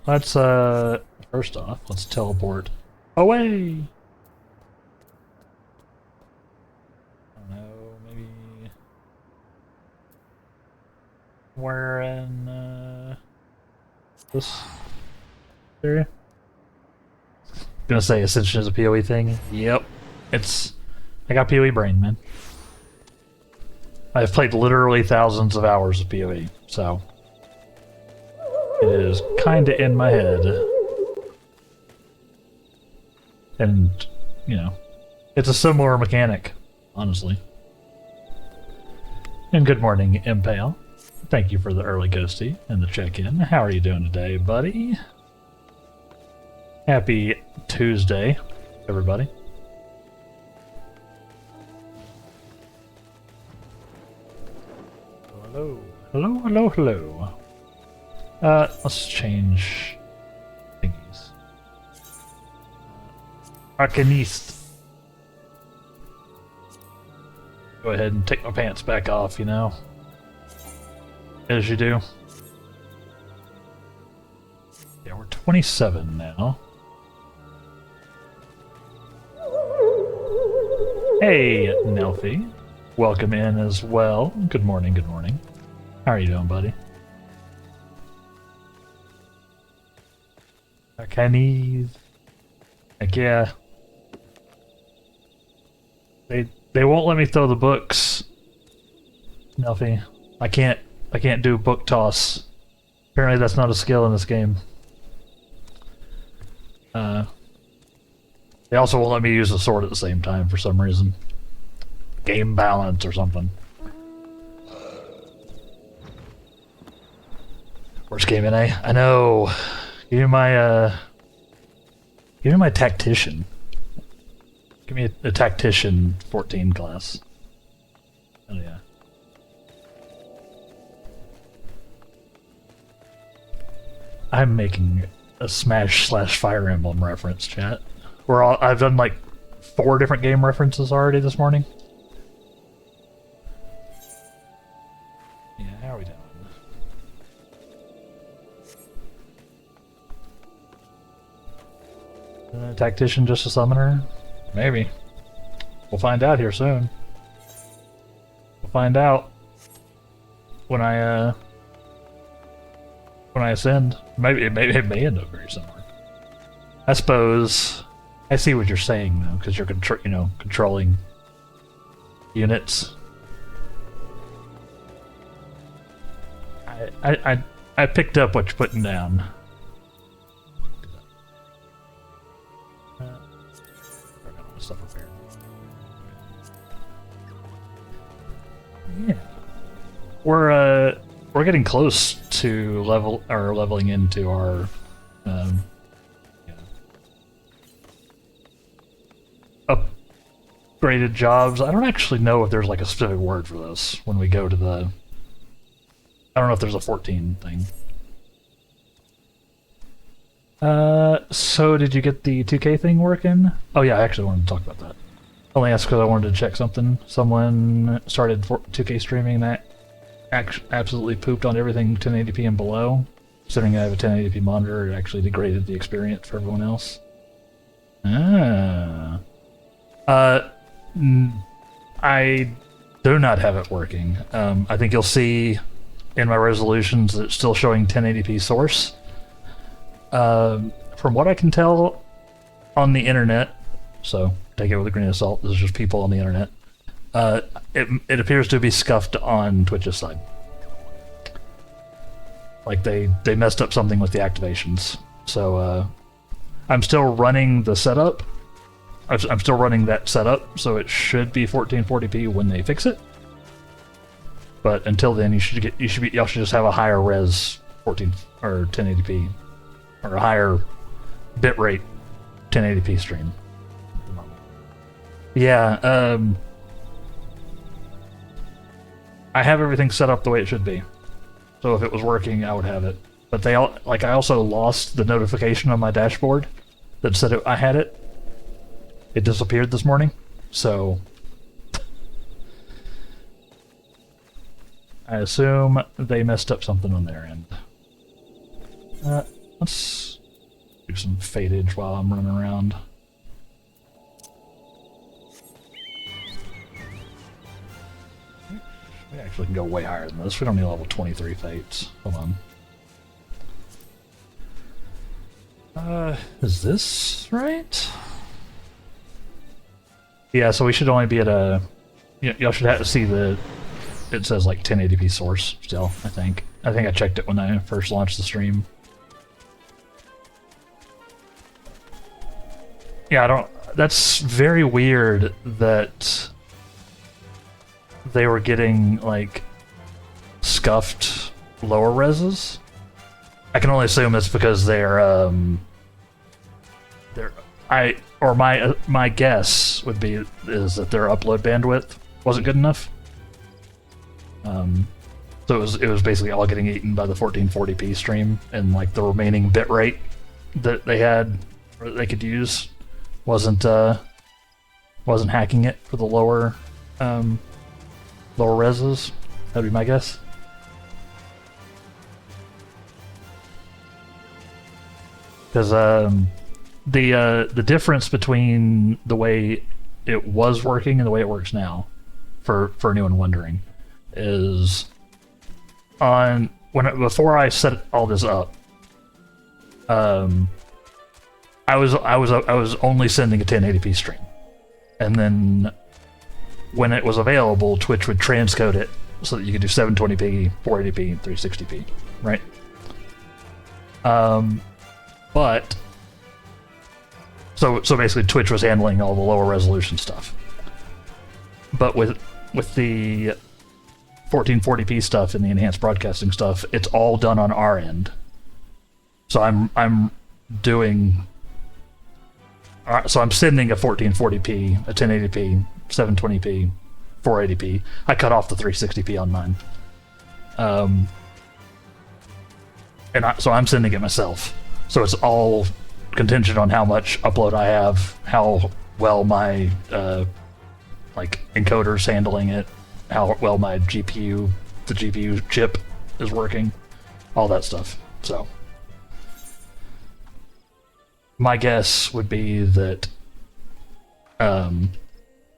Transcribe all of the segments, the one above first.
let's first off, let's teleport away. I don't know, maybe we're in this area. Gonna say Ascension is a PoE thing. Yep, I got PoE brain, man. I've played literally thousands of hours of PoE, so it is kinda in my head. And, you know, it's a similar mechanic, honestly. And good morning, Impale. Thank you for the early ghosty and the check-in. How are you doing today, buddy? Happy Tuesday, everybody. Hello. Hello, hello, hello. Let's change thingies. Arcanist. Go ahead and take my pants back off, you know. As you do. Yeah, we're 27 now. Hey, Nelfie. Welcome in as well. Good morning, good morning. How are you doing, buddy? Arcanist. Heck yeah. They won't let me throw the books. Nelfie. I can't do book toss. Apparently that's not a skill in this game. They also won't let me use the sword at the same time for some reason. Game balance or something. Worst game in A? I know. Give me my tactician. Give me a tactician 14 class. Oh yeah. I'm making a Smash/Fire Emblem reference, chat. I've done like 4 different game references already this morning. Yeah, how are we doing? Tactician just a summoner? Maybe. We'll find out here soon. We'll find out when I ascend. Maybe it may end up very similar. I suppose I see what you're saying though, because you're controlling units. I picked up what you're putting down. Stuff up here. Yeah, we're getting close to leveling into our upgraded jobs. I don't actually know if there's like a specific word for this when we go to the. I don't know if there's a 14 thing. So did you get the 2K thing working? Oh yeah, I actually wanted to talk about that. Only asked because I wanted to check something. Someone started 2K streaming that absolutely pooped on everything 1080p and below. Considering I have a 1080p monitor, it actually degraded the experience for everyone else. Ah. I do not have it working. I think you'll see in my resolutions that it's still showing 1080p source. From what I can tell on the internet, so take it with a grain of salt, this is just people on the internet, it appears to be scuffed on Twitch's side. Like they messed up something with the activations. So I'm still running the setup. I'm still running that setup, so it should be 1440p when they fix it. But until then, y'all should just have a higher res 14 or 1080p. Or a higher bitrate 1080p stream. Yeah, I have everything set up the way it should be. So if it was working, I would have it. But I also lost the notification on my dashboard that said I had it. It disappeared this morning, so I assume they messed up something on their end. Let's do some fadage while I'm running around. We actually can go way higher than this. We don't need level 23 fates. Hold on. Is this right? Yeah, so we should only be at a... Y'all should have to see the... It says like 1080p source still, I think. I think I checked it when I first launched the stream. Yeah, I don't... That's very weird that they were getting, like, scuffed lower reses. I can only assume it's because my guess would be is that their upload bandwidth wasn't good enough. So it was basically all getting eaten by the 1440p stream, and like the remaining bitrate that they had or that they could use wasn't hacking it for the lower reses. That'd be my guess. Because the difference between the way it was working and the way it works now, for anyone wondering, is before I set all this up, I was only sending a 1080p stream, and then when it was available, Twitch would transcode it so that you could do 720p, 480p, and 360p, right? But so basically Twitch was handling all the lower resolution stuff. But with the 1440p stuff and the enhanced broadcasting stuff, it's all done on our end. So I'm sending a 1440p, a 1080p, 720p, 480p. I cut off the 360p on mine. So I'm sending it myself. So it's all contingent on how much upload I have, how well my encoder's handling it, how well my the GPU chip is working, all that stuff. So my guess would be that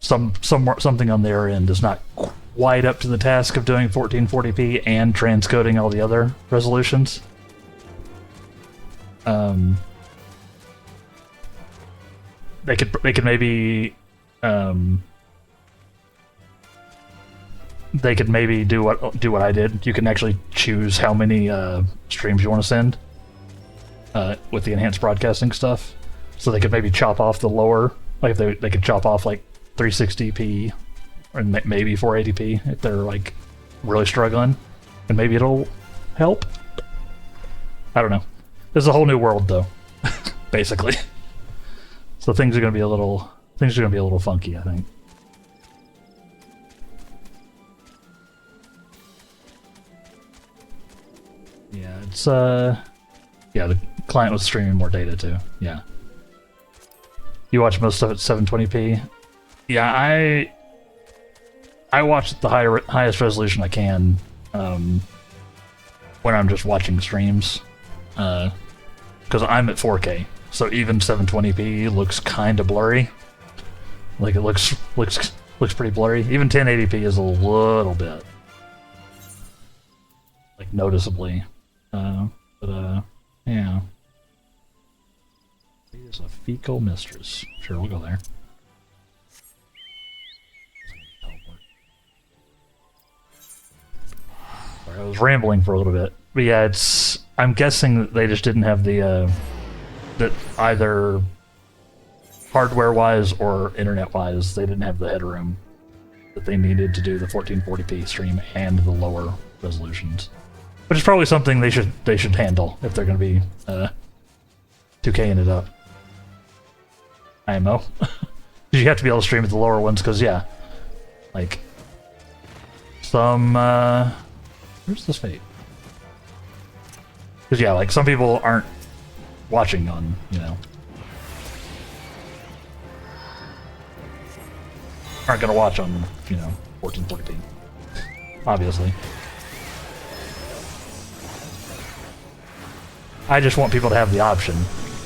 something on their end is not quite up to the task of doing 1440p and transcoding all the other resolutions. They could maybe do what I did. You can actually choose how many streams you want to send with the enhanced broadcasting stuff. So they could maybe chop off the lower, like if they could chop off like 360p or maybe 480p if they're like really struggling, and maybe it'll help. I don't know. This is a whole new world though, basically. So things are gonna be a little funky, I think. Yeah, it's the client was streaming more data too. Yeah. You watch most of it 720p. Yeah, I watch at the highest resolution I can when I'm just watching streams, because I'm at 4K. So even 720p looks kind of blurry. Like it looks pretty blurry. Even 1080p is a little bit, like noticeably. Yeah. He is a fecal mistress. Sure, we'll go there. Sorry, I was rambling for a little bit. But yeah, I'm guessing that they just didn't have the that either hardware-wise or internet-wise, they didn't have the headroom that they needed to do the 1440p stream and the lower resolutions, which is probably something they should handle if they're going to be 2K'ing it up. IMO. You have to be able to stream at the lower ones, because yeah, like some where's this fate? Because yeah, like some people aren't watching on, aren't gonna watch on, 1440p, obviously. I just want people to have the option,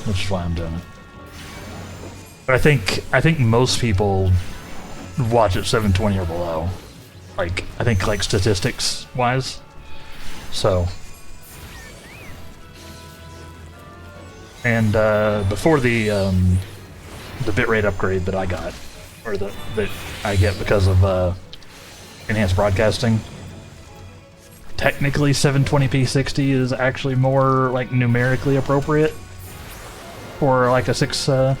which is why I'm doing it. But I think most people watch at 720 or below. Like, I think, like, statistics-wise. So. And, before the bitrate upgrade that I got, or that I get because of, enhanced broadcasting, technically 720p 60 is actually more, like, numerically appropriate for, like, a 6K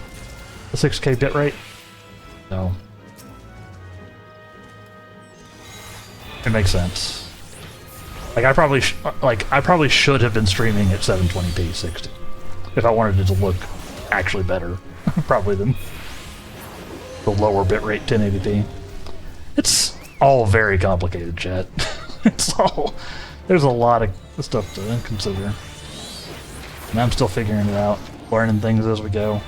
bitrate. So. It makes sense. Like, I probably should have been streaming at 720p 60 if I wanted it to look actually better, probably than the lower bitrate 1080p. It's all very complicated, chat. There's a lot of stuff to consider. And I'm still figuring it out, learning things as we go.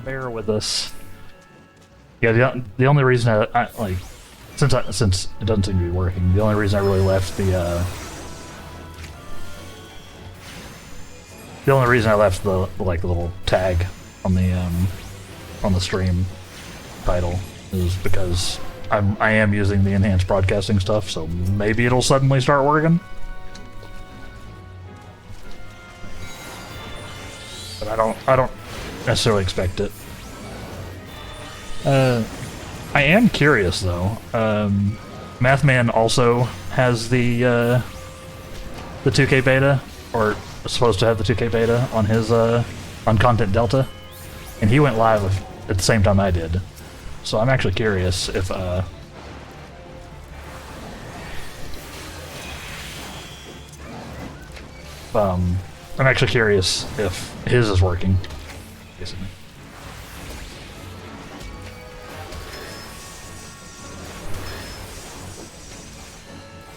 Bear with us. Yeah, the only reason I like, since it doesn't seem to be working, the only reason I really left the like little tag on the stream title is because I am using the enhanced broadcasting stuff, so maybe it'll suddenly start working. But I don't necessarily expect it. I am curious though. Mathman also has the 2K beta, or supposed to have the 2K beta on his on Content Delta, and he went live at the same time I did. So I'm actually curious if I'm actually curious if his is working. Basically.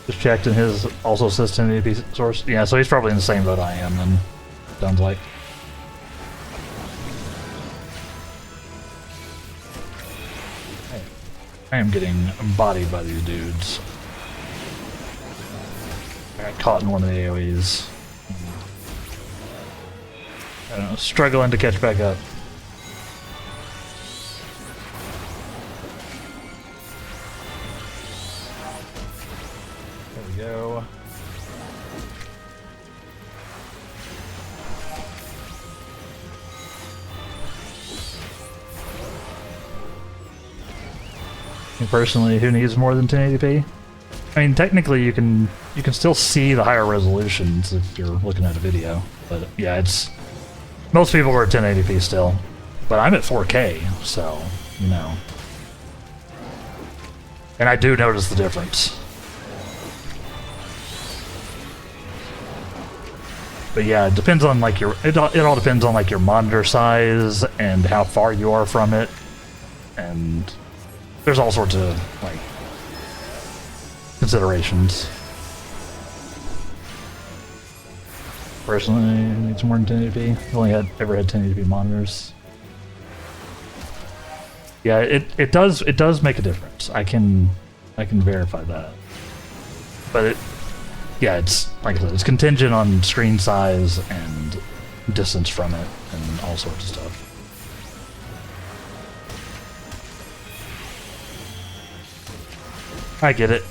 Just checked, and his also says 1080p source. Yeah, so he's probably in the same boat I am, then. Sounds like. I am getting bodied by these dudes. I got caught in one of the AoEs. I don't know, struggling to catch back up. There we go. And personally, who needs more than 1080p? I mean, technically, you can still see the higher resolutions if you're looking at a video, but yeah, it's most people are at 1080p still, but I'm at 4K, so you know, and I do notice the difference. But yeah, it depends on like it all depends on like your monitor size and how far you are from it, and there's all sorts of like considerations. Personally, it needs more than 1080p. I've only ever had 1080p monitors. Yeah, it does make a difference. I can verify that. But yeah, it's like I said, it's contingent on screen size and distance from it and all sorts of stuff. I get it.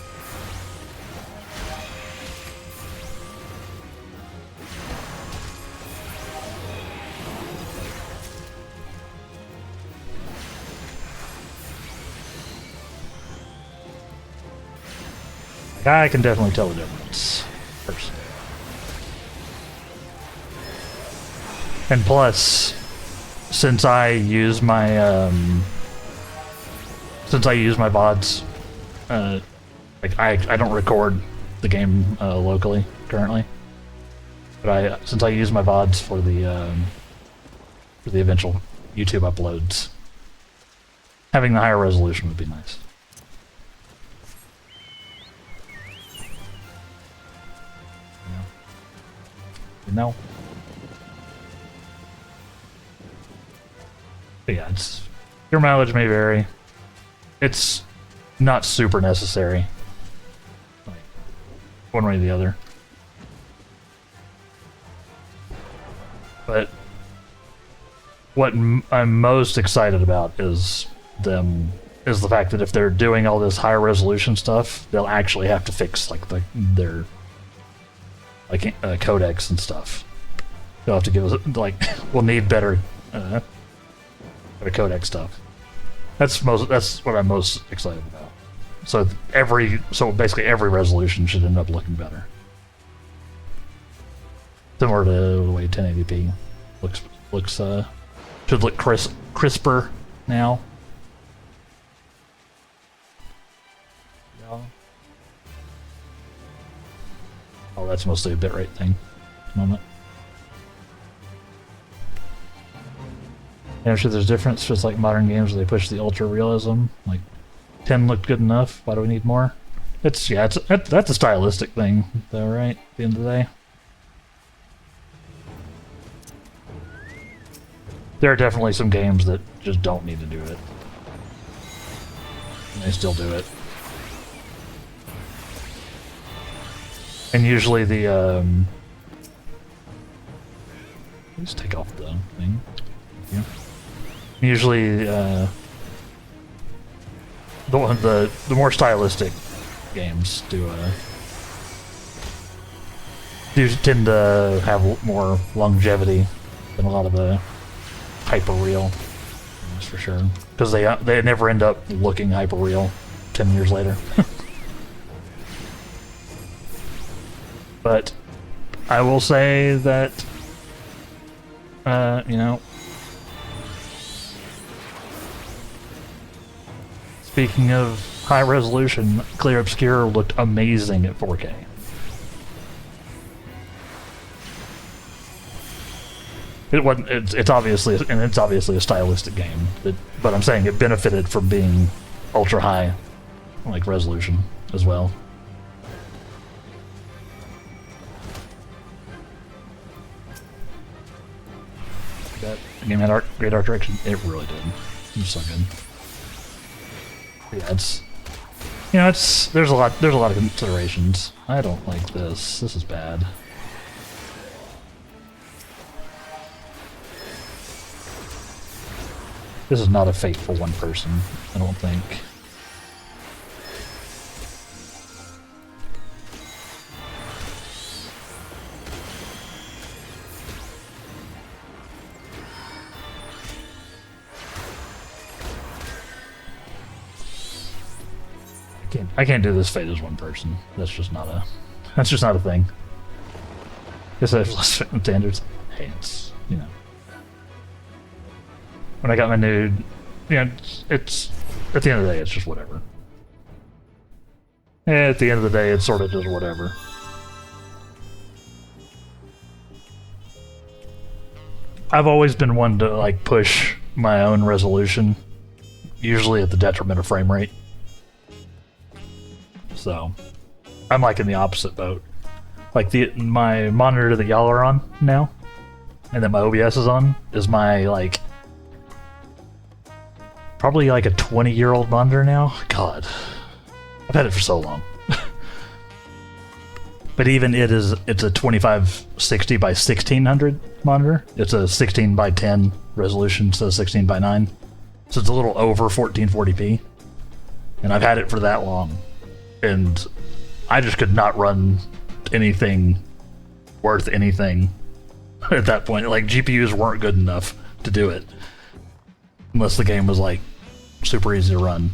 I can definitely tell the difference, personally. And plus, since I use my VODs, like I don't record the game locally currently, but since I use my VODs for the eventual YouTube uploads, having the higher resolution would be nice. No. But yeah, Your mileage may vary. It's not super necessary. Like, one way or the other. But what I'm most excited about is the fact that if they're doing all this higher resolution stuff, they'll actually have to fix like their codecs and stuff. They'll have to give us like we'll need better codec stuff. That's what I'm most excited about. So basically every resolution should end up looking better. Similar to the way 1080p looks should look crisper now. Yeah. Oh, that's mostly a bitrate thing at the moment. Yeah, I'm sure there's a difference, just like modern games where they push the ultra realism. Like 10 looked good enough. Why do we need more? That's a stylistic thing, though, right? At the end of the day, there are definitely some games that just don't need to do it, and they still do it. And usually the let's take off the thing. Yeah. Usually, the more stylistic games do tend to have more longevity than a lot of the hyper real games, for sure, because they never end up looking hyper real 10 years later. But I will say that you know. Speaking of high resolution, Clear Obscure looked amazing at 4K. It wasn't. It's obviously a stylistic game, but I'm saying it benefited from being ultra high, like resolution as well. That game had great art direction. It really did. It was so good. Yeah, there's a lot of considerations. I don't like this. This is bad. This is not a fate for one person, I don't think. I can't do this fate as one person. That's just not a thing. Guess I have less fitting standards. Hey, it's, you know. When I got my nude, you know, it's at the end of the day, it's just whatever. At the end of the day, it's sort of just whatever. I've always been one to like push my own resolution, usually at the detriment of frame rate. So, I'm like in the opposite boat. Like my monitor that y'all are on now, and that my OBS is on, is my like probably like a 20-year-old monitor now. God, I've had it for so long. But even it's a 2560 by 1600 monitor. It's a 16 by 10 resolution instead of 16 by 9, so it's a little over 1440p. And I've had it for that long. And I just could not run anything worth anything at that point. Like, GPUs weren't good enough to do it. Unless the game was, like, super easy to run.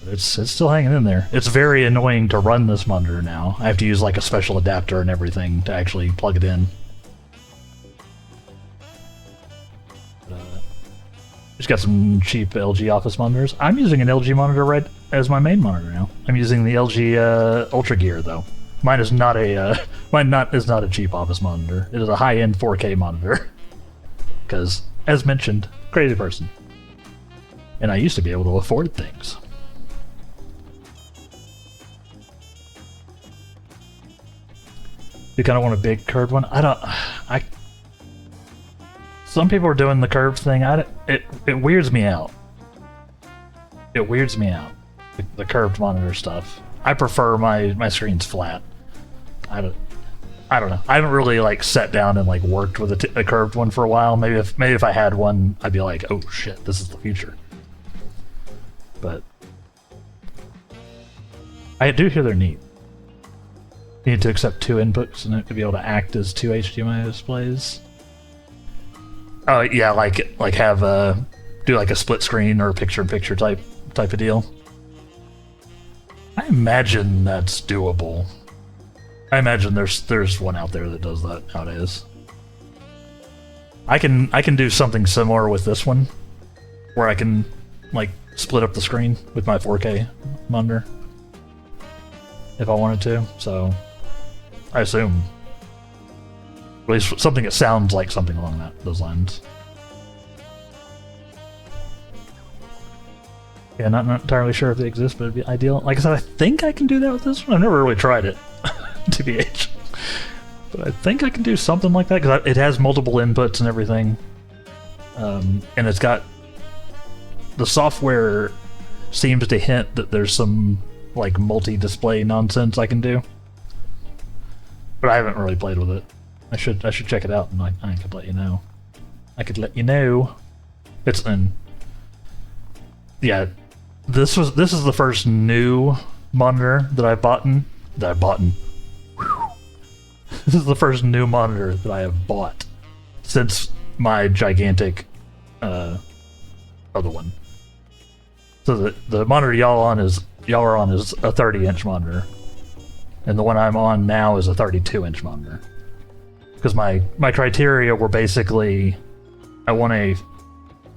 It's still hanging in there. It's very annoying to run this monitor now. I have to use, like, a special adapter and everything to actually plug it in. Just got some cheap LG office monitors. I'm using an LG monitor right as my main monitor now. I'm using the LG Ultra Gear though. Mine is not a cheap office monitor. It is a high-end 4K monitor. Because, as mentioned, crazy person. And I used to be able to afford things. You kind of want a big curved one. Some people are doing the curved thing. It weirds me out. It weirds me out. The curved monitor stuff. I prefer my screens flat. I don't know. I haven't really like sat down and like worked with a curved one for a while. Maybe if I had one, I'd be like, oh shit, this is the future. But I do hear they're neat. You need to accept 2 inputs and to be able to act as 2 HDMI displays. Oh yeah, like have do like a split screen or a picture-in-picture type of deal. I imagine that's doable. I imagine there's one out there that does that nowadays. I can do something similar with this one, where I can like split up the screen with my 4K monitor if I wanted to. So I assume at least something that sounds like something along those lines. Yeah, not entirely sure if they exist, but it'd be ideal. Like I said, I think I can do that with this one. I've never really tried it, TBH. But I think I can do something like that, because it has multiple inputs and everything. And it's got... The software seems to hint that there's some, like, multi-display nonsense I can do. But I haven't really played with it. I should check it out, and I could let you know. I could let you know. It's in... Yeah, this is the first new monitor that I've bought. This is the first new monitor that I have bought since my gigantic other one. So the monitor y'all are on is a 30-inch monitor, and the one I'm on now is a 32-inch monitor. Because my criteria were basically, I want a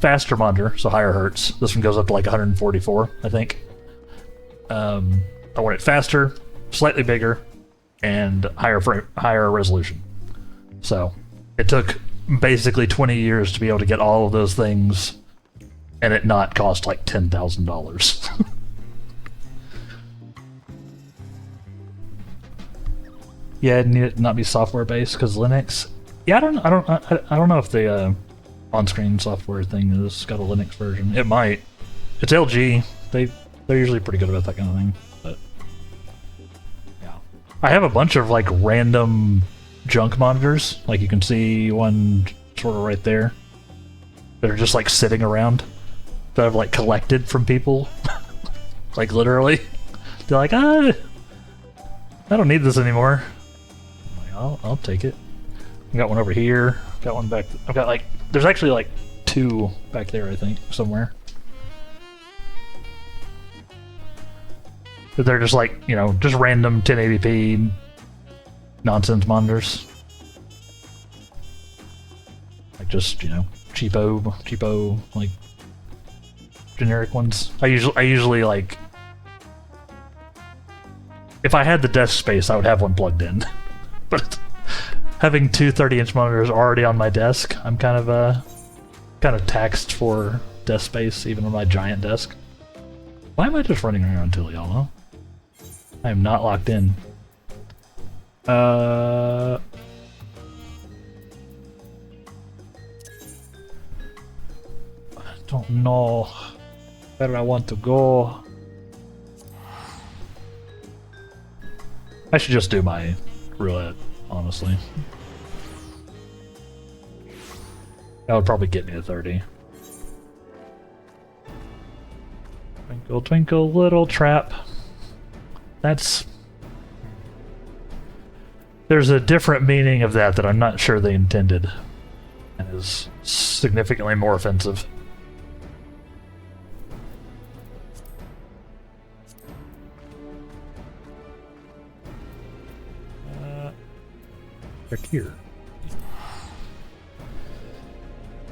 faster monitor, so higher hertz. This one goes up to like 144, I think. I want it faster, slightly bigger, and higher resolution. So it took basically 20 years to be able to get all of those things, and it not cost like $10,000. Yeah, it need it not be software based because Linux. Yeah, I don't know if the on-screen software thing has got a Linux version. It might. It's LG. They're usually pretty good about that kind of thing. But yeah, I have a bunch of like random junk monitors. Like you can see one sort of right there that are just like sitting around that I've like collected from people. Like literally, they're like, I don't need this anymore. I'm like, I'll take it. I got one over here. Got one back. I've got like. There's actually like 2 back there, I think, somewhere. But they're just like, you know, just random 1080p nonsense monitors. Like just, you know, cheapo, like generic ones. I usually like, if I had the desk space, I would have one plugged in. But having 2 30-inch monitors already on my desk, I'm kind of taxed for desk space, even on my giant desk. Why am I just running around till y'all know? I am not locked in. I don't know where I want to go. I should just do my roulette, honestly. That would probably get me to 30. Twinkle, twinkle, little trap. There's a different meaning of that I'm not sure they intended, and is significantly more offensive. Check here.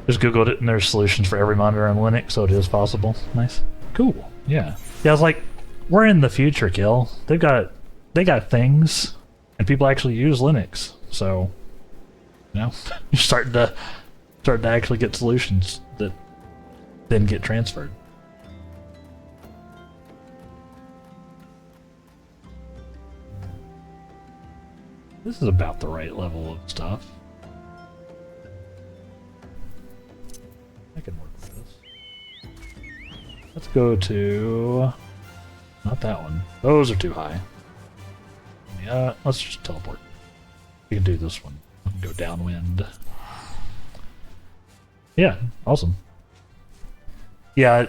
Just googled it, and there's solutions for every monitor on Linux, so it is possible. Nice, cool, yeah. Yeah, I was like, we're in the future, Kill. They got things, and people actually use Linux. So, you know, you're starting to actually get solutions that then get transferred. This is about the right level of stuff. I can work with this. Let's go to... Not that one. Those are too high. Yeah, let's just teleport. We can do this one. Go downwind. Yeah, awesome. Yeah,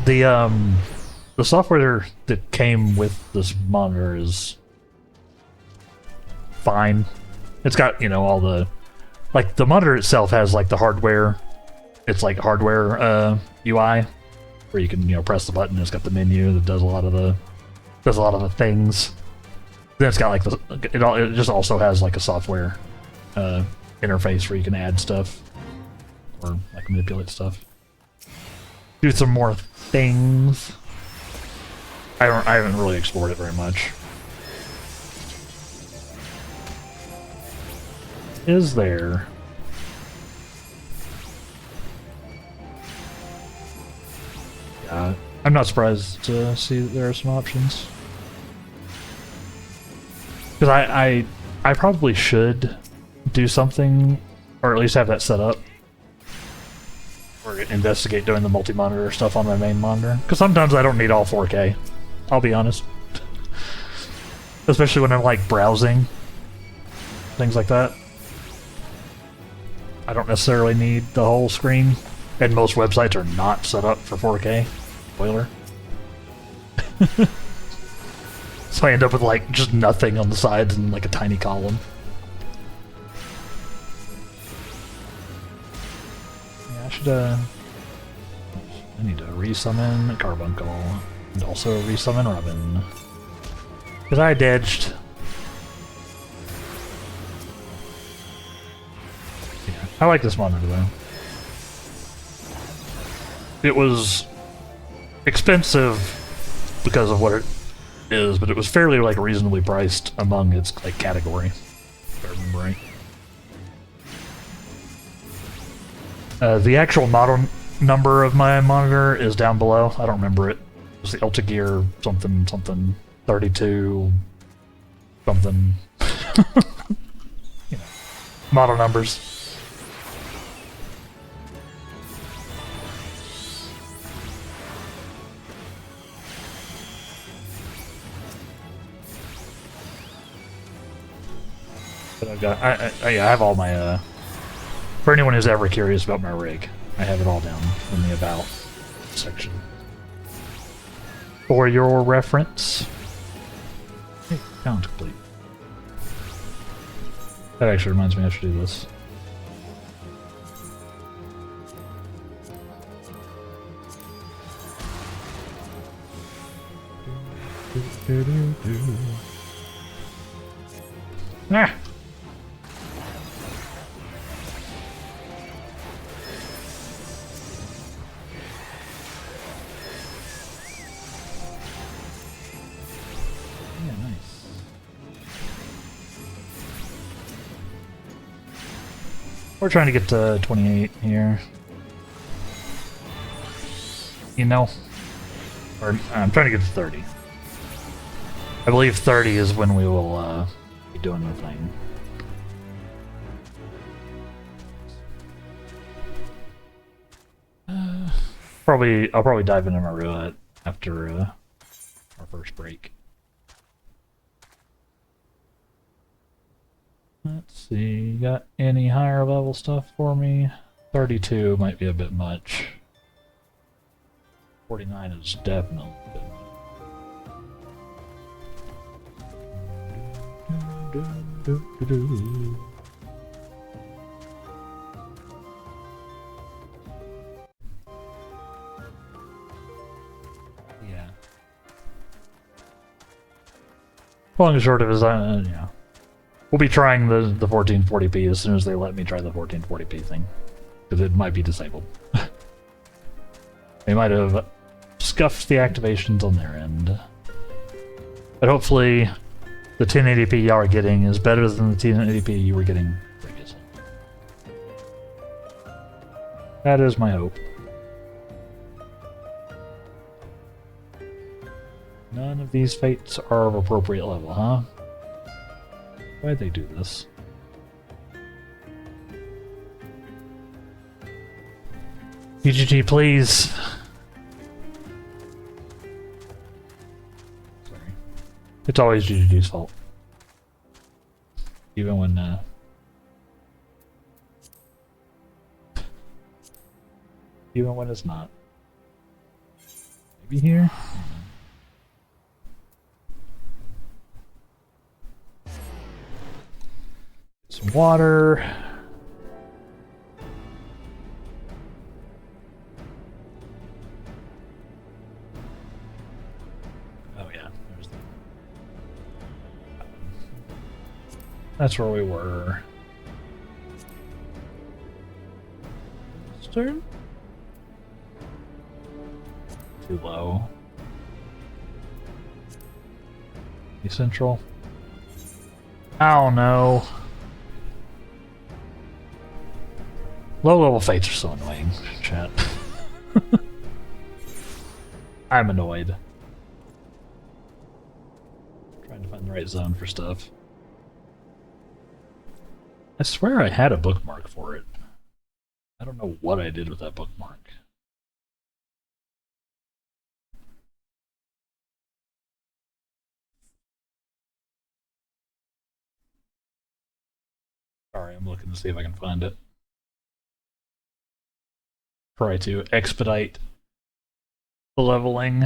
the software that came with this monitor is fine. It's got, you know, all the... Like, the monitor itself has, like, the hardware... It's like hardware UI, where you can, you know, press the button. It's got the menu that does a lot of the things. Then it's got like it just also has like a software interface where you can add stuff or like manipulate stuff. Do some more things. I haven't really explored it very much. Is there? I'm not surprised to see that there are some options. Because I probably should do something, or at least have that set up, or investigate doing the multi-monitor stuff on my main monitor. Because sometimes I don't need all 4K, I'll be honest. Especially when I'm like browsing, things like that. I don't necessarily need the whole screen. And most websites are not set up for 4K. Spoiler. So I end up with like just nothing on the sides and like a tiny column. Yeah, I need to resummon Carbuncle and also resummon Robin. Because I dodged. Yeah, I like this monitor though. It was expensive because of what it is, but it was fairly like reasonably priced among its like category, if I remember right. The actual model number of my monitor is down below. I don't remember it. It's the Ultigear something something 32 something. You know, model numbers. But I've got, I have all my, for anyone who's ever curious about my rig, I have it all down in the About section. For your reference. Hey, challenge complete. That actually reminds me I should do this. Ah! Yeah, nice. We're trying to get to 28 here. You know? Or, I'm trying to get to 30. I believe 30 is when we will, be doing the thing. I'll probably dive into my roulette after, our first break. Let's see, got any higher level stuff for me? 32 might be a bit much. 49 is definitely a bit much. Yeah. Long and short of it is, yeah. We'll be trying the 1440p as soon as they let me try the 1440p thing. Because it might be disabled. They might have scuffed the activations on their end. But hopefully, the 1080p y'all are getting is better than the 1080p you were getting previously. That is my hope. None of these fates are of appropriate level, huh? Why'd they do this? UGG, please. Sorry. It's always GGG's fault. Even when, even when it's not. Maybe here? Some water. Oh yeah, there's the... That's where we were. Turn? Too low. Central. Oh no. Low level fates are so annoying, chat. I'm annoyed. Trying to find the right zone for stuff. I swear I had a bookmark for it. I don't know what I did with that bookmark. Sorry, I'm looking to see if I can find it. Try to expedite the leveling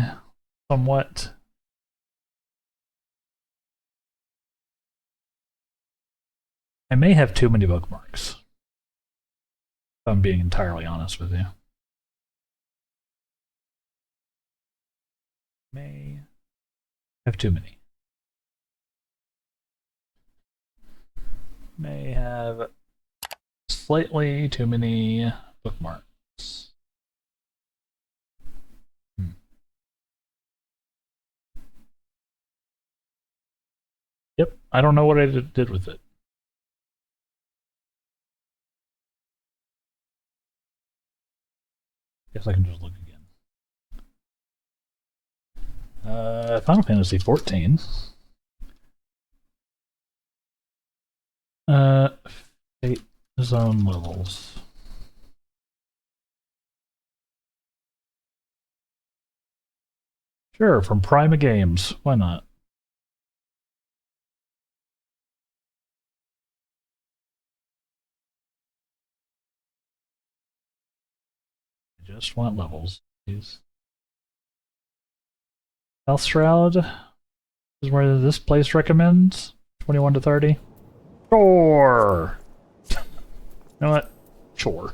somewhat. I may have too many bookmarks, if I'm being entirely honest with you. May have too many. May have slightly too many bookmarks. Yep, I don't know what I did with it. Guess I can just look again. Final Fantasy 14. Fate zone levels. Sure, from Prima Games. Why not? I just want levels, please. Health Shroud is where this place recommends. 21 to 30. Sure. You know what? Sure.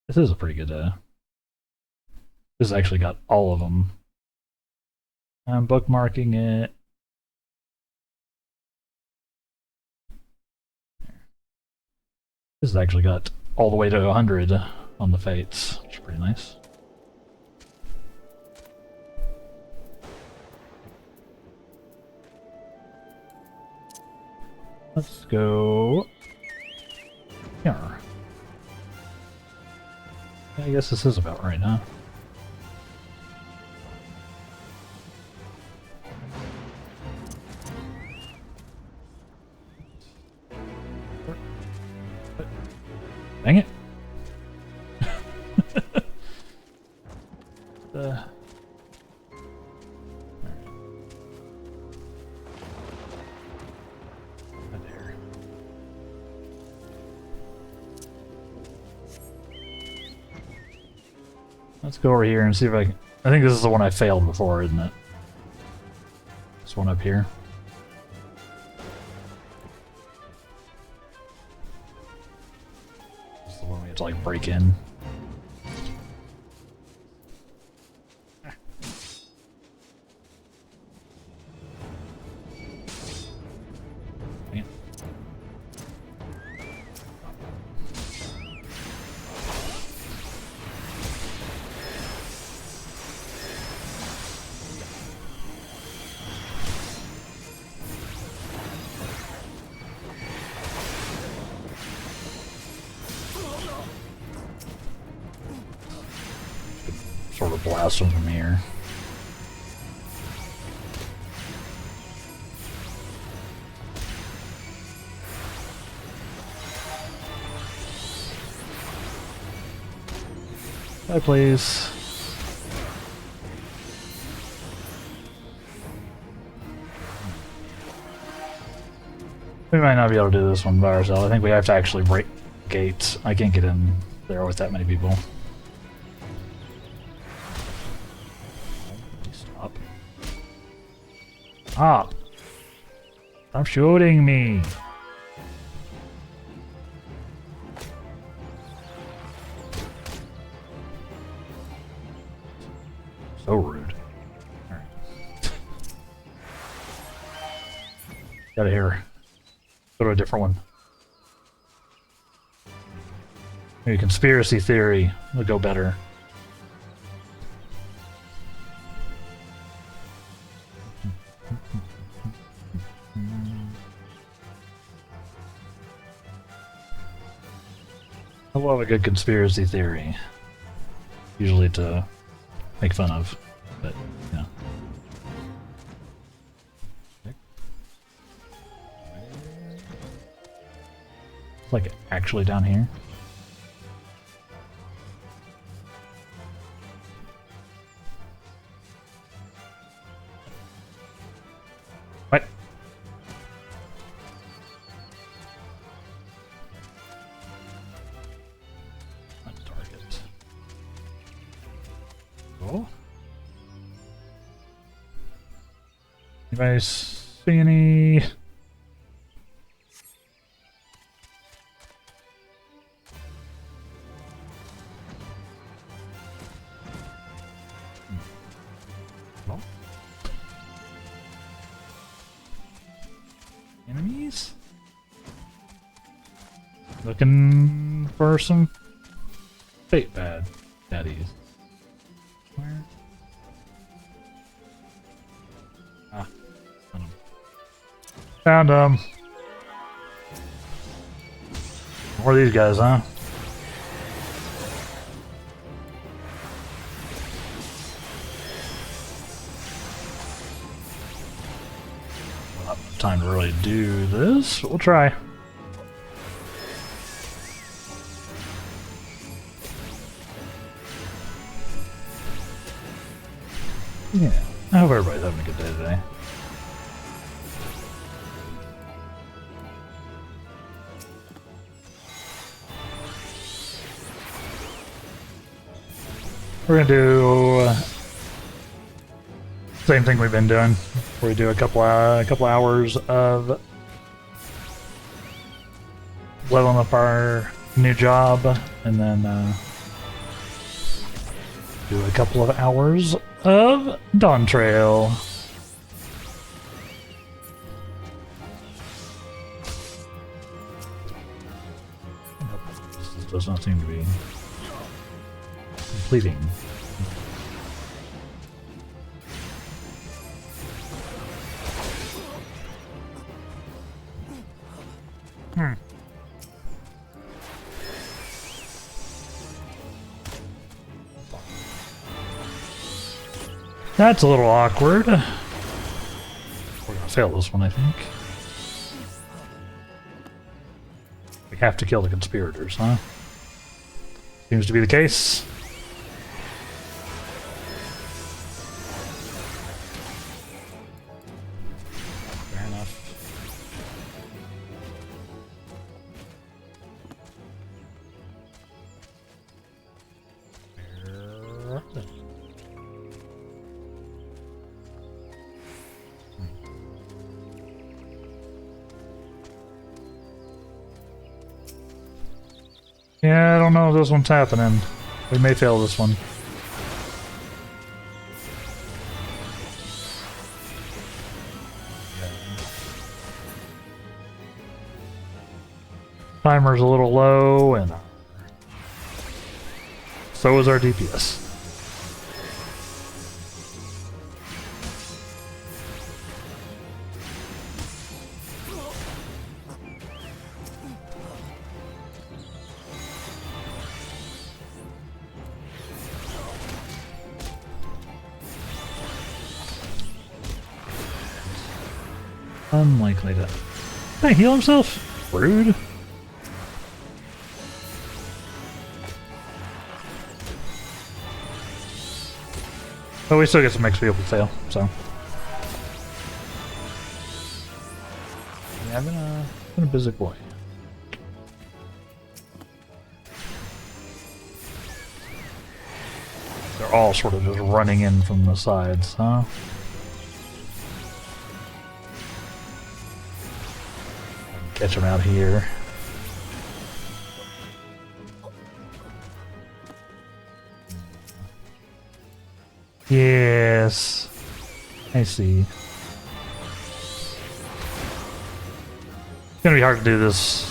This is a pretty good, this has actually got all of them. I'm bookmarking it. This has actually got all the way to 100 on the fates, which is pretty nice. Let's go here. I guess this is about right now. Dang it. There. Let's go over here and see if I can... I think this is the one I failed before, isn't it? This one up here. This is the one we have to, like, break in. blast them from here. Bye, please. We might not be able to do this one by ourselves. I think we have to actually break gates. I can't get in there with that many people. Stop. Stop. Stop shooting me. So rude. Alright. Get out of here. Go to a different one. Maybe conspiracy theory would go better. I love a good conspiracy theory. Usually to make fun of, but yeah. Like actually down here. What? Target. Oh. Anybody see any? Enemies? Looking for some fate bad daddies. Where? Ah, found him. Found him. More of these guys, huh? Time to really do this, but we'll try. Yeah, I hope everybody's having a good day today. We're gonna do same thing we've been doing, where we do a couple hours of leveling up our new job, and then do a couple of hours of Dawntrail. This does not seem to be completing. That's a little awkward. We're gonna fail this one, I think. We have to kill the conspirators, huh? Seems to be the case. Fair enough. Yeah, I don't know if this one's happening. We may fail this one. Timer's a little low, and so is our DPS. Unlikely to... Can he heal himself? Rude. But we still get some XP if we fail, so... Yeah, I've been a busy boy. They're all sort of just running in from the sides, huh? Catch them out here. Yes. I see. It's gonna be hard to do this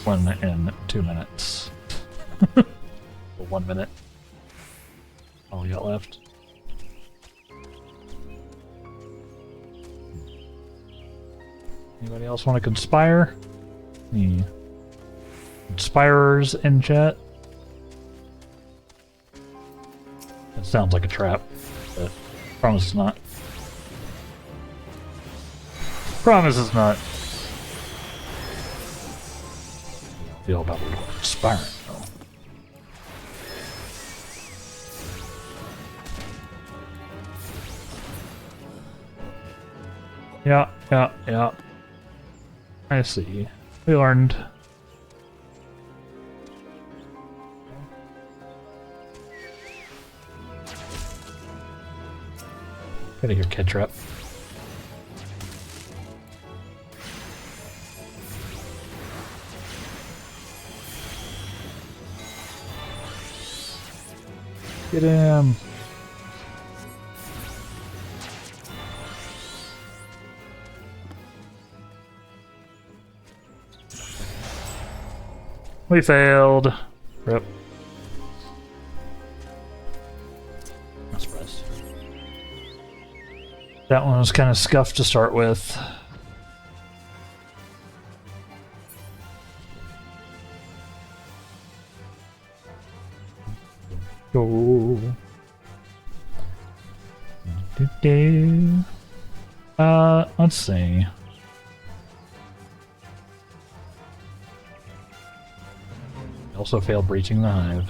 one in 2 minutes. 1 minute. All we got left. Anybody else want to conspire? Any conspirers in chat? It sounds like a trap, but promise it's not. Promise it's not. I feel about a little conspiring, though. Yeah. I see. We learned. Gotta hear catcher up. Get him. We failed. Rip. Not surprised. That one was kind of scuffed to start with. Go. Let's see. Also failed breaching the hive.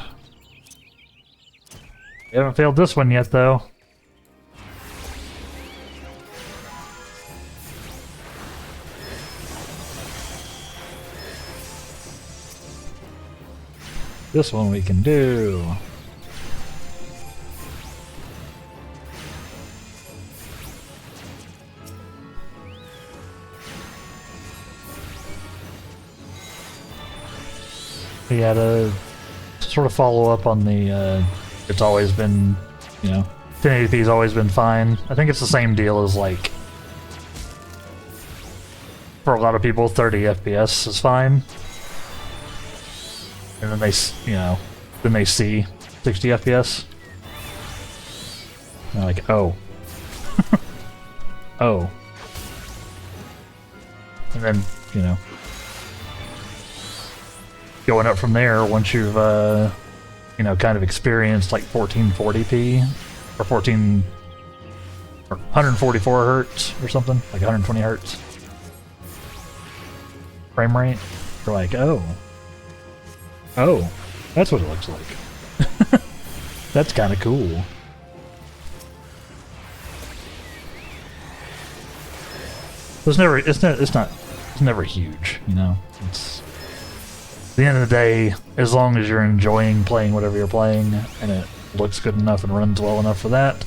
We haven't failed this one yet, though. This one we can do. Yeah, to sort of follow up on the, it's always been, 1080p's always been fine. I think it's the same deal as, like, for a lot of people, 30 FPS is fine. And then they see 60 FPS. And they're like, oh. Oh. And then, going up from there once you've, kind of experienced like 1440p or 144 hertz or something, like 120 hertz frame rate. You're like, oh, that's what it looks like. That's kind of cool. It's never huge, It's at the end of the day, as long as you're enjoying playing whatever you're playing and it looks good enough and runs well enough for that,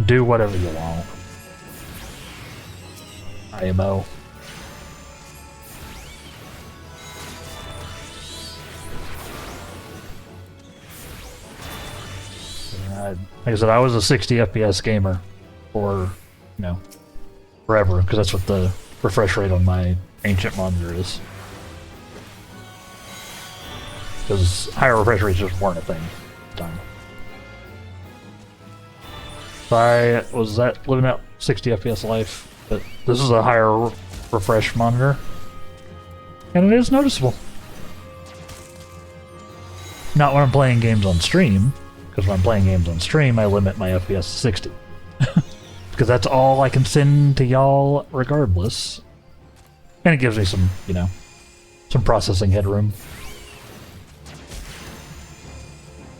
do whatever you want. IMO. Like I said, I was a 60 FPS gamer for, forever, because that's what the refresh rate on my ancient monitor is. Because higher refresh rates just weren't a thing at the time. So I was living out 60 FPS life, but this is a higher refresh monitor, and it is noticeable. Not when I'm playing games on stream, because when I'm playing games on stream, I limit my FPS to 60. because that's all I can send to y'all regardless. And it gives me some, you know, some processing headroom.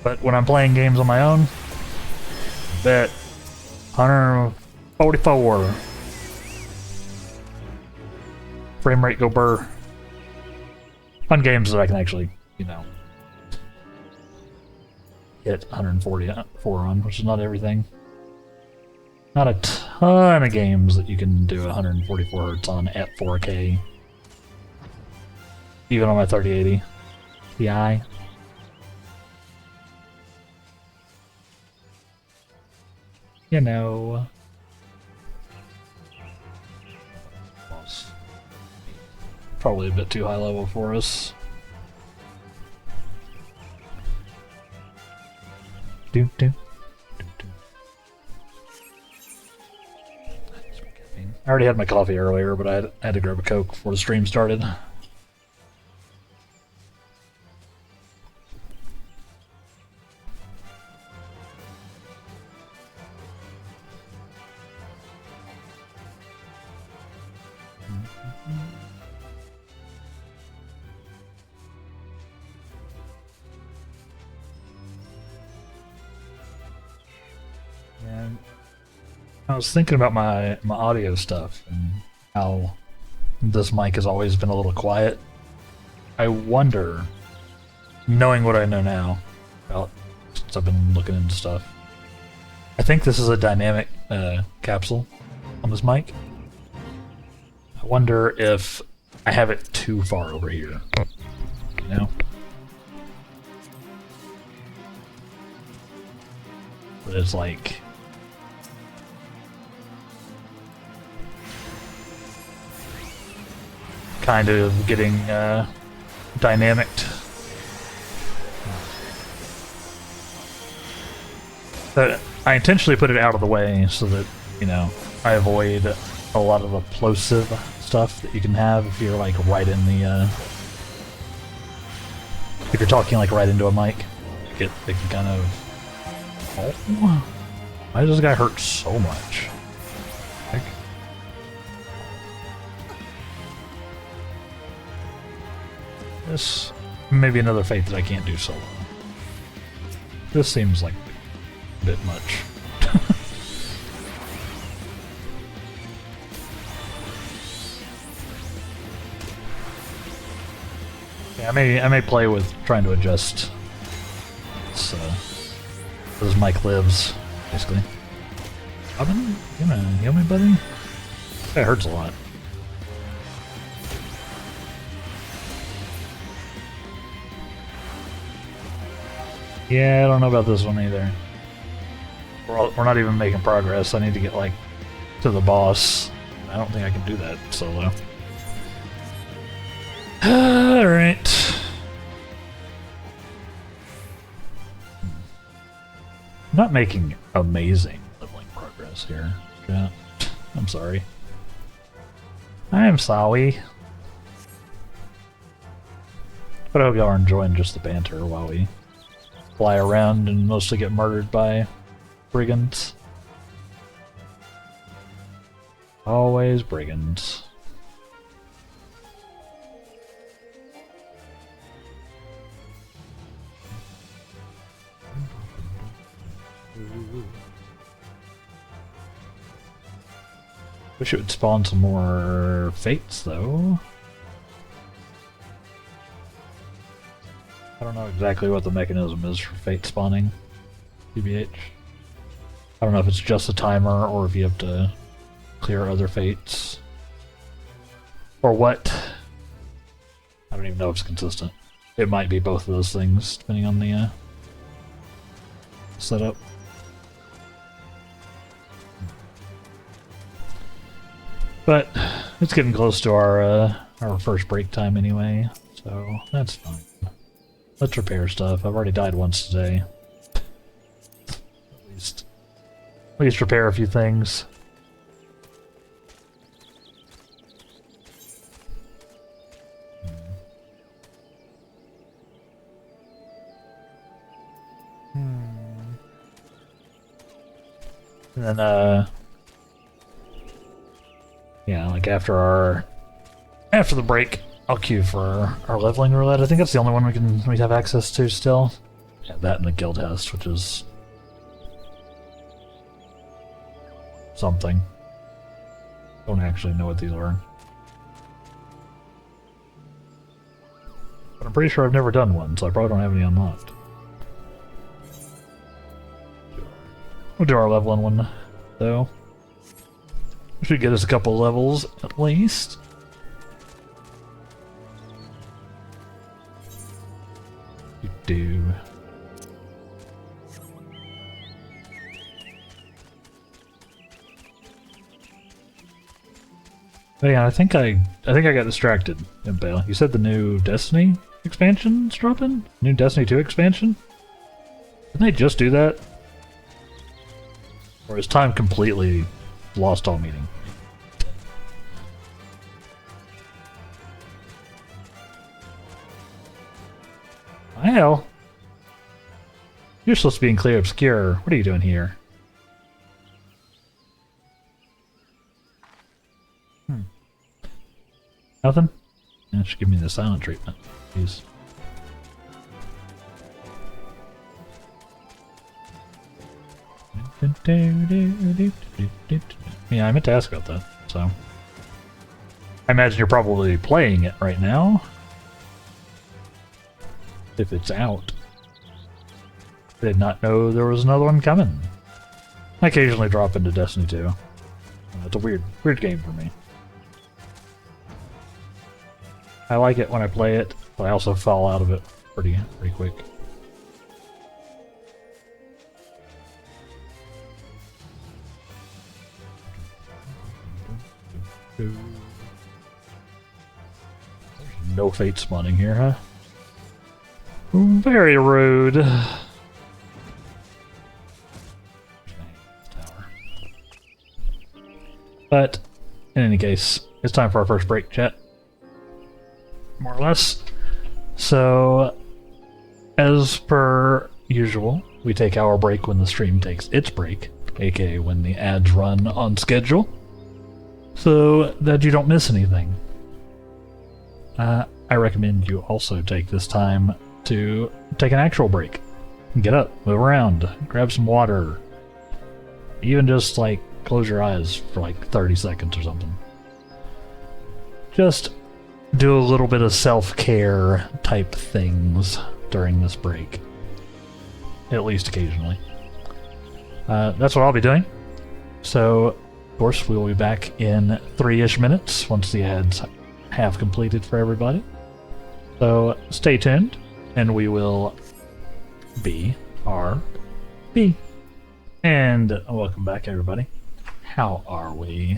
But when I'm playing games on my own, bet 144 frame rate go burr on games that I can actually, you know, hit 144 on, which is not everything. Not a ton of games that you can do 144 hertz on at 4K, even on my 3080 Ti. You know. Probably a bit too high level for us. I already had my coffee earlier, but I had to grab a Coke before the stream started. And I was thinking about my audio stuff and how this mic has always been a little quiet. I wonder, knowing what I know now, about since I've been looking into stuff, I think this is a dynamic capsule on this mic. I wonder if I have it too far over here, you know? But it's like... kind of getting dynamicked. But I intentionally put it out of the way so that, you know, I avoid a lot of the plosive stuff that you can have if you're like right in the if you're talking like right into a mic. It can kind of... Oh, why does this guy hurt so much? Heck. This may be another fate that I can't do solo. This seems like a bit much. Yeah, I may play with trying to adjust so this mic lives, basically. Robin, you gonna heal me, buddy? That hurts a lot. Yeah, I don't know about this one either. We're not even making progress. I need to get, like, to the boss. I don't think I can do that solo. Alright. I'm not making amazing leveling progress here. Yeah. I'm sorry. I am sorry. But I hope y'all are enjoying just the banter while we fly around and mostly get murdered by brigands. Always brigands. Wish it would spawn some more fates, though. I don't know exactly what the mechanism is for fate spawning, TBH. I don't know if it's just a timer or if you have to clear other fates. Or what. I don't even know if it's consistent. It might be both of those things, depending on the setup. But it's getting close to our first break time anyway, so that's fine. Let's repair stuff. I've already died once today. At least repair a few things. And then Yeah, like after the break, I'll queue for our leveling roulette. I think that's the only one we have access to still. Yeah, that and the guild test, which is something. Don't actually know what these are. But I'm pretty sure I've never done one, so I probably don't have any unlocked. We'll do our leveling one, though. Should get us a couple levels, at least. Do. Oh yeah, I think I got distracted, Impale. You said the new Destiny expansion's dropping? New Destiny 2 expansion? Didn't they just do that? Or is time completely lost all meaning? Well, you're supposed to be in Clear Obscure. What are you doing here? Nothing? Yeah, should give me the silent treatment, please. Yeah, I meant to ask about that, so. I imagine you're probably playing it right now. If it's out. Did not know there was another one coming. I occasionally drop into Destiny 2. It's a weird game for me. I like it when I play it, but I also fall out of it pretty quick. No fate spawning here, huh? Very rude. But, in any case, it's time for our first break, chat. More or less. So, as per usual, we take our break when the stream takes its break, aka when the ads run on schedule, so that you don't miss anything. I recommend you also take this time to take an actual break. Get up, move around, grab some water, even just like close your eyes for like 30 seconds or something. Just do a little bit of self-care type things during this break. At least occasionally. That's what I'll be doing. So, of course, we will be back in 3-ish minutes once the ads have completed for everybody. So, stay tuned, and we will BRB. And welcome back, everybody. How are we?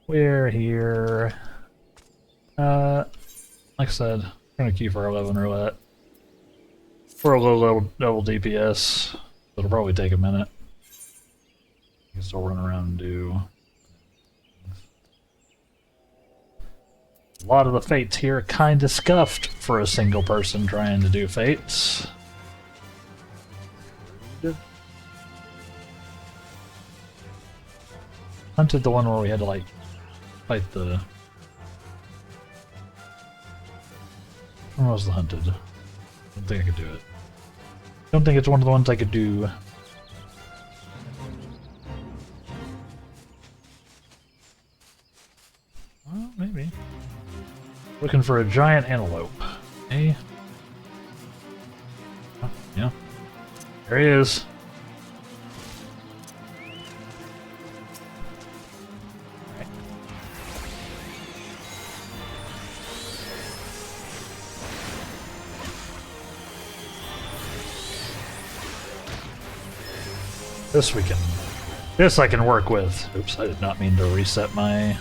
We're here. Like I said, we're gonna queue for our 11 roulette. We're a low level DPS. It'll probably take a minute. You can still run around and do. A lot of the fates here are kinda scuffed for a single person trying to do fates. Hunted the one where we had to like fight the... Where was the hunted? I don't think I could do it. I don't think it's one of the ones I could do. Well, maybe. Looking for a giant antelope. Hey. Oh, yeah. There he is. This I can work with. Oops, I did not mean to reset my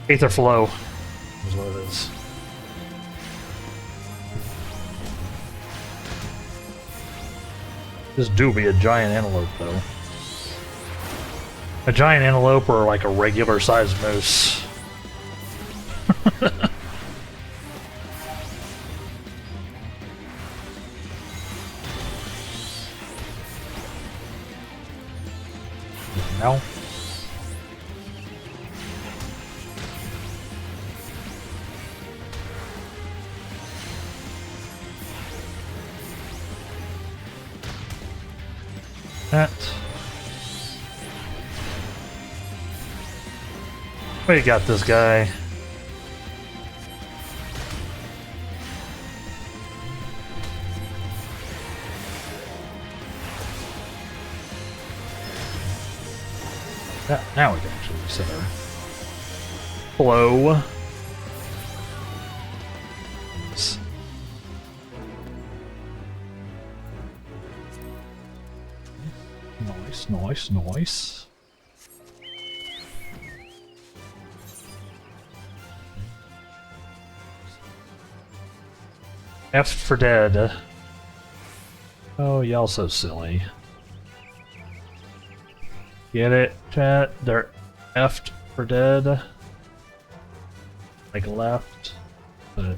Aether flow is what it is. This do be a giant antelope though. A giant antelope or like a regular sized moose. Now. That. We got this guy. Now we can actually reset our flow. Nice. F for dead. Oh, y'all so silly. Get it, chat? They're F'd for dead. Like left, but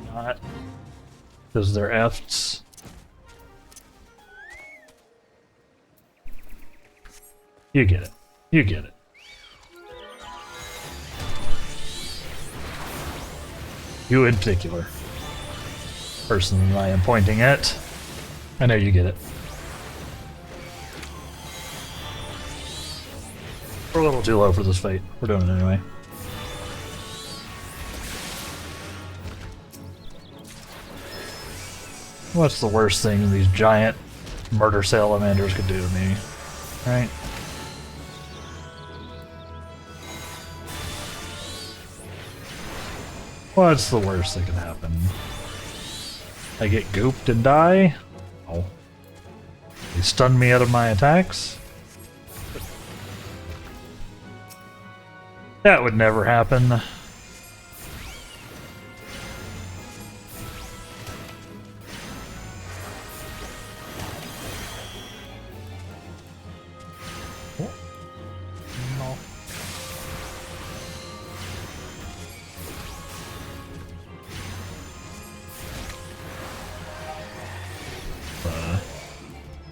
not. Because they're F's. You get it. You get it. You in particular. Person I am pointing at. I know you get it. We're a little too low for this fight. We're doing it anyway. What's the worst thing these giant murder salamanders could do to me? Right? What's the worst that could happen? I get gooped and die? Oh. They stun me out of my attacks? That would never happen.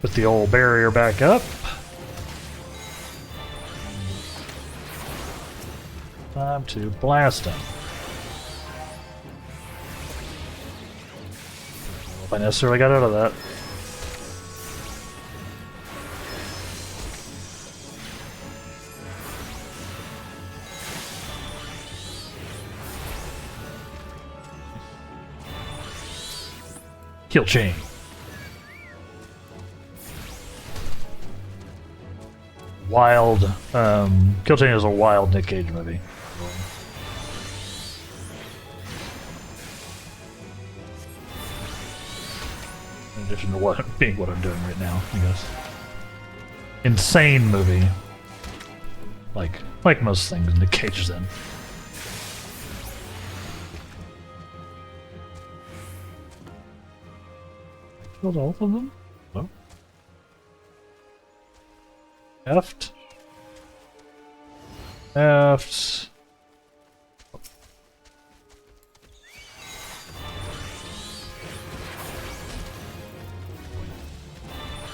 Put the old barrier back up. Time to blast him. I don't know if I necessarily got out of that. Kill chain. Wild, Kill Chain is a wild Nick Cage movie. In addition to what being what I'm doing right now, I guess. Insane movie. Like most things Nick Cage is in. Killed all of them? No. F'd.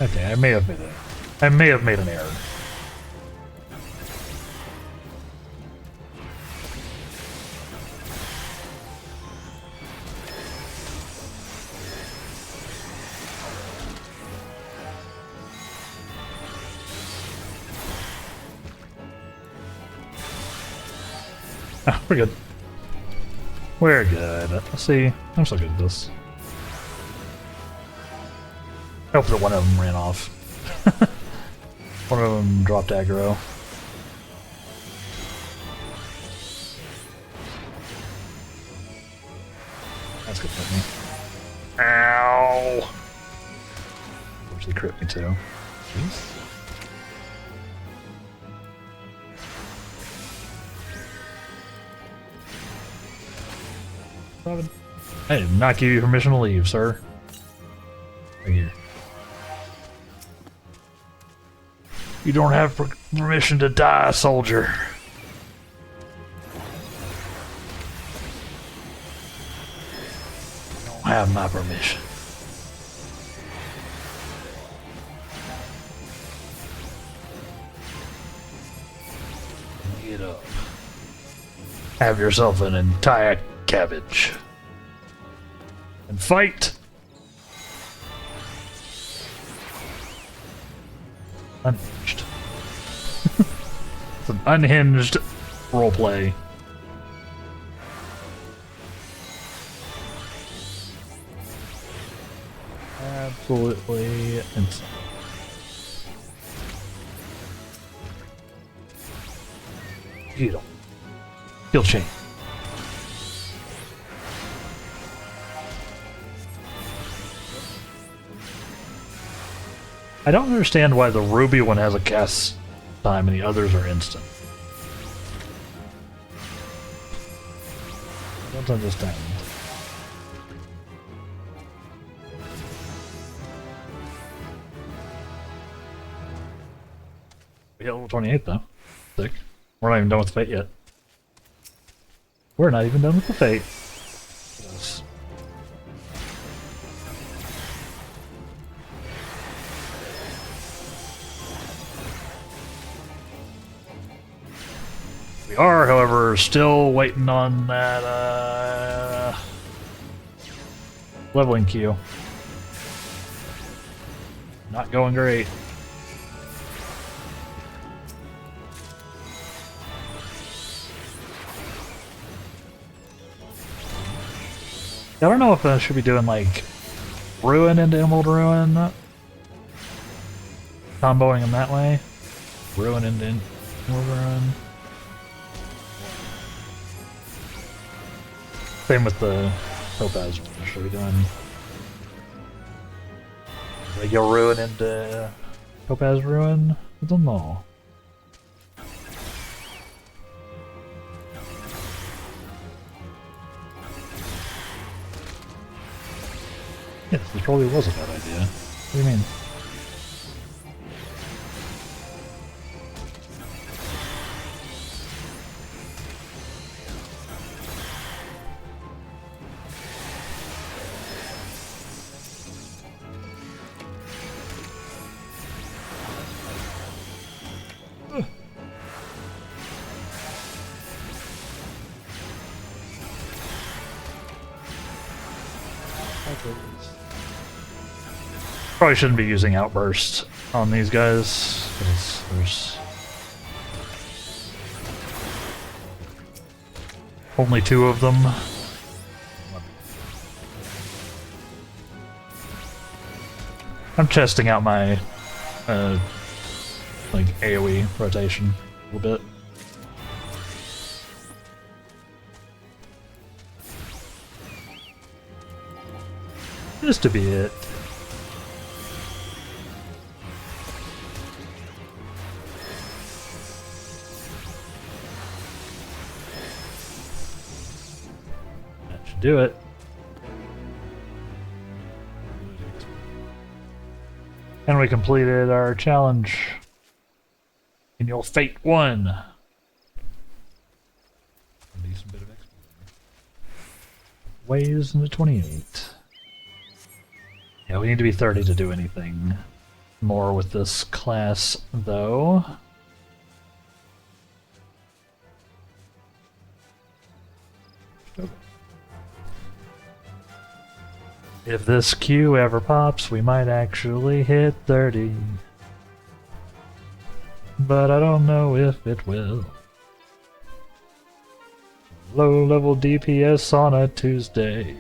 Okay, I may have made an error. Oh, we're good. We're good. Let's see. I'm so good at this. I hope that one of them ran off. One of them dropped aggro. That's good for me. Ow! Actually crit me too. Jeez. Robin. I did not give you permission to leave, sir. Right here. You don't have permission to die, soldier. You don't have my permission. Get up. Have yourself an entire cabbage. And fight! Unhinged. It's an unhinged roleplay. Absolutely insane. Heal. Heal chain. I don't understand why the ruby one has a cast time and the others are instant. I don't understand. We hit level 28 though. Sick. We're not even done with the fate yet. We're not even done with the fate. Yes. We are, however, still waiting on that leveling queue. Not going great. I don't know if I should be doing like Ruin into Emerald Ruin, comboing them that way. Ruin into Emerald Ruin. Same with the Topaz. What should we be doing? Like go Ruin into Topaz Ruin? I don't know. Yes, this probably was a bad idea. What do you mean? Probably shouldn't be using Outburst on these guys, because there's only 2 of them. I'm testing out my like AoE rotation a little bit. Just to be it. Do it. And we completed our challenge in your Fate 1. A decent bit of XP. Ways into 28. Yeah, we need to be 30 to do anything more with this class, though. Okay. If this queue ever pops, we might actually hit 30. But I don't know if it will. Low-level DPS on a Tuesday.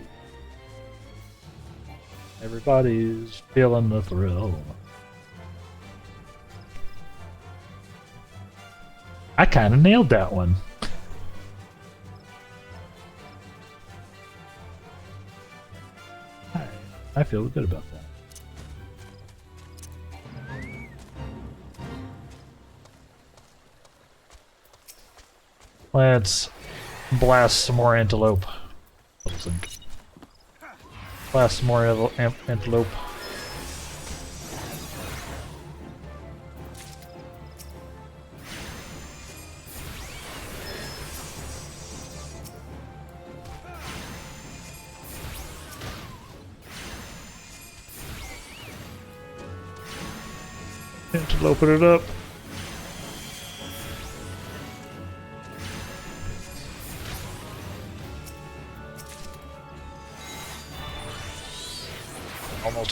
Everybody's feeling the thrill. I kinda nailed that one. I feel good about that. Let's blast some more antelope. Blast some more antelope. Antelope it up.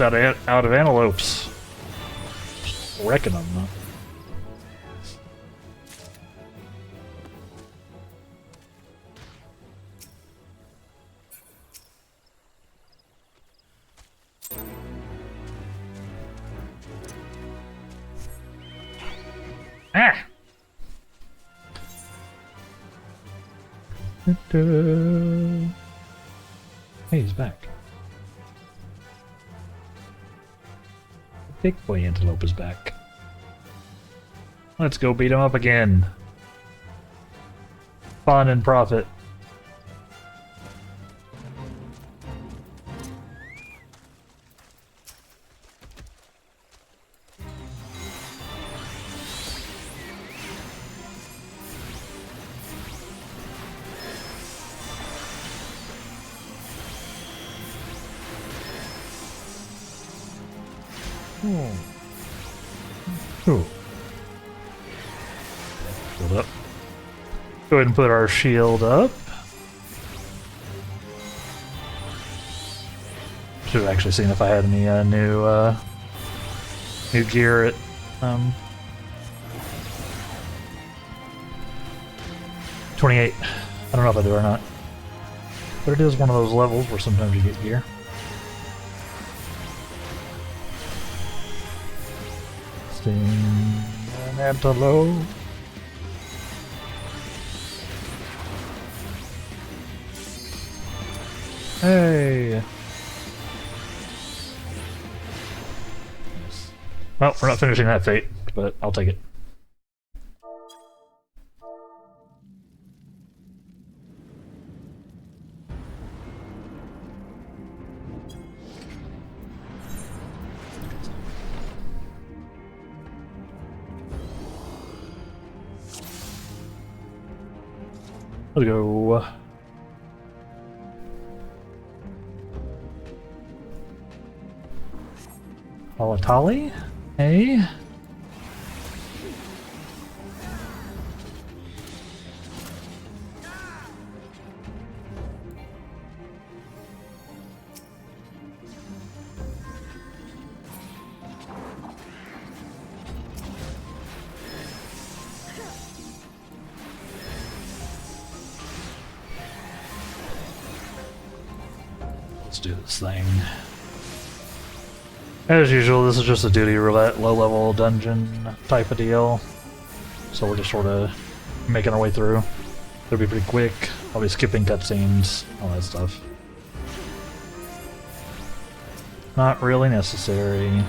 almost out of antelopes. Just wrecking them. Ah! Hey, he's back. The big boy antelope is back. Let's go beat him up again. Fun and profit. Ooh. Shield up. Go ahead and put our shield up. Should have actually seen if I had any new gear at 28. I don't know if I do or not. But it is one of those levels where sometimes you get gear. Sting an antelope. Hey! Well, we're not finishing that fate, but I'll take it. Let's go. Halatali? Hey? Let's do this thing. As usual, this is just a duty roulette, low-level dungeon type of deal. So we're just sort of making our way through. It'll be pretty quick. I'll be skipping cutscenes, all that stuff. Not really necessary.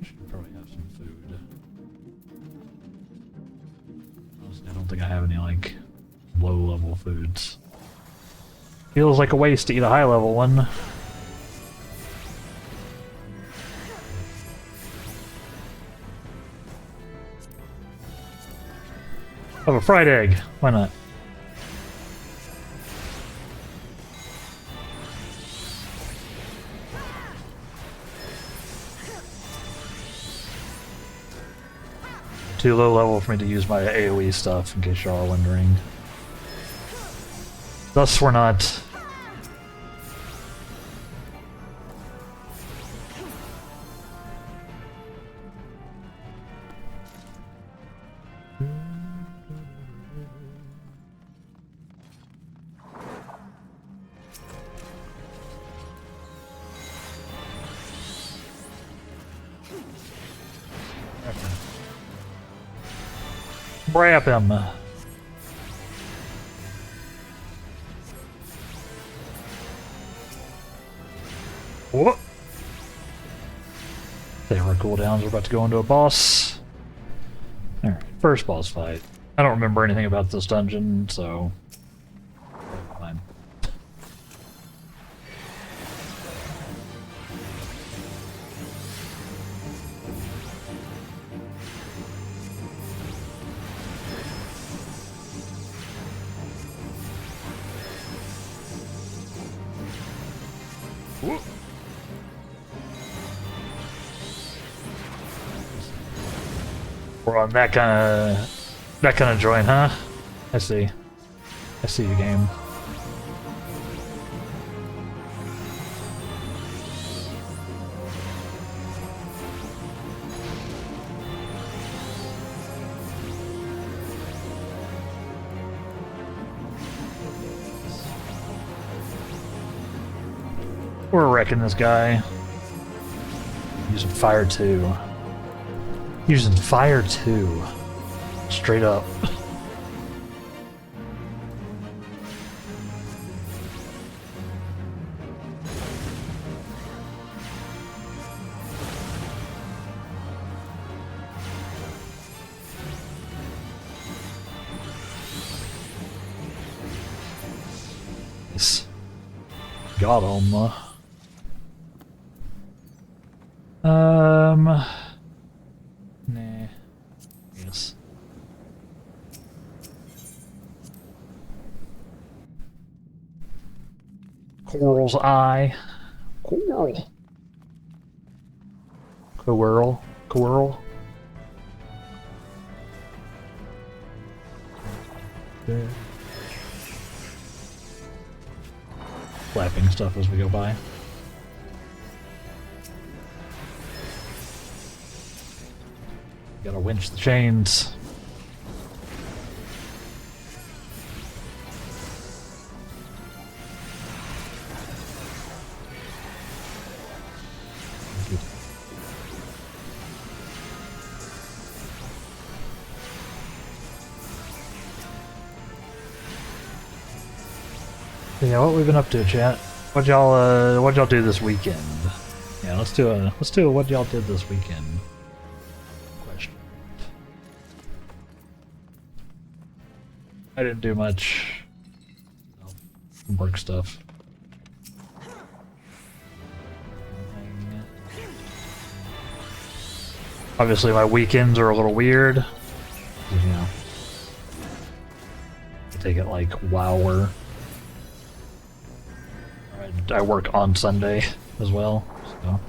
Should probably have some food. I don't think I have any, like, low-level foods. Feels like a waste to eat a high-level one. Oh, a fried egg. Why not? Too low level for me to use my AoE stuff, in case y'all are wondering. Thus, we're not. Brap him. What? Our cooldowns are about to go into a boss. Alright, first boss fight. I don't remember anything about this dungeon, so... fine. Whoop. We're on that kind of That kind of joint, huh? I see. I see your game. We're wrecking this guy. Using fire 2. Using fire 2. Straight up. Nice. Got him. Nah. Yes. Coral's eye. Coral. Coral. Coral. There. Flapping stuff as we go by. Gotta winch the chains. Yeah, what we've been up to, chat? What y'all do this weekend? Yeah, let's do a what y'all did this weekend question. I didn't do much work stuff. Obviously, my weekends are a little weird. You know, I take it like WoWer. I work on Sunday as well, so.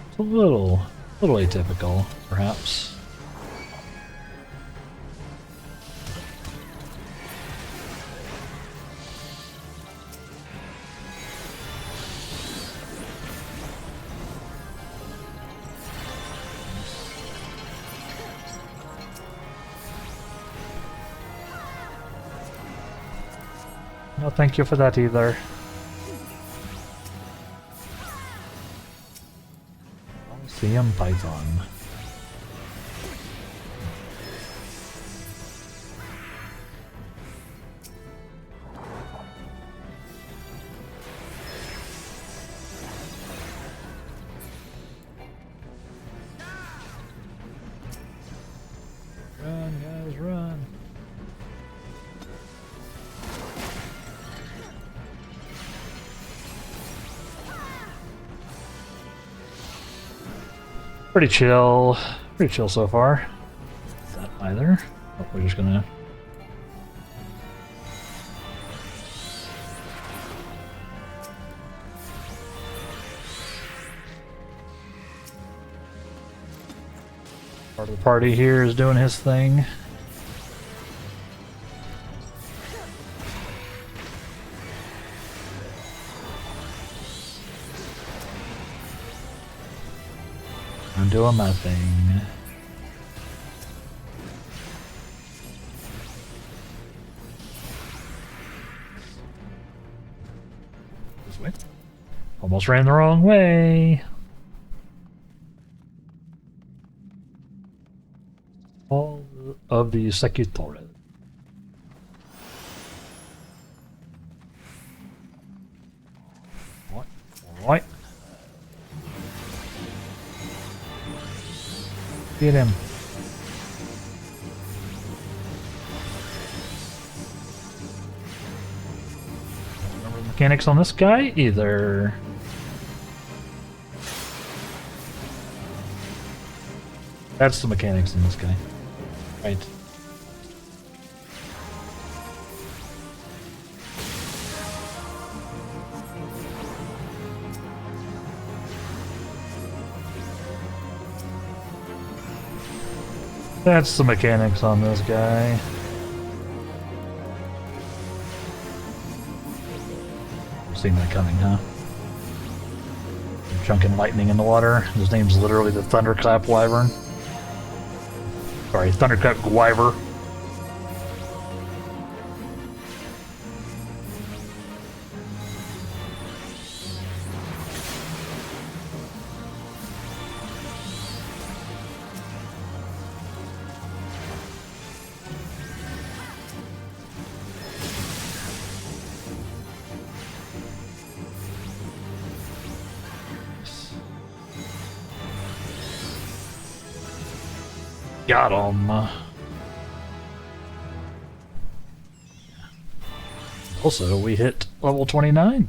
It's a little atypical, perhaps. No, thank you for that either. CM Python. Run, guys, run. Pretty chill so far. Not either. Oh, we're just gonna. Part of the party here is doing his thing. I'm doing my thing. This way. Almost ran the wrong way. All of the Secutores. All right. Get him. Remember the mechanics on this guy either. That's the mechanics in this guy. Right. That's the mechanics on this guy. Seen that coming, huh? Chunking lightning in the water. His name's literally the Thunderclap Wyvern. Sorry, Thunderclap Gwyver. Got him. Also, we hit level 29.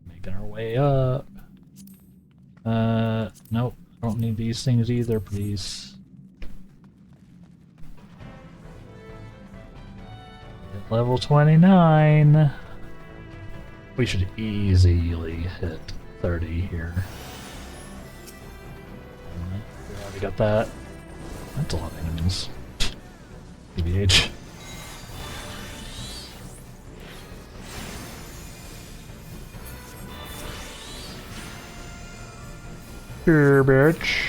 Making our way up. Nope. I don't need these things either, please. Hit level 29. We should easily hit 30 here. We already got that. That's a lot of enemies. TBH. Here, bitch.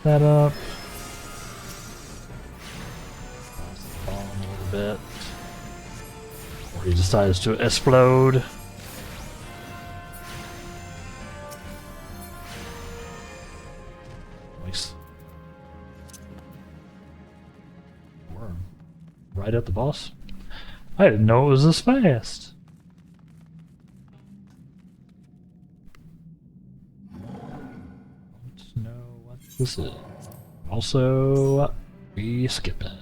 That up. Pass the bomb a little bit. Or he decides to explode. Nice. We're right at the boss. I didn't know it was this fast. Let's know what this is. Also, we skip it.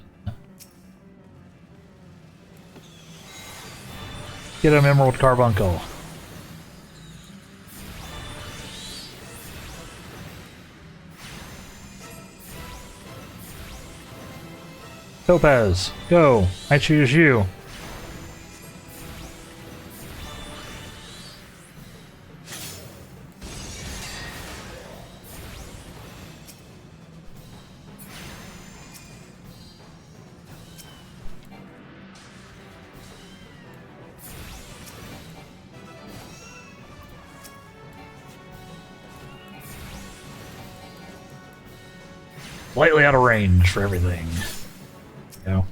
Get him, Emerald Carbuncle. Topaz, go. I choose you. Slightly out of range for everything. Go.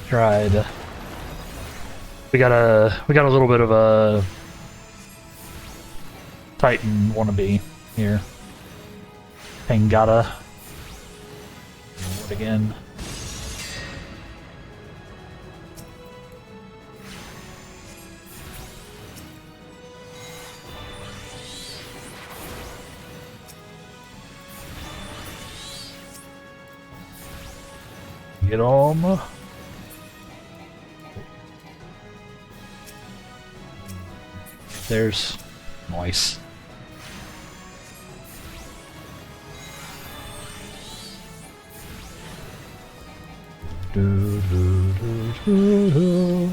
Tried. We got a little bit of a Titan wannabe here. Pangata. What again? Get on. There's nice. Do, do, do, do, do.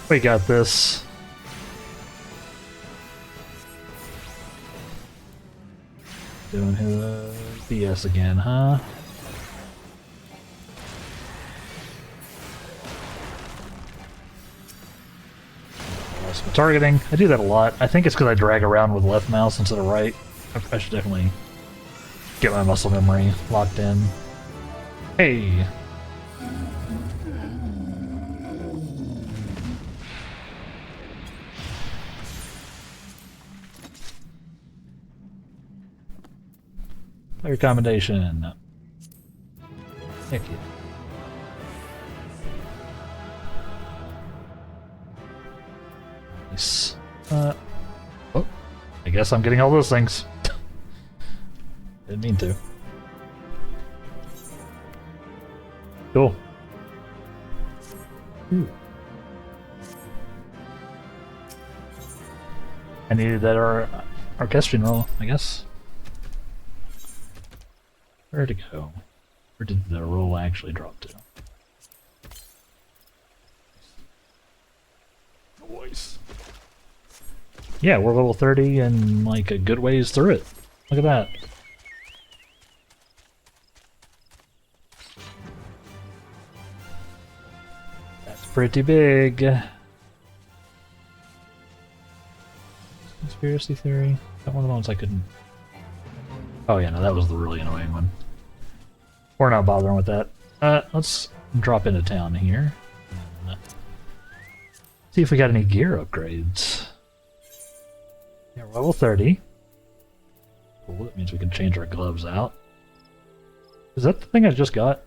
We got this. Doing his BS again, huh? Targeting. I do that a lot. I think it's because I drag around with left mouse instead of right. I should definitely get my muscle memory locked in. Hey! Player commendation. Thank you. Nice. Oh, I guess I'm getting all those things. Didn't mean to. Cool. Ooh. I needed that orchestrion roll, I guess. Where'd it go? Where did the roll actually drop to? Nice. Yeah, we're level 30 and like a good ways through it. Look at that. That's pretty big. Conspiracy theory? That one of the ones I couldn't... Oh yeah, no, that was the really annoying one. We're not bothering with that. Let's drop into town here. See if we got any gear upgrades. Yeah, we're level 30. Cool, that means we can change our gloves out. Is that the thing I just got?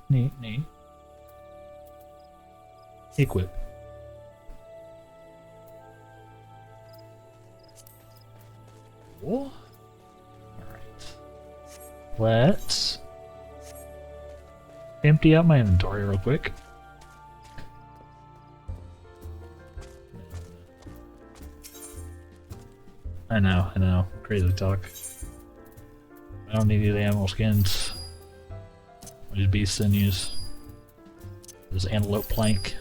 Neat. Equip. Cool. Alright. Let's empty out my inventory real quick. I know. Crazy talk. I don't need any animal skins. I need beast sinews. There's antelope plank.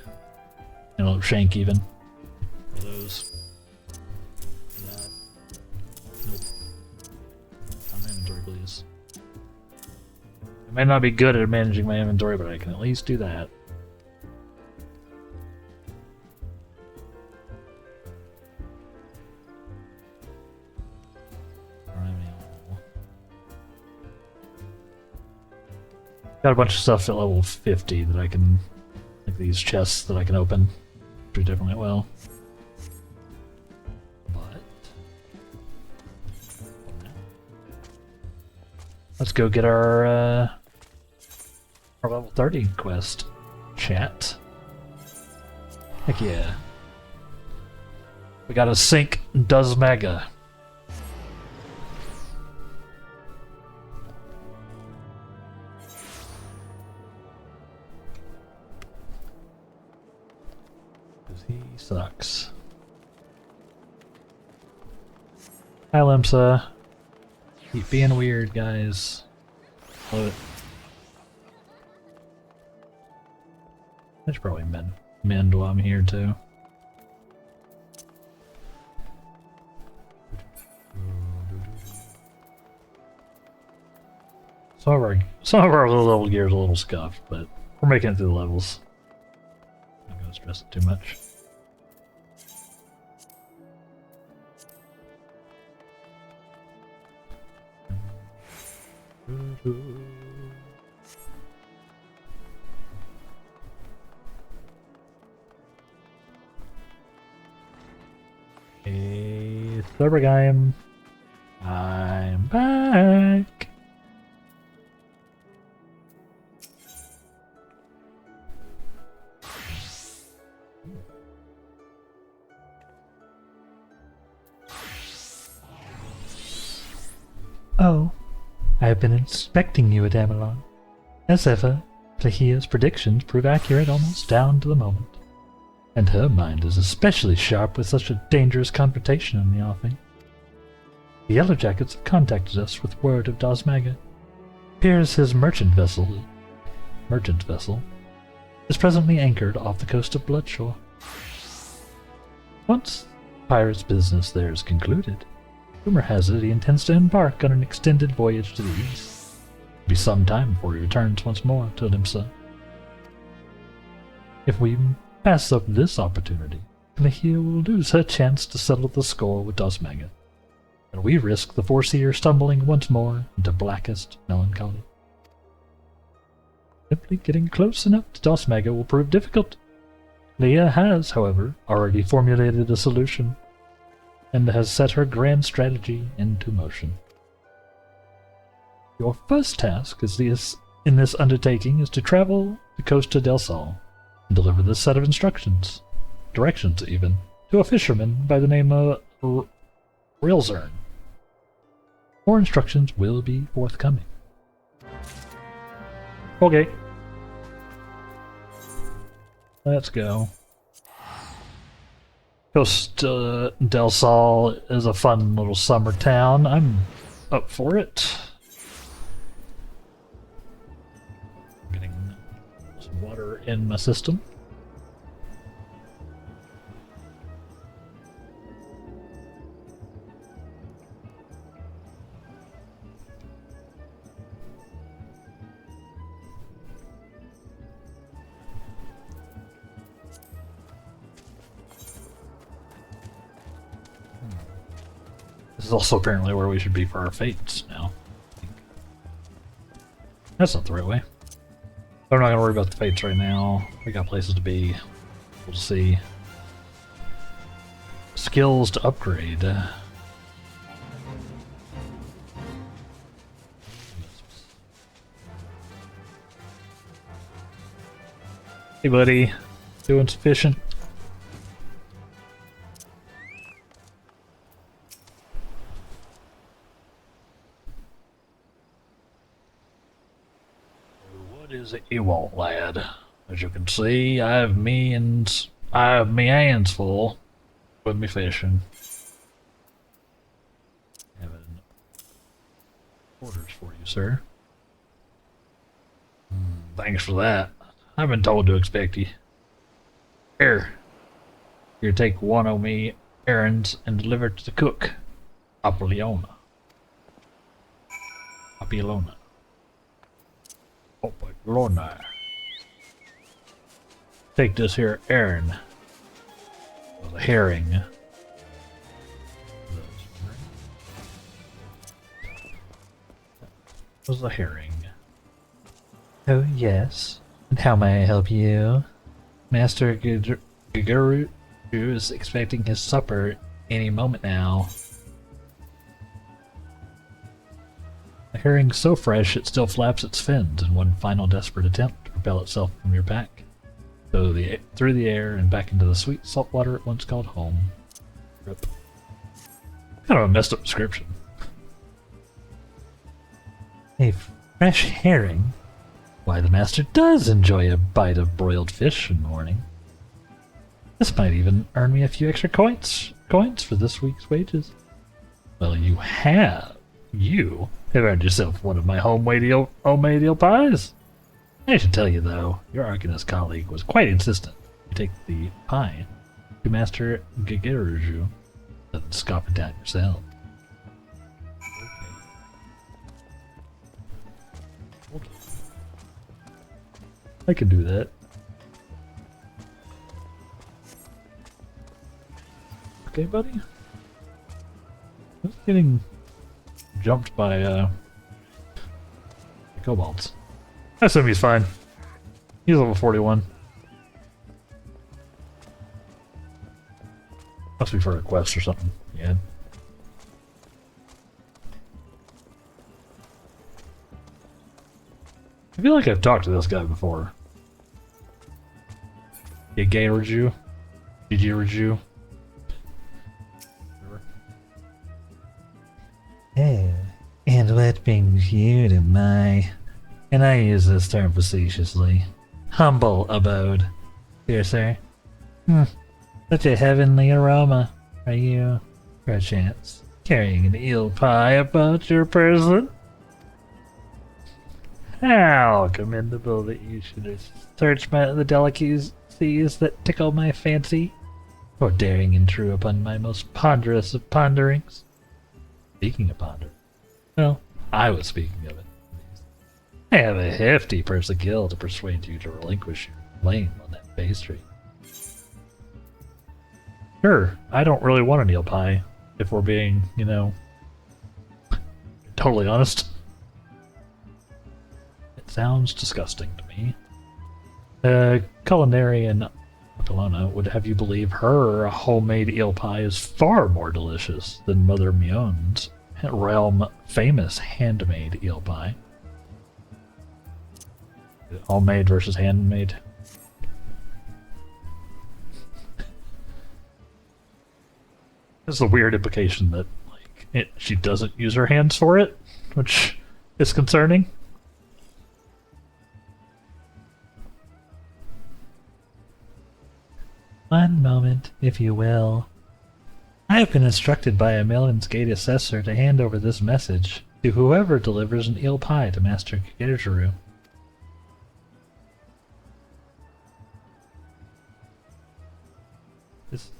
Antelope shank even. One of those. Nope. On my inventory, please. I may not be good at managing my inventory, but I can at least do that. Got a bunch of stuff at level 50 that I can, like these chests that I can open pretty differently well. But let's go get our level 30 quest. Chat. Heck yeah. We gotta sink Dazmaga. He sucks. Hi, Limsa. Keep being weird, guys. Love it. I should probably mend while I'm here, too. Some of our level gear is a little scuffed, but we're making it through the levels. I'm not gonna stress it too much. Hey, Thurbergheim. I'm back. Oh, I have been inspecting you at Amelon. As ever, Plahia's predictions prove accurate almost down to the moment. And her mind is especially sharp with such a dangerous confrontation in the offing. The Yellowjackets have contacted us with word of Dazmaga. Appears his merchant vessel is presently anchored off the coast of Bloodshore. Once the pirate's business there is concluded, rumor has it he intends to embark on an extended voyage to the east. It'll be some time before he returns once more to Limsa. If we pass up this opportunity, Plahia will lose her chance to settle the score with Dazmaga, and we risk the Foreseer stumbling once more into blackest melancholy. Simply getting close enough to Dazmaga will prove difficult. Leah has, however, already formulated a solution. and has set her grand strategy into motion. Your first task in this undertaking is to travel to Costa del Sol and deliver this set of directions even, to a fisherman by the name of Rilzern. More instructions will be forthcoming. Okay. Let's go. Costa del Sol is a fun little summer town. I'm up for it. Getting some water in my system. This is also apparently where we should be for our fates now. That's not the right way. I'm not going to worry about the fates right now. We got places to be. We'll see. Skills to upgrade. Hey buddy, doing some fishing? What is it you want, lad? As you can see, I have me hands full with me fishing. Having orders for you, sir. Thanks for that. I've been told to expect you. Here. You take one of me errands and deliver it to the cook. Apollonia. Take this here errand. With a herring. Was a herring. Oh yes. And how may I help you? Master Giguru is expecting his supper any moment now. The herring's so fresh it still flaps its fins in one final desperate attempt to propel itself from your pack. So through the air and back into the sweet salt water it once called home. Rip. Kind of a messed up description. A fresh herring? Why, the master does enjoy a bite of broiled fish in the morning. This might even earn me a few extra coins for this week's wages. Well, you have earned yourself one of my homemade eel pies. I should tell you, though, your Arcanist colleague was quite insistent you take the pie to Master Gigeruju and scoff it down yourself. Okay. I can do that. Okay, buddy. Who's getting jumped by kobolds? I assume he's fine. He's level 41. Must be for a quest or something. Yeah. I feel like I've talked to this guy before. Gigeruju? Gigeruju? Oh, and what brings you to my, and I use this term facetiously, humble abode, dear sir? Such a heavenly aroma. Are you, perchance, carrying an eel pie about your person? How commendable that you should search the delicacies that tickle my fancy, or daring intrude upon my most ponderous of ponderings. Speaking of ponder, well, I was speaking of it. I have a hefty purse of gil to persuade you to relinquish your claim on that pastry. Sure, I don't really want an eel pie, if we're being, totally honest. It sounds disgusting to me. Culinarian Kelowna would have you believe her homemade eel pie is far more delicious than Mother Mion's realm famous handmade eel pie. Homemade versus handmade. There's a weird implication that she doesn't use her hands for it, which is concerning. One moment, if you will. I have been instructed by a Melon's Gate assessor to hand over this message to whoever delivers an eel pie to Master Kigeru.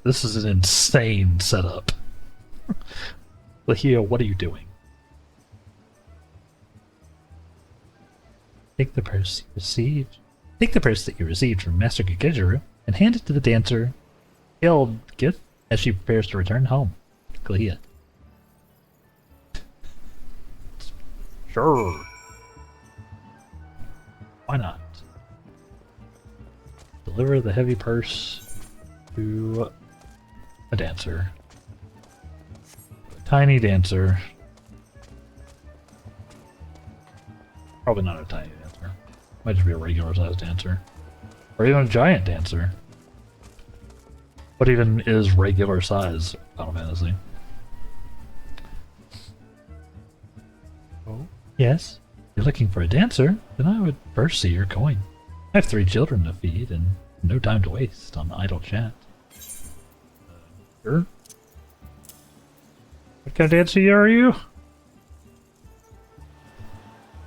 This is an insane setup. Lahia, what are you doing? Take the purse you received. Take the purse that you received from Master Kigeru and hand it to the dancer Gith as she prepares to return home. Lahia. Sure. Why not? Deliver the heavy purse to a dancer. A tiny dancer. Probably not a tiny dancer. Might just be a regular sized dancer. Or even a giant dancer. What even is regular size Final Fantasy? Oh? Yes? If you're looking for a dancer, then I would first see your coin. I have 3 children to feed and no time to waste on idle chat. Sure. What kind of dancer are you?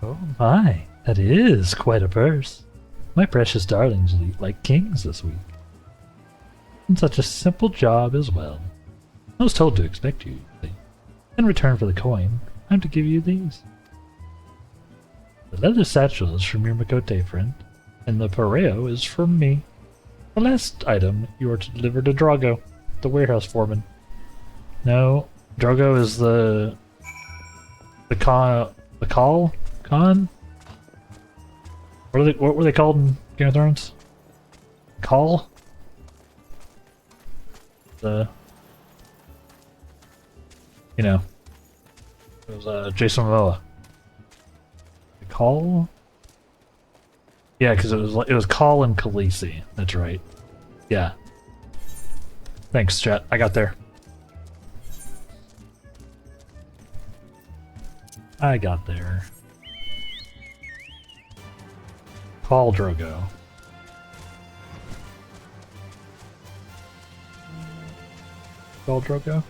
Oh my, that is quite a purse. My precious darlings will eat like kings this week. And such a simple job as well. I was told to expect you. In return for the coin, I'm to give you these. The leather satchel is from your Makote friend, and the pareo is from me. The last item you are to deliver to Drago, the warehouse foreman. No, Drago is the call? What were they called in Game of Thrones? Call? It was Jason Momoa. The Call? Yeah, because it was Call and Khaleesi. That's right. Yeah. Thanks, chat. I got there. Call Drogo. Call Drogo?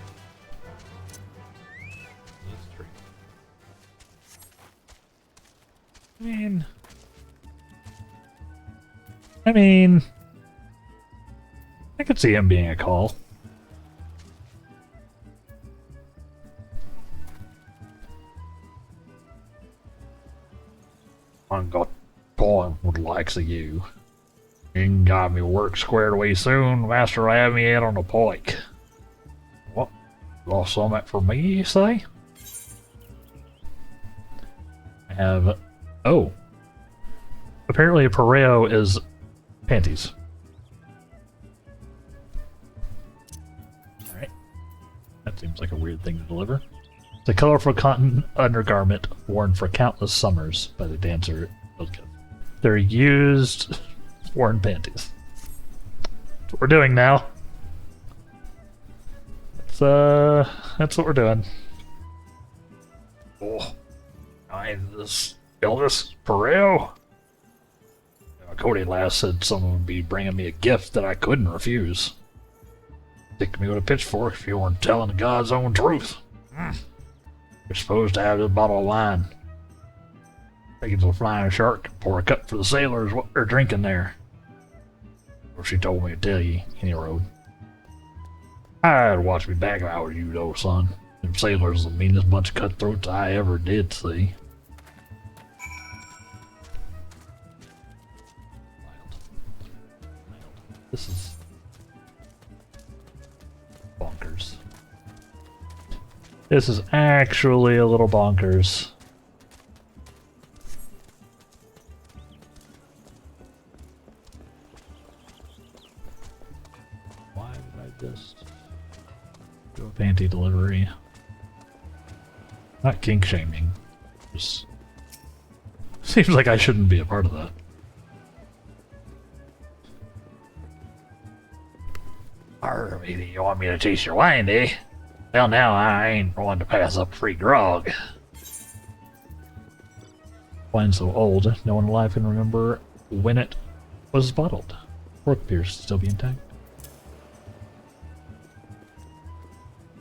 I mean, I could see him being a call. I got time with the likes of you. You ain't got me work squared away soon. Master, I have me out on the pike. What? Lost something for me, you say? I have... Oh. Apparently a pareo is panties. Alright. That seems like a weird thing to deliver. It's a colorful cotton undergarment worn for countless summers by the dancer. They're used worn panties. That's what we're doing now. That's what we're doing. Oh, this Elvis Pareo. Cody last said someone would be bringing me a gift that I couldn't refuse. Stick me with a pitchfork if you weren't telling the God's own truth. You're supposed to have this bottle of wine. Take it to the flying shark, pour a cup for the sailors what they're drinking there. Or she told me to tell you, any road. I'd watch me back if I were you though, son. Them sailors are the meanest bunch of cutthroats I ever did see. This is bonkers. This is actually a little bonkers. Just do a panty delivery. Not kink shaming. Just seems like I shouldn't be a part of that. Arr, maybe you want me to chase your wine, eh? Well, now I ain't going to pass up free grog. Wine's so old, no one alive can remember when it was bottled. Cork appears to still be intact.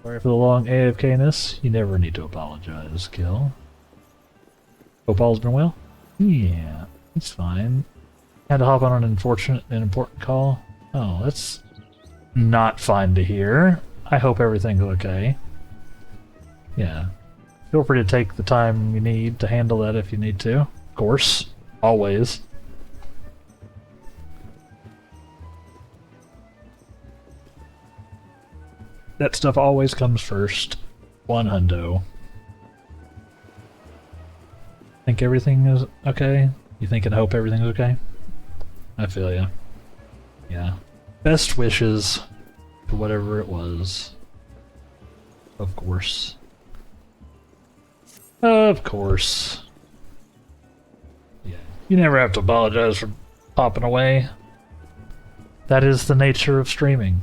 Sorry for the long AFK-ness. You never need to apologize, Kill. Hope all's been well? Yeah, it's fine. Had to hop on an unfortunate and important call. Oh, that's not fine to hear. I hope everything's okay. Yeah. Feel free to take the time you need to handle that if you need to. Of course. Always. That stuff always comes first. 100. Think everything is okay? You think and hope everything's okay? I feel ya. Yeah. Best wishes to whatever it was. Of course. Of course. Yeah. You never have to apologize for popping away. That is the nature of streaming.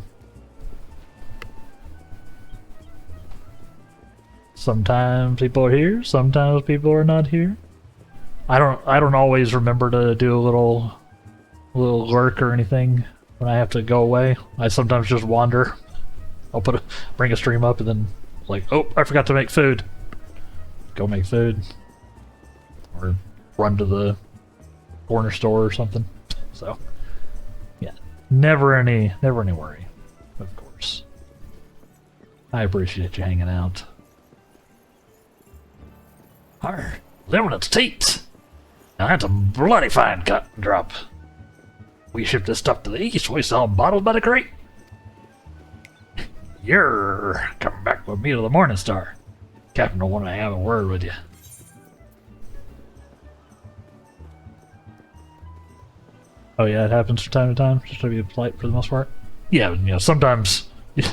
Sometimes people are here, sometimes people are not here. I don't always remember to do a little lurk or anything when I have to go away. I sometimes just wander. I'll bring a stream up and then like, oh, I forgot to make food. Go make food. Or run to the corner store or something. So yeah. Never any worry. Of course. I appreciate you hanging out. Arr, Limerence teats! Now that's a bloody fine cut and drop. We ship this stuff to the east, we sell them bottled by the crate. You're coming back with me to the Morning Star. Captain will want to have a word with you. Oh yeah, it happens from time to time, just to be polite for the most part. Yeah, you know, sometimes you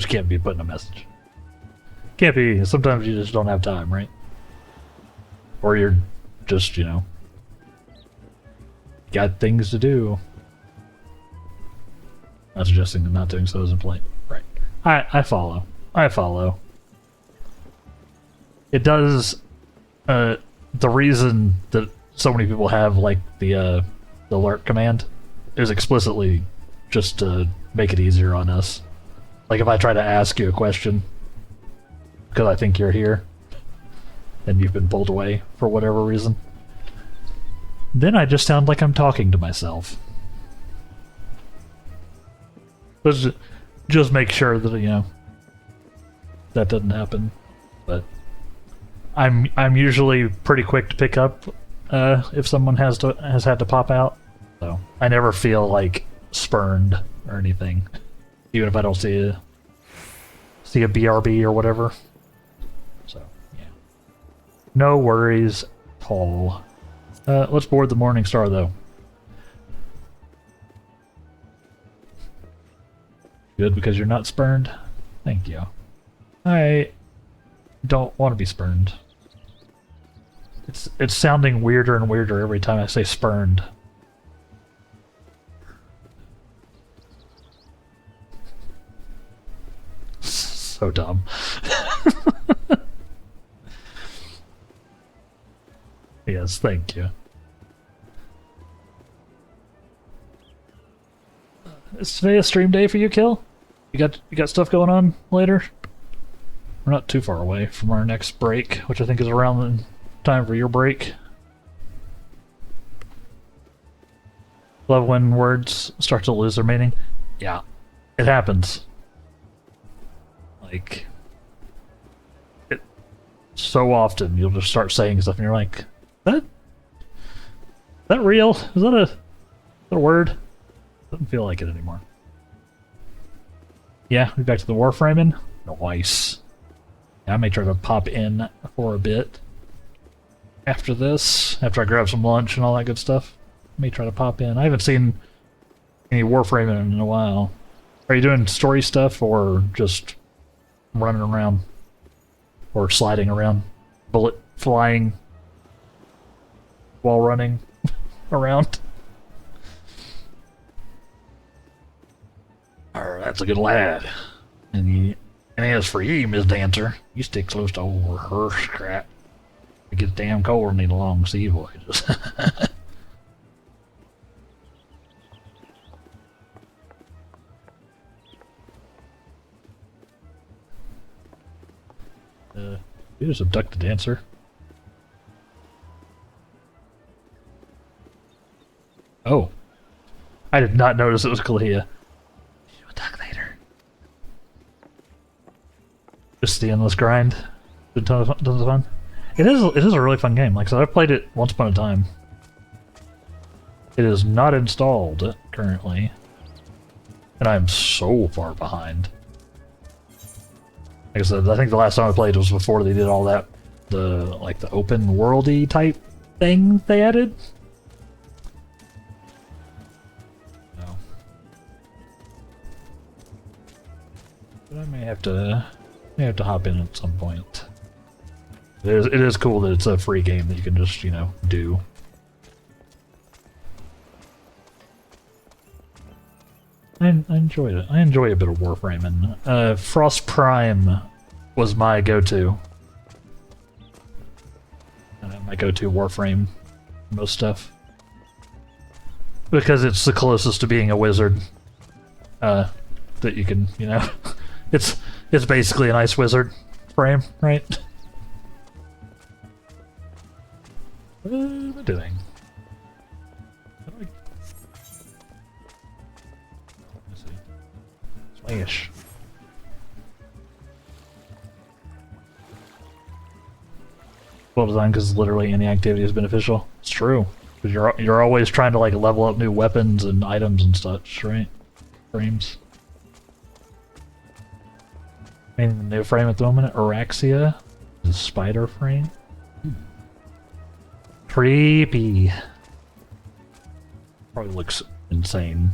can't be putting a message. Can't be, sometimes you just don't have time, right? Or you're just, you know, got things to do. Not suggesting that not doing so isn't polite. Right. I follow. I follow. It does, the reason that so many people have, like, the alert command is explicitly just to make it easier on us. Like, if I try to ask you a question, because I think you're here, and you've been pulled away for whatever reason, then I just sound like I'm talking to myself. Just make sure that, you know, that doesn't happen. But I'm usually pretty quick to pick up if someone has had to pop out. So I never feel like spurned or anything, even if I don't see a BRB or whatever. No worries, Paul. Let's board the Morning Star, though. Good, because you're not spurned? Thank you. I don't want to be spurned. It's sounding weirder and weirder every time I say spurned. So dumb. Yes, thank you. Is today a stream day for you, Kill? You got stuff going on later? We're not too far away from our next break, which I think is around the time for your break. Love when words start to lose their meaning. Yeah, it happens. Like, it so often you'll just start saying stuff and you're like, Is that real? Is that a word? Doesn't feel like it anymore. Yeah, we're back to the Warframing. Nice. Yeah, I may try to pop in for a bit after this, after I grab some lunch and all that good stuff. I may try to pop in. I haven't seen any Warframing in a while. Are you doing story stuff or just running around? Or sliding around? Bullet flying while running around? That's a good lad. And as for you, Miss Dancer, you stick close to old her scrap. It gets damn cold in the long sea voyages. You just abduct the dancer. Oh. I did not notice it was Kalia. We'll talk later. Just the endless grind. Tons of fun. It is a really fun game. Like I said, I've played it once upon a time. It is not installed currently. And I'm so far behind. Like I said, I think the last time I played was before they did all that, the open worldy type thing they added. No. But I may have to hop in at some point. It is cool that it's a free game that you can just, you know, do. I enjoyed it. I enjoy a bit of Warframing. Frost Prime was my go-to. My go-to Warframe most stuff. Because it's the closest to being a wizard. That you can, you know... It's basically an ice wizard frame, right? What am I doing? Smash. Well designed because literally any activity is beneficial. It's true. Because you're always trying to like level up new weapons and items and such, right? Frames. I mean, the new frame at the moment, Araxia, the spider frame. Creepy. Probably looks insane.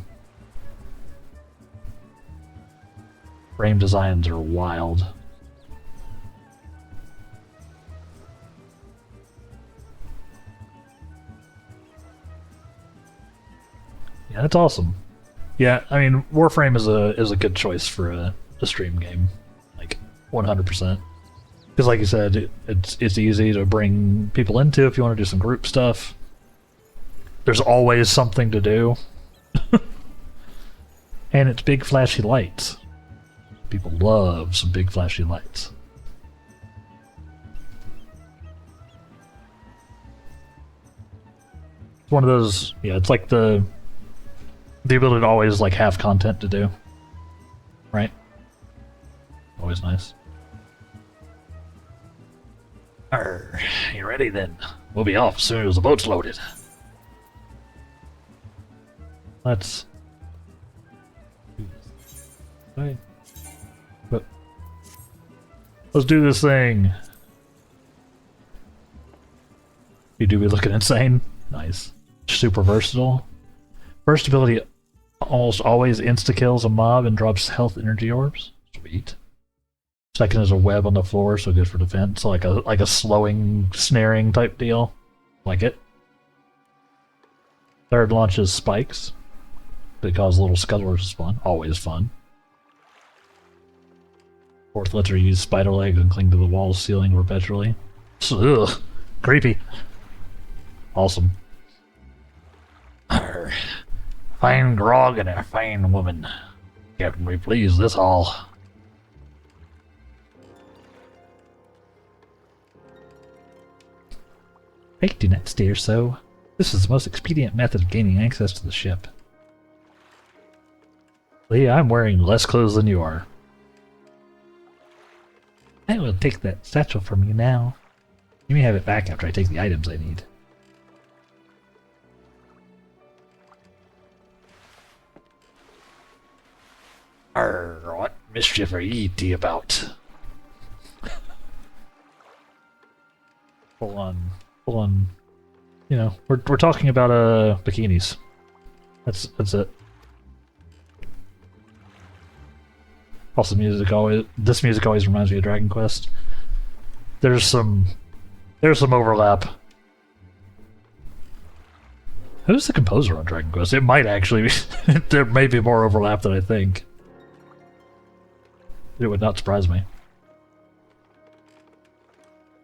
Frame designs are wild. Yeah, that's awesome. Yeah, I mean, Warframe is a good choice for a stream game, like 100%. Because, like you said, it's easy to bring people into if you want to do some group stuff. There's always something to do, and it's big flashy lights. People love some big flashy lights. It's one of those, yeah, it's like the ability to always like have content to do, right? Always nice. Arr, you ready then? We'll be off as soon as the boat's loaded. Let's do this. Right. But let's do this thing. You do be looking insane. Nice. Super versatile. First ability almost always insta-kills a mob and drops health energy orbs. Sweet. Second is a web on the floor, so good for defense. Like a slowing, snaring type deal. Like it. Third launches spikes. They cause little scuttlers to spawn. Always fun. Fourth lets her use spider legs and cling to the wall ceiling perpetually. Ugh. Creepy. Awesome. Arr. Fine grog and a fine woman. Captain, we please this all. Pike, do not steer so. This is the most expedient method of gaining access to the ship. Lee, I'm wearing less clothes than you are. I will take that satchel from you now. You may have it back after I take the items I need. Arr, what mischief are ye about? Full on. You know, we're talking about bikinis. That's it. Also, this music always reminds me of Dragon Quest. There's some overlap. Who's the composer on Dragon Quest? It might actually be. There may be more overlap than I think. It would not surprise me.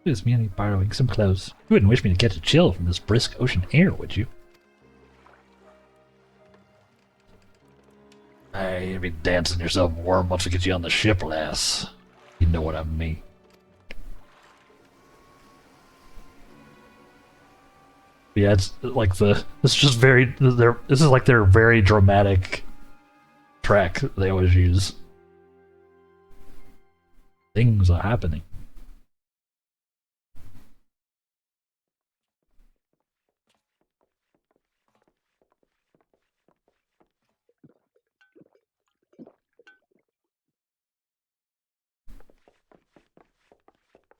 It is merely borrowing some clothes. You wouldn't wish me to catch a chill from this brisk ocean air, would you? Hey, you'll be dancing yourself warm once we get you on the ship, lass. You know what I mean. Yeah, it's like this is like their very dramatic track they always use. Things are happening.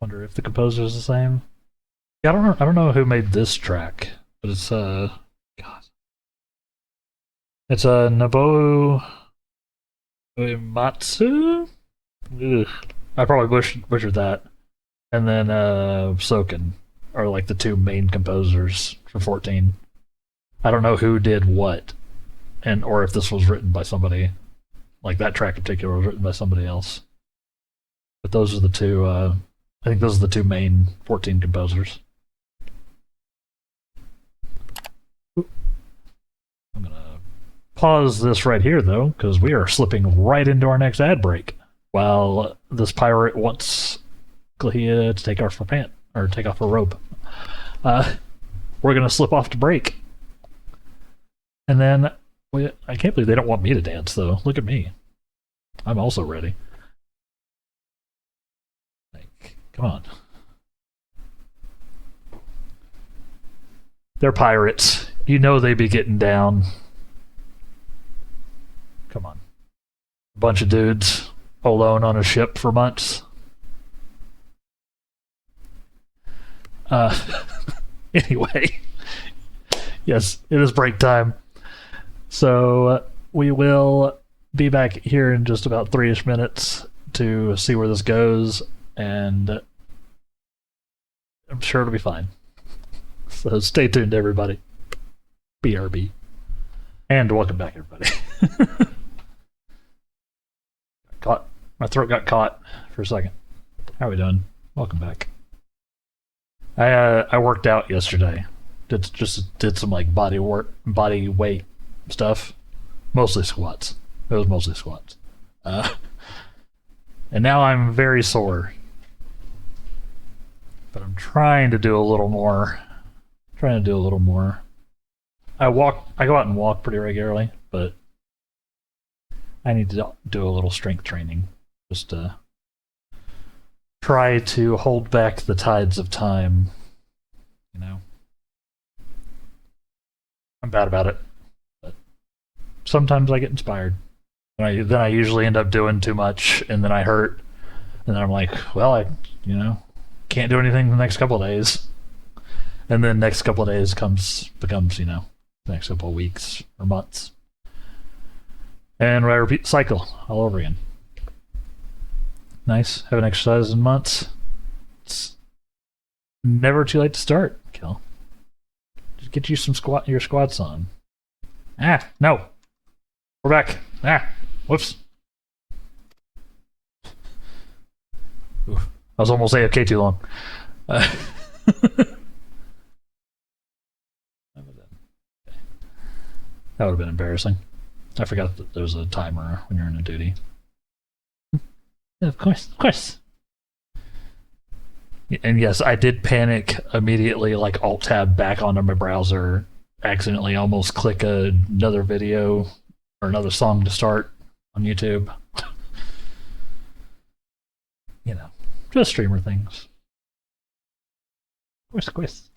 Wonder if the composer is the same. Yeah, I don't know who made this track, but it's God. It's Nobuo Uematsu? Ugh. I probably butchered that. And then Soken are like the two main composers for 14. I don't know who did what, or if this was written by somebody. Like that track in particular was written by somebody else. But those are the two. I think those are the two main 14 composers. I'm gonna pause this right here though, because we are slipping right into our next ad break. While this pirate wants Clea to take off her robe, we're gonna slip off to break, and then I can't believe they don't want me to dance though. Look at me, I'm also ready. Like, come on, they're pirates. You know they be getting down. Come on, a bunch of dudes alone on a ship for months. Anyway, yes, it is break time. So we will be back here in just about 3-ish minutes to see where this goes, and I'm sure it'll be fine. So stay tuned, everybody. BRB. And welcome back, everybody. My throat got caught for a second. How are we doing? Welcome back. I worked out yesterday. Did some like body weight stuff. Mostly squats. It was mostly squats. And now I'm very sore. But I'm trying to do a little more. I go out and walk pretty regularly, but I need to do a little strength training. Just to try to hold back the tides of time. You know? I'm bad about it. But sometimes I get inspired. Then I usually end up doing too much, and then I hurt. And then I'm like, well, I can't do anything the next couple of days. And then next couple of days becomes, the next couple of weeks or months. And I repeat the cycle all over again. Nice. Haven't exercised in months. It's never too late to start, Kel. Just get you your squats on. No. We're back. Whoops. Oof. I was almost AFK too long. That would have been embarrassing. I forgot that there was a timer when you're in a duty. Of course. And yes, I did panic immediately, like Alt-Tab back onto my browser, accidentally almost click another video or another song to start on YouTube. Just streamer things. Of course.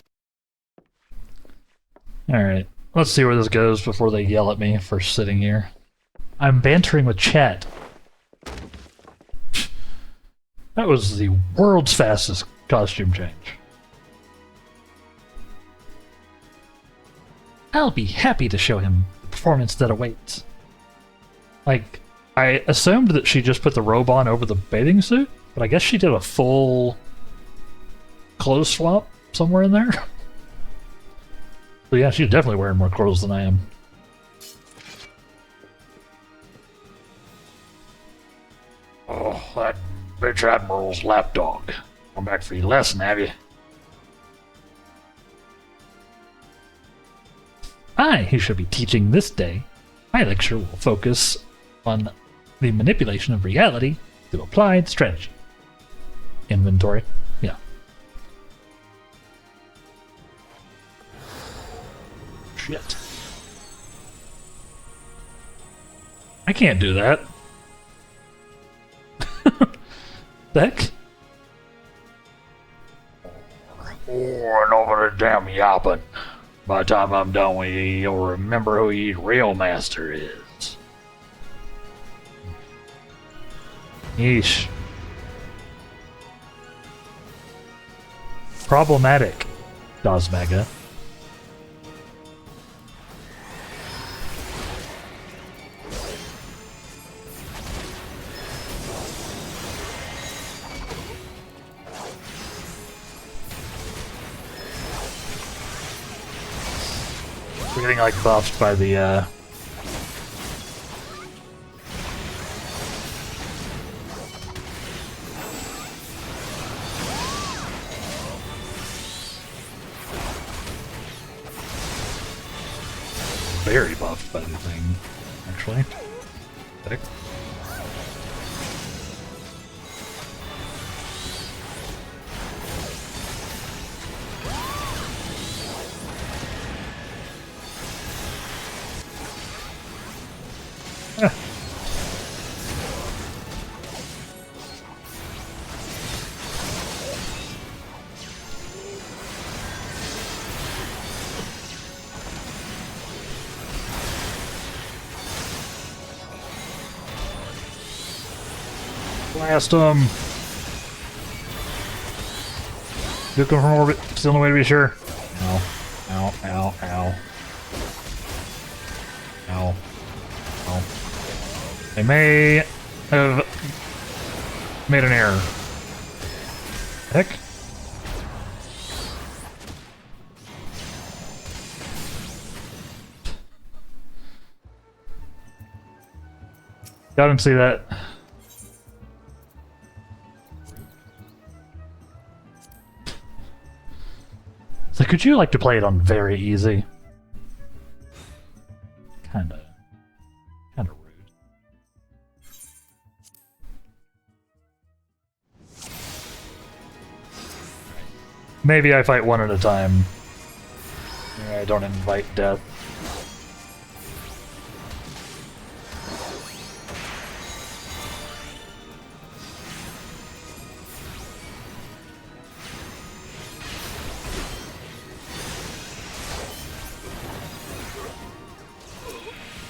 Alright, let's see where this goes before they yell at me for sitting here. I'm bantering with chat. That was the world's fastest costume change. I'll be happy to show him the performance that awaits. Like, I assumed that she just put the robe on over the bathing suit, but I guess she did a full clothes swap somewhere in there. So yeah, she's definitely wearing more clothes than I am. Oh, that bitch Admiral's lapdog. Come back for your lesson, have you? He should be teaching this day. My lecture will focus on the manipulation of reality through applied strategy. Inventory. Yeah. Shit. I can't do that. The heck? Oh, and over the damn yapping. By the time I'm done with you, you'll remember who your real master is. Yeesh. Problematic, Dosmega. We're getting like buffed by the very buffed by the thing, actually. Sick. Blast him! Looking from orbit, still no way to be sure. Ow, ow, ow, ow. Ow. Ow. They may have made an error. Heck? I didn't see that. So could you like to play it on very easy? Kinda rude. Maybe I fight one at a time. I don't invite death.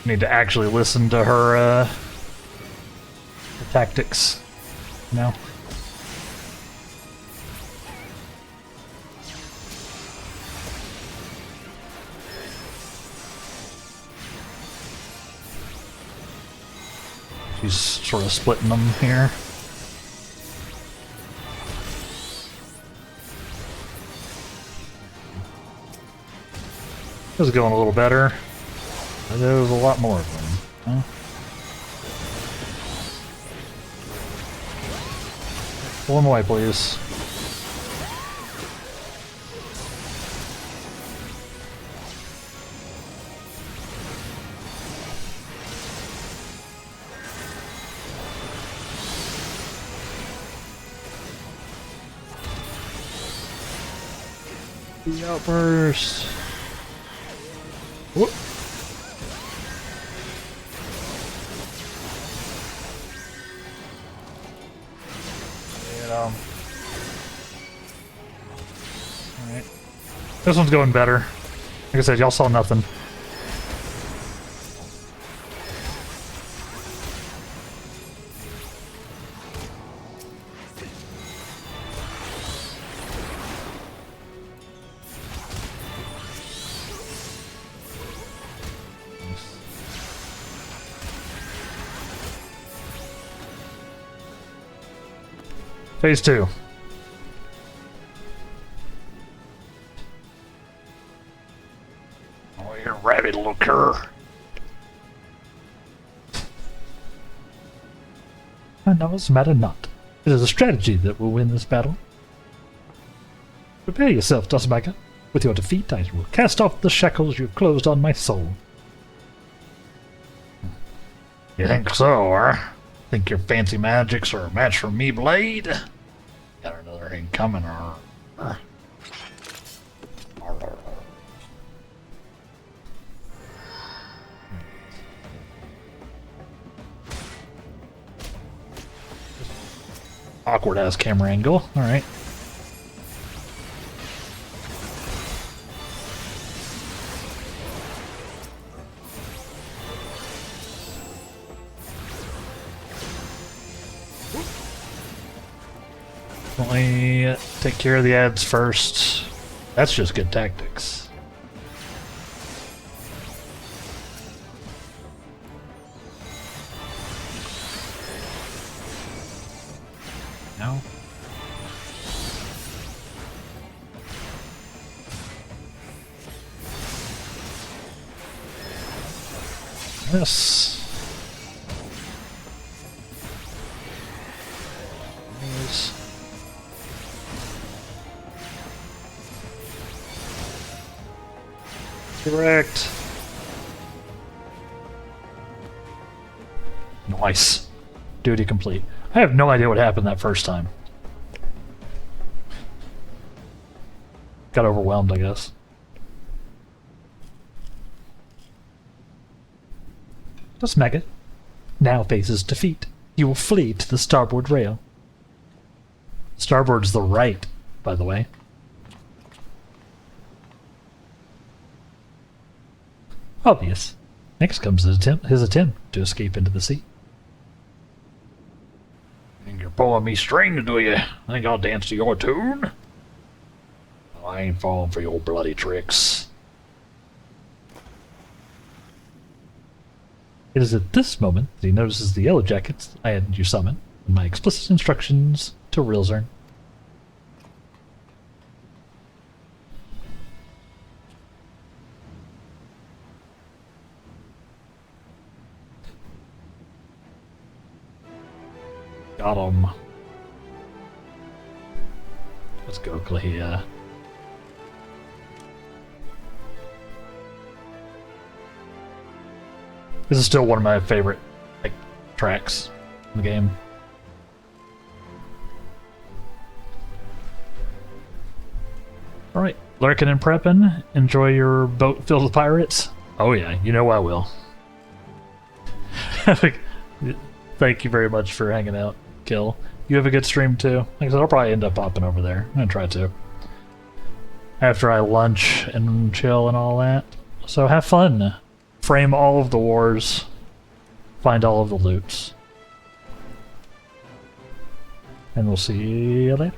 Need to actually listen to her tactics now. She's sort of splitting them here. This is going a little better. There's a lot more of them. Huh? Pull them away, please. The outburst. Whoop. Alright. This one's going better. Like I said, y'all saw nothing. Phase 2. Oh, you're a rabid little cur. Knows matter not. It is a strategy that will win this battle. Prepare yourself, Dustmaker. With your defeat, I will cast off the shackles you've closed on my soul. You think so, huh? Think your fancy magics are a match for me, Blade? Got another thing coming, or... Awkward ass camera angle. Alright. Definitely take care of the ads first. That's just good tactics. No. Yes. Correct. Nice. Duty complete. I have no idea what happened that first time. Got overwhelmed, I guess. Dustmaker now faces defeat. You will flee to the starboard rail. Starboard's the right, by the way. Obvious. Next comes his attempt to escape into the sea. Think you're pulling me strings, do you? Think I'll dance to your tune? Well, I ain't falling for your bloody tricks. It is at this moment that he notices the yellow jackets I had you summon, and my explicit instructions to Rilzern. Got him. Let's go, Clea. This is still one of my favorite tracks in the game. Alright, lurking and prepping. Enjoy your boat filled with pirates. Oh yeah, you know I will. Thank you very much for hanging out, Kill. You have a good stream too. Like I said, I'll probably end up popping over there. I'm gonna try to. After I lunch and chill and all that. So have fun. Frame all of the wars. Find all of the loots. And we'll see you later.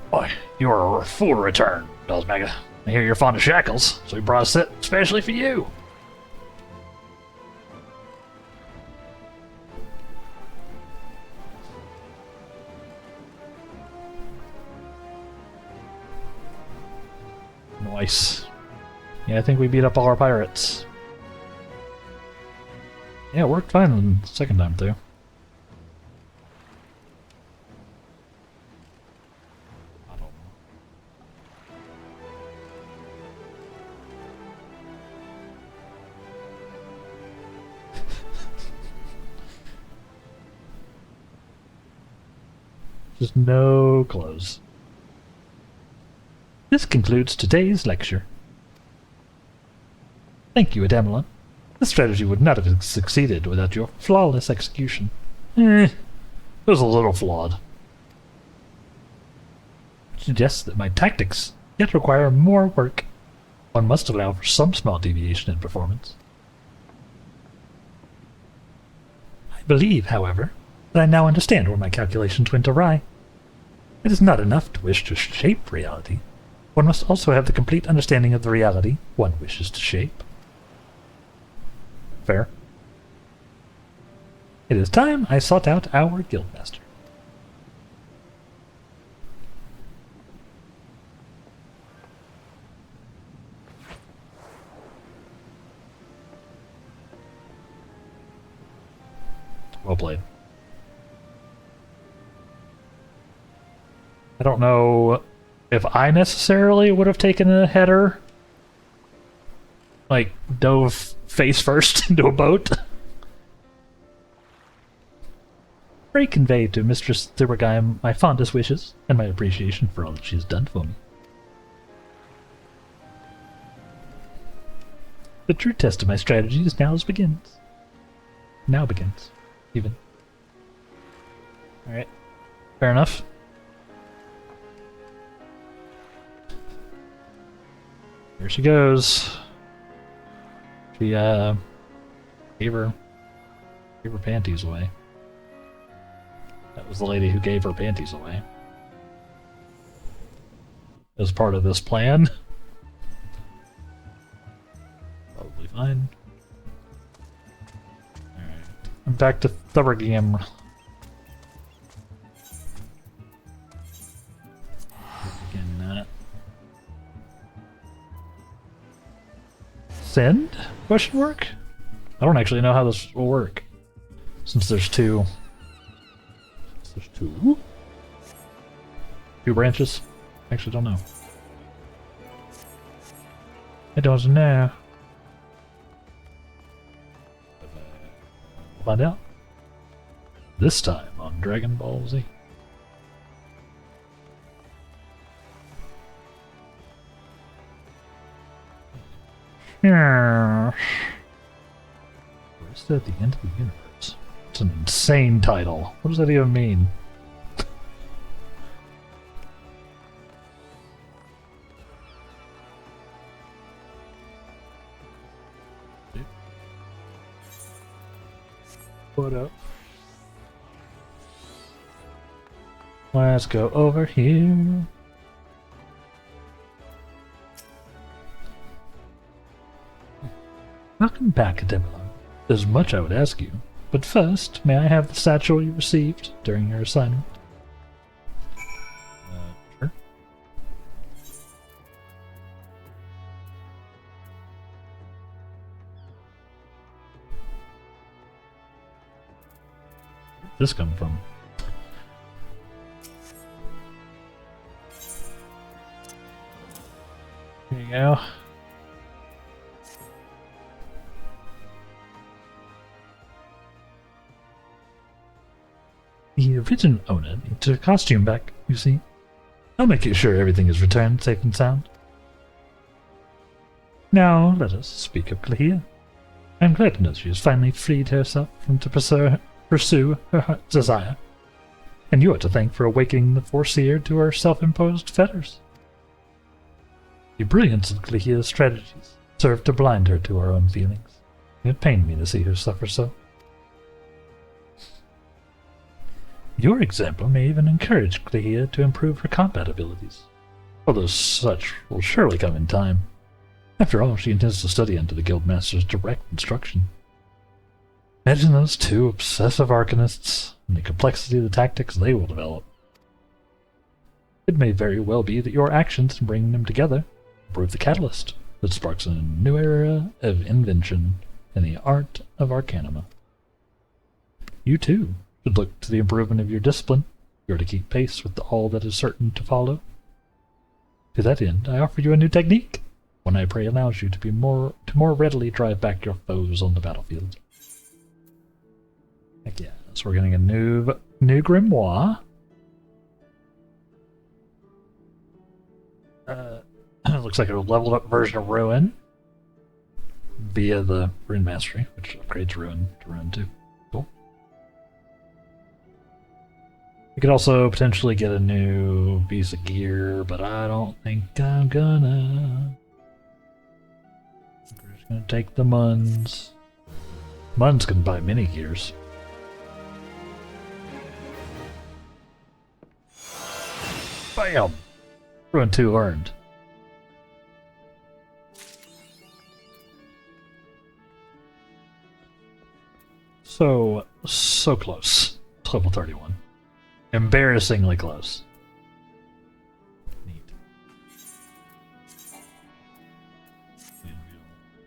Boy, you are a full return, Dustmaker. I hear you're fond of shackles, so we brought a set especially for you. Nice. Yeah, I think we beat up all our pirates. Yeah, it worked fine the second time, too. I don't know. Just no clothes. This concludes today's lecture. Thank you, Adamelon. This strategy would not have succeeded without your flawless execution. It was a little flawed. It suggests that my tactics yet require more work. One must allow for some small deviation in performance. I believe, however, that I now understand where my calculations went awry. It is not enough to wish to shape reality. One must also have the complete understanding of the reality one wishes to shape. Fair. It is time I sought out our guildmaster. Well played. I don't know if I necessarily would have taken a header, like dove face first into a boat. Pray convey to Mistress Thurbergheim my fondest wishes and my appreciation for all that she has done for me. The true test of my strategies now begins. Now begins, even. Alright. Fair enough. Here she goes. She, gave her panties away. That was the lady who gave her panties away. As part of this plan. Probably fine. Alright. I'm back to Thurbergheim. Send? Question mark? I don't actually know how this will work. Since there's two. Two branches? Actually don't know. I don't know. We'll find out. This time on Dragon Ball Z. Rest at the end of the universe. It's an insane title. What does that even mean? What up? Let's go over here. Welcome back, Ademelon. There's much I would ask you, but first, may I have the satchel you received during your assignment? Sure. Where'd this come from? Here you go. The original owner needs her costume back, you see. I'll make sure everything is returned safe and sound. Now, let us speak of Clehia. I'm glad to know she has finally freed herself from to pursue her heart's desire. And you are to thank for awakening the Foreseer to her self-imposed fetters. The brilliance of Clehia's strategies served to blind her to her own feelings. It pained me to see her suffer so. Your example may even encourage Clehia to improve her combat abilities, although such will surely come in time. After all, she intends to study under the Guildmaster's direct instruction. Imagine those two obsessive Arcanists and the complexity of the tactics they will develop. It may very well be that your actions in bringing them together prove the catalyst that sparks a new era of invention in the art of Arcanima. You too should look to the improvement of your discipline if you are to keep pace with all that is certain to follow. To that end, I offer you a new technique, one I pray allows you to more readily drive back your foes on the battlefield. Heck yeah! So we're getting a new grimoire. Looks like a leveled up version of Ruin via the Rune Mastery, which upgrades Ruin to Ruin 2. Cool. We could also potentially get a new piece of gear, but I don't think I'm gonna. We're just gonna take the Muns. Muns can buy mini gears. Bam! Ruin 2 earned. So, so close to level 31. Embarrassingly close. Neat.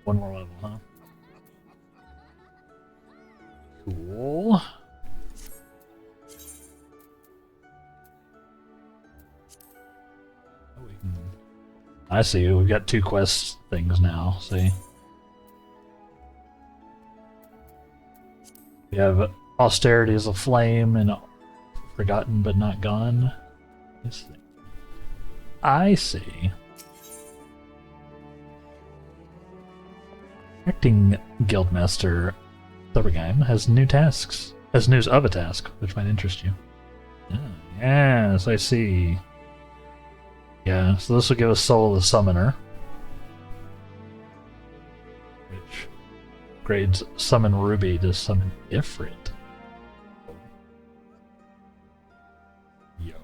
One more level, huh? Cool. I see. We've got 2 quest things now. See, we have Austerity as a Flame and Forgotten but Not Gone. I see. Acting Guildmaster Thurbergheim has new tasks. Has news of a task, which might interest you. Yes, I see. Yeah, so this will give us Soul of the Summoner, which grades Summon Ruby to Summon Ifrit. Yo.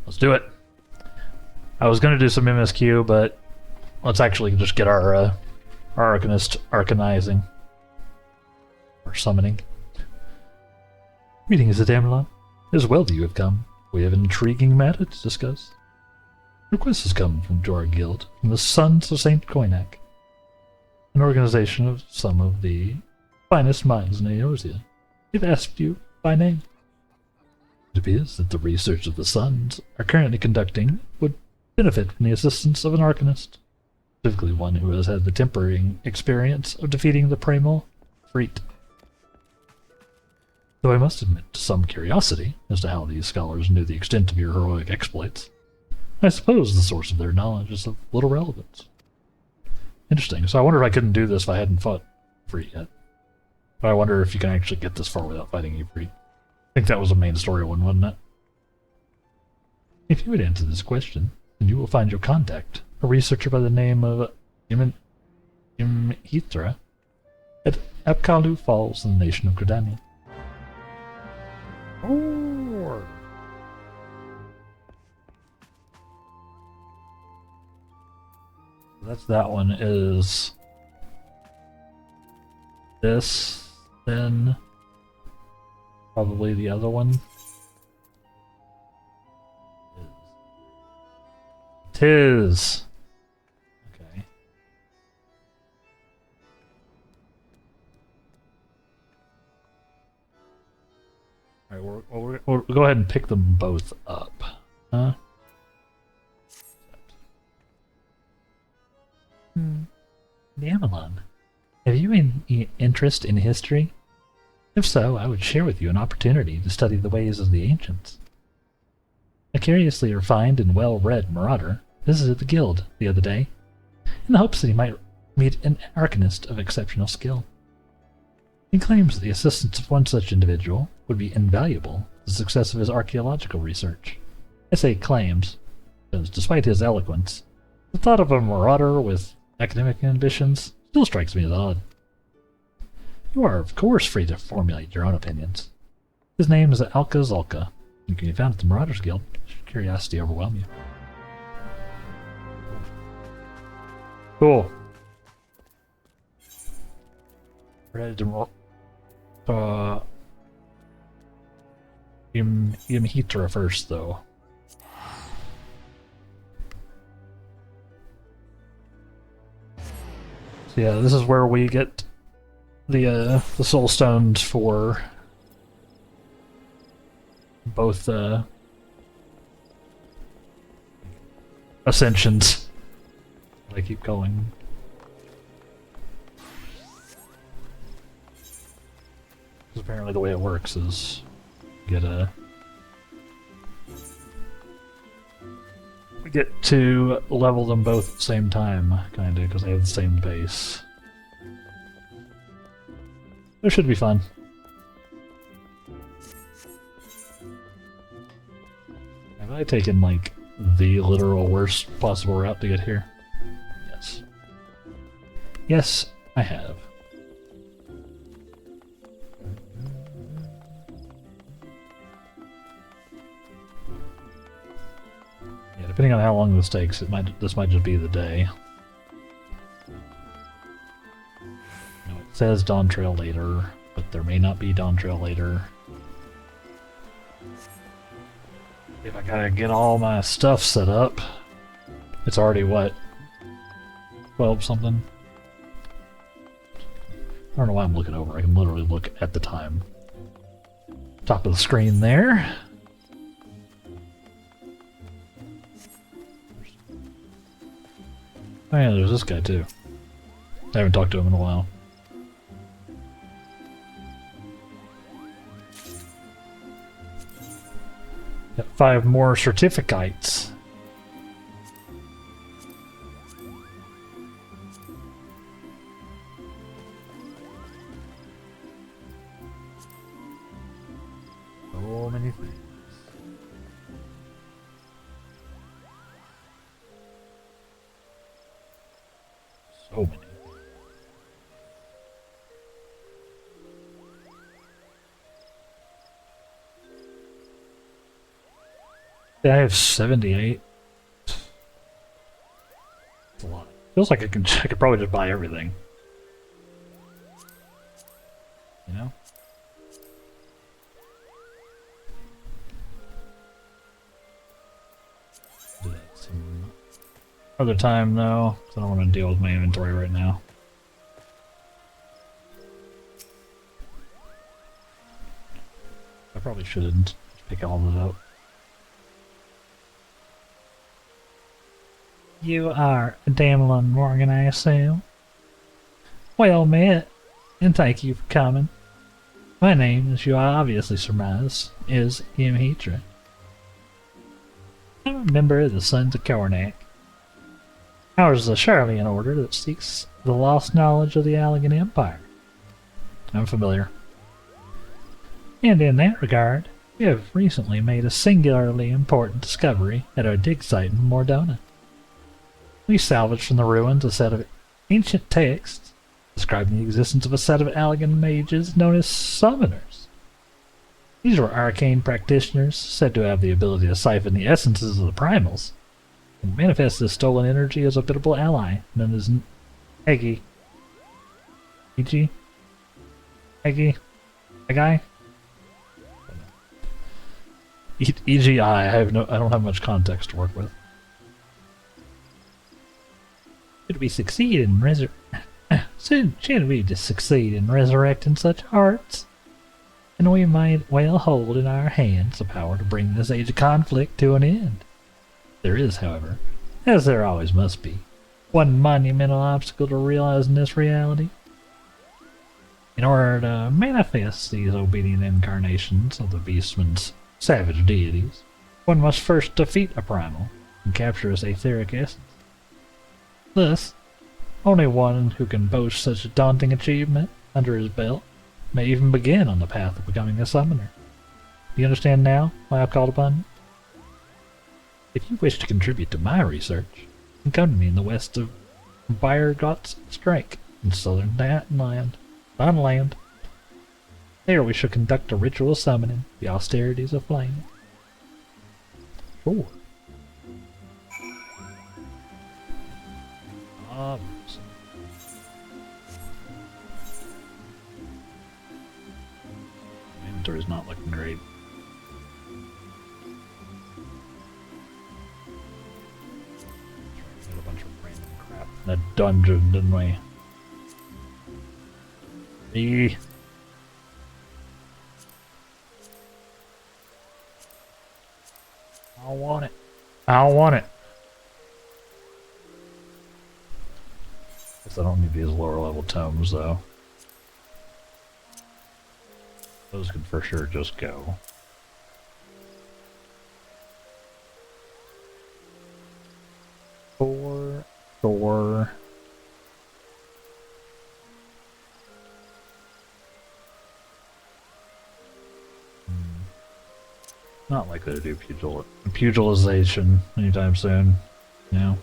Let's do it. I was going to do some MSQ, but let's actually just get our Arcanist arcanizing. Or summoning. Greetings, Adamla. It is well that you have come. We have an intriguing matter to discuss. Request has come from our guild, from the Sons of St. Koinak, an organization of some of the finest minds in Eorzea. They've asked you by name. It appears that the research of the Sons are currently conducting would benefit from the assistance of an Arcanist, specifically one who has had the tempering experience of defeating the Primal Freet. Though I must admit to some curiosity as to how these scholars knew the extent of your heroic exploits, I suppose the source of their knowledge is of little relevance. Interesting. So I wonder if I couldn't do this if I hadn't fought Freet yet. But I wonder if you can actually get this far without fighting Freet. I think that was a main story one, wasn't it? If you would answer this question, then you will find your contact, a researcher by the name of Imhitra, at Apkalu Falls in the nation of Gridania. Oh. That's that one. Is this then probably the other one? Tis. Okay. Alright, we'll go ahead and pick them both up. Huh? Amelon, have you any interest in history? If so, I would share with you an opportunity to study the ways of the ancients. A curiously refined and well-read marauder visited the guild the other day, in the hopes that he might meet an arcanist of exceptional skill. He claims that the assistance of one such individual would be invaluable to the success of his archaeological research. I say claims, because despite his eloquence, the thought of a marauder with academic ambitions still strikes me as odd. You are, of course, free to formulate your own opinions. His name is Alka Zolka. You can be found at the Marauders Guild. Should curiosity overwhelm you. Cool. We're headed to Imhitra first, though. So yeah, this is where we get the soul stones for both ascensions. I keep calling. Because apparently the way it works is we get to level them both at the same time, kinda, because they have the same base. It should be fun. Have I taken, like, the literal worst possible route to get here? Yes. Yes, I have. Yeah, Depending on how long this takes, this might just be the day. You know, it says Dawntrail later, but there may not be Dawntrail later. If I gotta get all my stuff set up, it's already what? 12 something? I don't know why I'm looking over. I can literally look at the time. Top of the screen there. Oh yeah, there's this guy too. I haven't talked to him in a while. Got 5 more certificates. So many things. So many. Yeah, I have 78. That's a lot. Feels like I could probably just buy everything. You know? Do that some other time though, because I don't want to deal with my inventory right now. I probably shouldn't pick all of it up. You are a damn unorganized Sam. Well met, and thank you for coming. My name, as you obviously surmise, is Imhitra. I'm a member of the Sons of Karnak. Ours is a Charlian order that seeks the lost knowledge of the Allegan Empire. I'm familiar. And in that regard, we have recently made a singularly important discovery at our dig site in Mordona. We salvaged from the ruins a set of ancient texts describing the existence of a set of Allegan mages known as summoners. These were arcane practitioners said to have the ability to siphon the essences of the primals and manifest this stolen energy as a biddable ally known as Eggy. Eggy? Eggy? Eggy? EGI, I don't have much context to work with. Should we succeed in resurrecting such hearts? And we might well hold in our hands the power to bring this age of conflict to an end. There is, however, as there always must be, one monumental obstacle to realizing this reality. In order to manifest these obedient incarnations of the Beastman's savage deities, one must first defeat a primal and capture its etheric essence. Thus, only one who can boast such a daunting achievement under his belt may even begin on the path of becoming a summoner. Do you understand now why I've called upon you? If you wish to contribute to my research, then come to me in the west of Bayergot's Strike in southern Dunland. There we shall conduct a ritual summoning the austerities of flame. Sure. Inventory's not looking great. Got a bunch of random crap in that dungeon, didn't we? I want it. I want it. Guess I don't need these lower level tomes though. Those could for sure just go. Four. Not likely to do pugilization anytime soon. Yeah.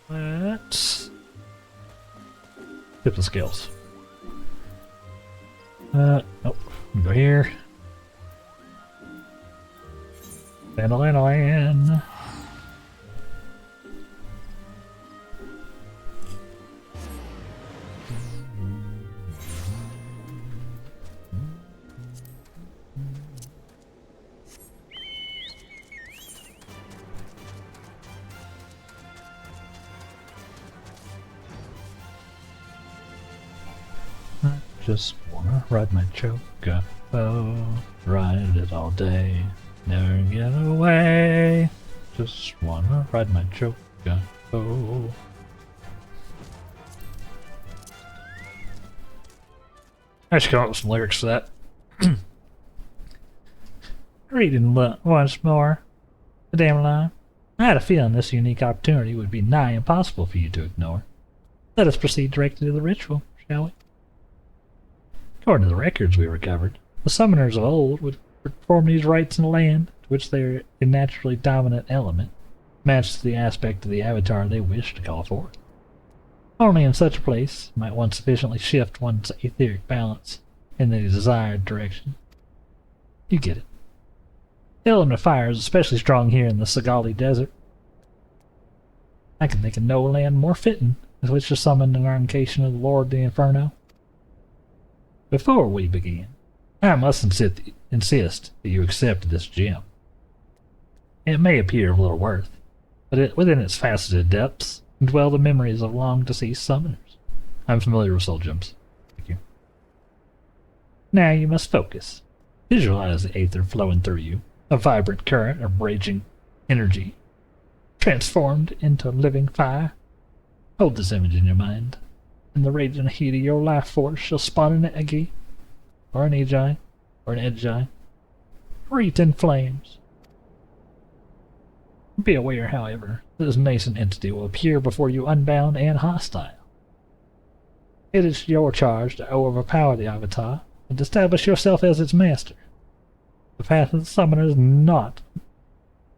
Let's tip the scales. Nope. Go here. Dandelion. Just wanna ride my choker, ride it all day, never get away. Just wanna ride my choker. I should come up with some lyrics to that. Reading once more, the damn line. I had a feeling this unique opportunity would be nigh impossible for you to ignore. Let us proceed directly to the ritual, shall we? According to the records we recovered, the summoners of old would perform these rites in a land to which their naturally dominant element matched the aspect of the avatar they wished to call forth. Only in such a place might one sufficiently shift one's etheric balance in the desired direction. You get it. The element of fire is especially strong here in the Sagali Desert. I can think of no land more fitting with which to summon an invocation of the Lord of the Inferno. Before we begin, I must insist that you accept this gem. It may appear of little worth, but within its faceted depths dwell the memories of long-deceased summoners. I'm familiar with soul gems. Thank you. Now you must focus. Visualize the aether flowing through you, a vibrant current of raging energy, transformed into living fire. Hold this image in your mind, and the raging heat of your life force shall spawn an Egi, or an Egi, or an Edgi, wreathed in flames. Be aware, however, that this nascent entity will appear before you unbound and hostile. It is your charge to overpower the Avatar and establish yourself as its master. The path of the summoner is not,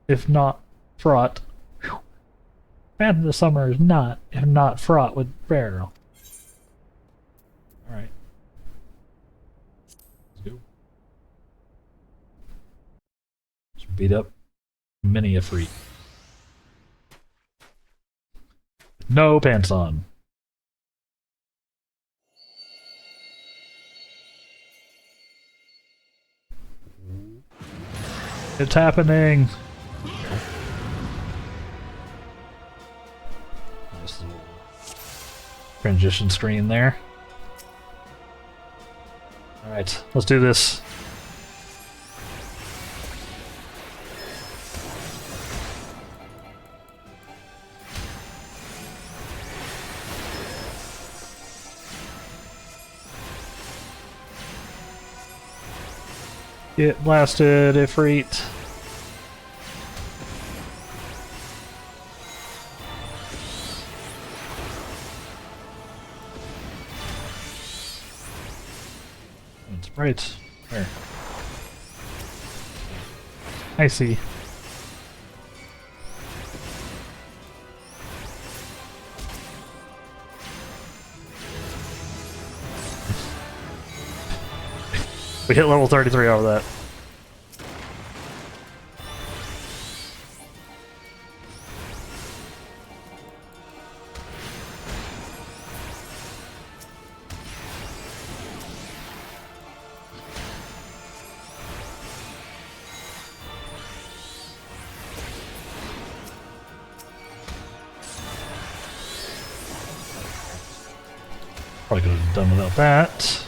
if not fraught. The path of the summoner is not, if not fraught with peril. Alright. Let's go. Let's beat up many a freak. No pants on. It's happening. Nice little transition screen there. Alright, let's do this. Get blasted, Ifrit. That's right. There. I see. We hit level 33 over that. Probably could have done without that.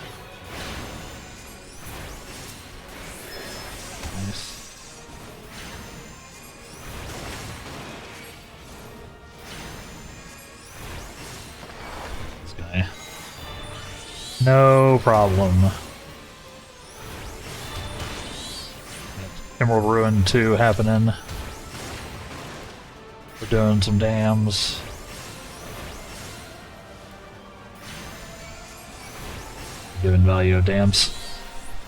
No problem. Emerald Ruin 2 happening. We're doing some dams. Given value of dams.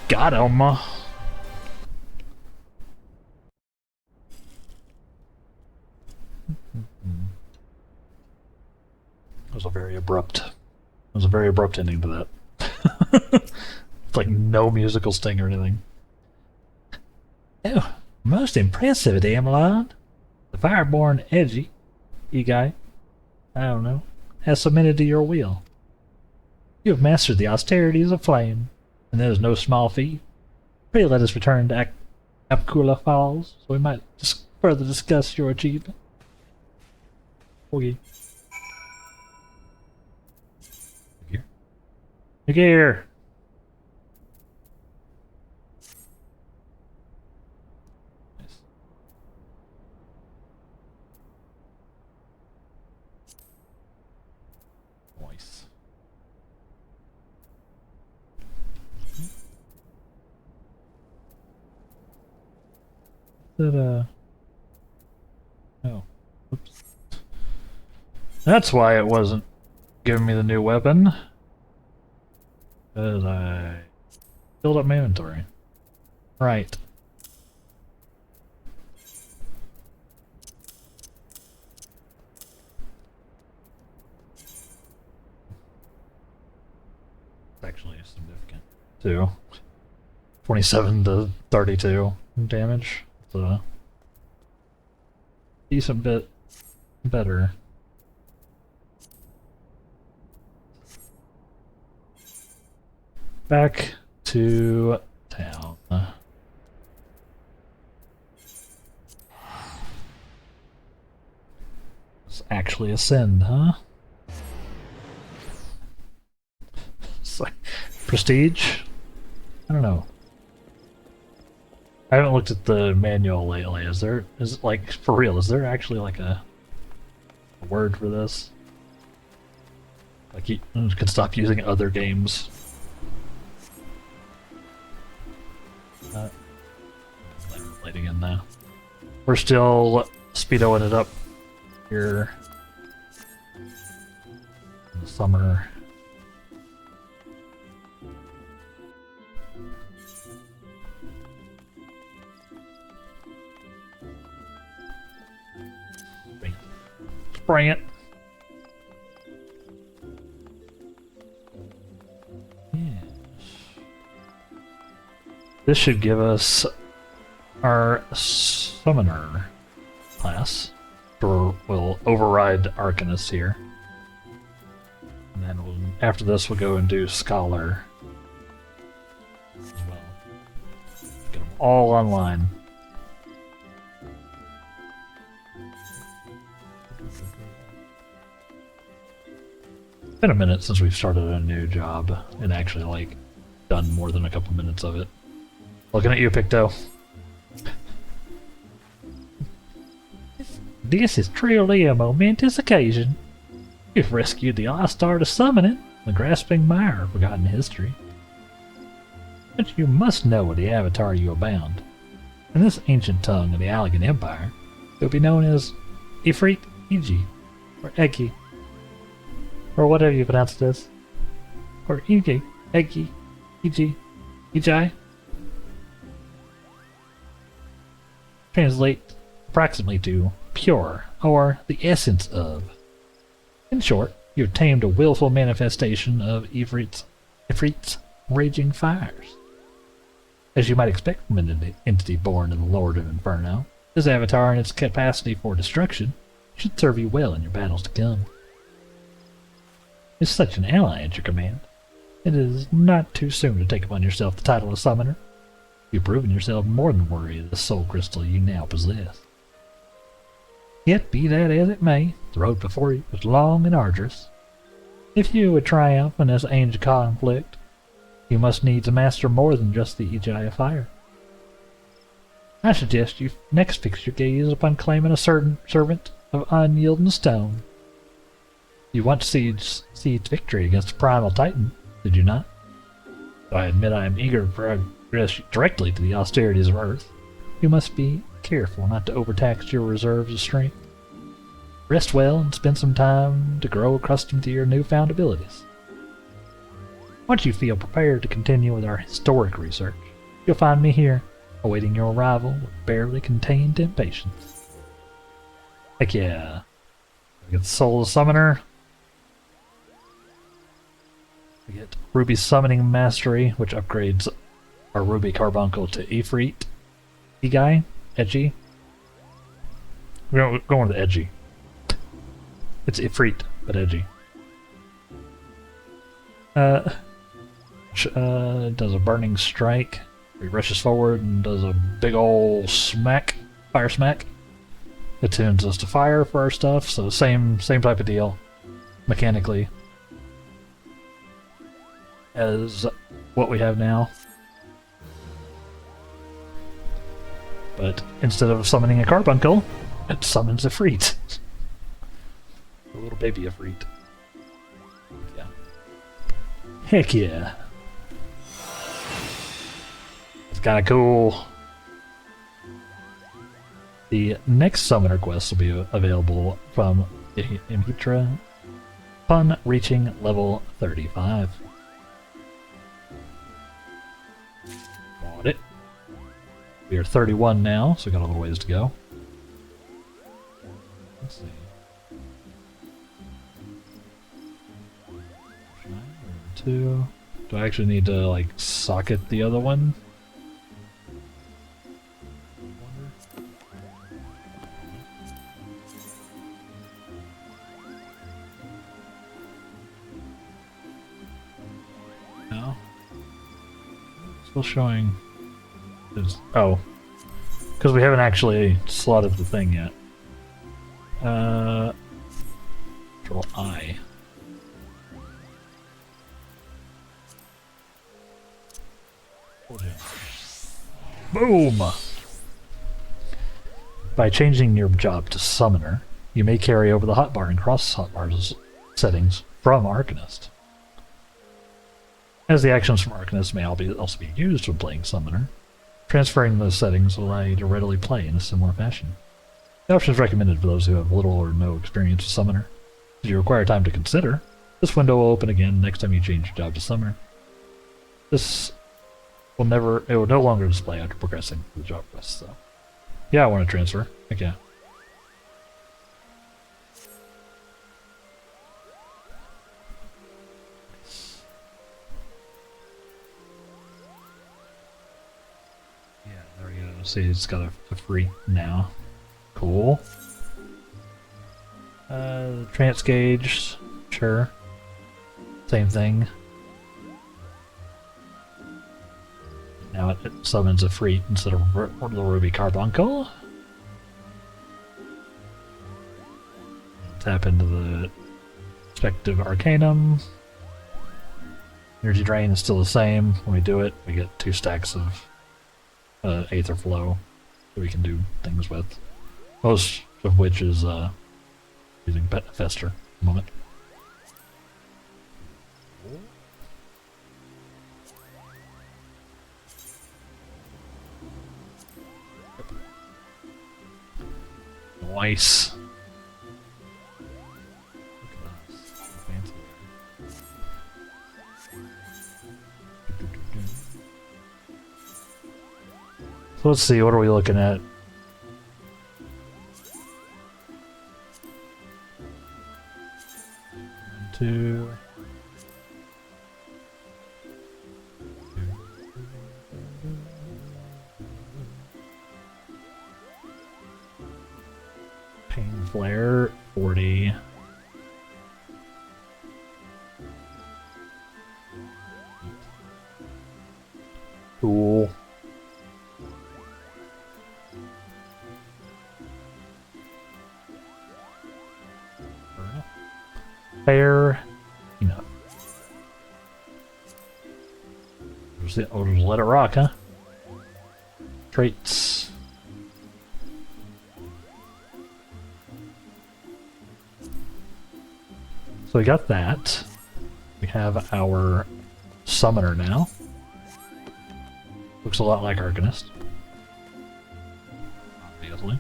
Got him! was a very abrupt. It was a very abrupt ending to that. It's like no musical sting or anything. Oh, most impressive, Amelon. The Fireborn Edgy, you guy, I don't know, has submitted to your will. You have mastered the austerities of flame, and that is no small feat. Pray let us return to Apkula Falls, so we might further discuss your achievement. Okay. Here. Here. Nice. That, oh. Oops. That's why it wasn't giving me the new weapon. Because I filled up my inventory. Right. It's actually significant, too. 27 to 32 damage. So decent bit better. Back to town. It's actually ascend, huh? It's like prestige? I don't know. I haven't looked at the manual lately. Is it like, for real, is there actually like a word for this? Like you can stop using other games. Lighting in now. We're still speedoing it up here in the summer. Bring it. Yes. This should give us our summoner class. We'll override Arcanist here. And then after this we'll go and do Scholar as well. Get them all online. It's been a minute since we've started a new job and actually, like, done more than a couple minutes of it. Looking at you, Picto. This is truly a momentous occasion. You've rescued the lost art of summoning, the grasping mire of forgotten history. But you must know the avatar you are bound. In this ancient tongue of the Allegan Empire, it will be known as Ifrit Iji, or Egi, or whatever you pronounce this. Or Iji, Egi, Iji, Ijai. Translate approximately to pure, or the essence of. In short, you have tamed a willful manifestation of Ifrit's raging fires. As you might expect from an entity born in the Lord of Inferno, this avatar and its capacity for destruction should serve you well in your battles to come. With such an ally at your command, it is not too soon to take upon yourself the title of summoner. You've proven yourself more than worthy of the soul crystal you now possess. Yet, be that as it may, the road before you is long and arduous. If you would triumph in this ancient conflict, you must needs master more than just the Ijai of Fire. I suggest you next fix your gaze upon claiming a certain servant of unyielding stone. You once sieged victory against the primal titan, did you not? I admit I am eager to progress directly to the austerities of Earth. You must be careful not to overtax your reserves of strength. Rest well and spend some time to grow accustomed to your newfound abilities. Once you feel prepared to continue with our historic research, you'll find me here, awaiting your arrival with barely contained impatience. Heck yeah. Get the Soul of the Summoner. We get Ruby Summoning Mastery, which upgrades our Ruby Carbuncle to Ifrit. E-Guy? Edgy? We're going with edgy. It's Ifrit, but edgy. Does a Burning Strike. He rushes forward and does a big ol' smack. Fire smack. It tunes us to fire for our stuff, so same type of deal. Mechanically. As what we have now. But instead of summoning a Carbuncle, it summons a Ifrit. A little baby Ifrit. Yeah. Heck yeah. It's kinda cool. The next summoner quest will be available from Imhitra upon reaching level 35. Got it. We are 31 now, so we got a little ways to go. Let's see. Two. Do I actually need to, like, socket the other one? No. Still showing. Oh. Because we haven't actually slotted the thing yet. Control I. Boom! By changing your job to Summoner, you may carry over the hotbar and cross hotbars settings from Arcanist. As the actions from Arcanist may also be used when playing Summoner, transferring those settings will allow you to readily play in a similar fashion. The option is recommended for those who have little or no experience with Summoner. If you require time to consider, this window will open again next time you change your job to Summoner. It will no longer display after progressing through the job quest, so. Yeah, I want to transfer. Heck yeah. Yeah, there we go. See, it's got a free now. Cool. Trance gauge, sure. Same thing. Now it summons a Ifrit instead of the Ruby Carbuncle. Tap into the respective Arcanum. Energy drain is still the same. When we do it, we get 2 stacks of Aether Flow that we can do things with. Most of which is using Fester at the moment. Nice. So let's see, what are we looking at? Two. Pain Flare, 40. Cool. Fair enough. I'll just let it rock, huh? Traits. So we got that. We have our Summoner now. Looks a lot like Arcanist. Obviously.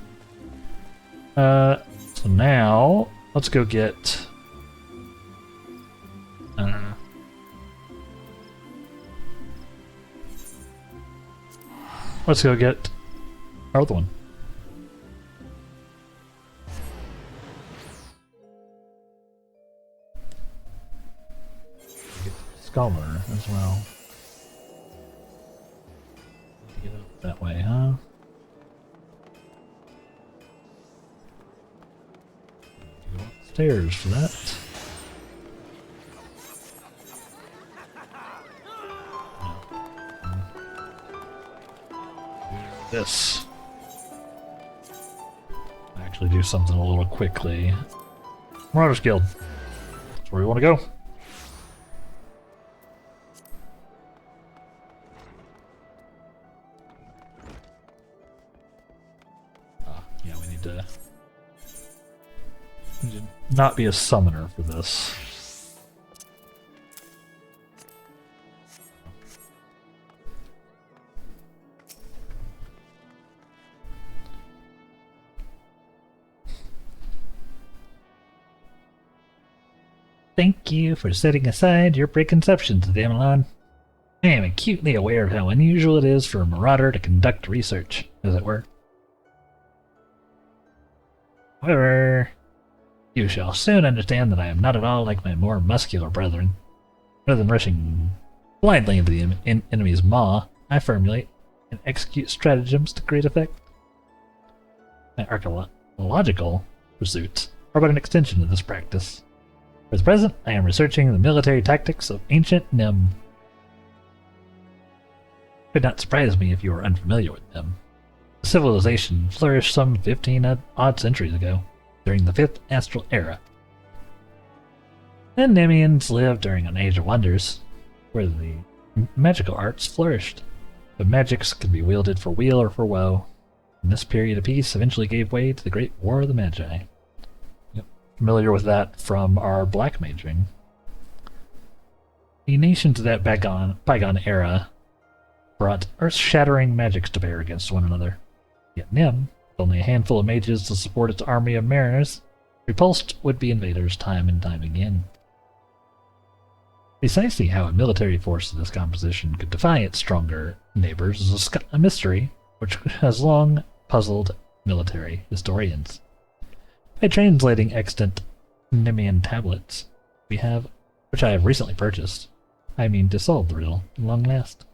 So now, let's go get... let's go get our other one. scholar as well. Get up that way, huh? Go upstairs for that. This. Actually do something a little quickly. Marauders Guild. That's where we want to go. Yeah, we need to not be a summoner for this. Thank you for setting aside your preconceptions, Damelon. I am acutely aware of how unusual it is for a marauder to conduct research, as it were. However, you shall soon understand that I am not at all like my more muscular brethren. Rather than rushing blindly into the enemy's maw, I formulate and execute stratagems to great effect. My archaeological pursuits are but an extension of this practice. For the present, I am researching the military tactics of ancient Nim. It would not surprise me if you are unfamiliar with Nim. The civilization flourished some 15-odd centuries ago, during the 5th Astral Era. The Nimians lived during an age of wonders, where the magical arts flourished. The magics could be wielded for weal or for woe. In this period of peace eventually gave way to the Great War of the Magi. Familiar with that from our Black Maging. The nations of that bygone era brought earth-shattering magics to bear against one another. Yet Nim, with only a handful of mages to support its army of mariners, repulsed would-be invaders time and time again. Precisely how a military force of this composition could defy its stronger neighbors is a mystery which has long puzzled military historians. By translating extant Nimian tablets, which I have recently purchased, I mean to solve the riddle at long last.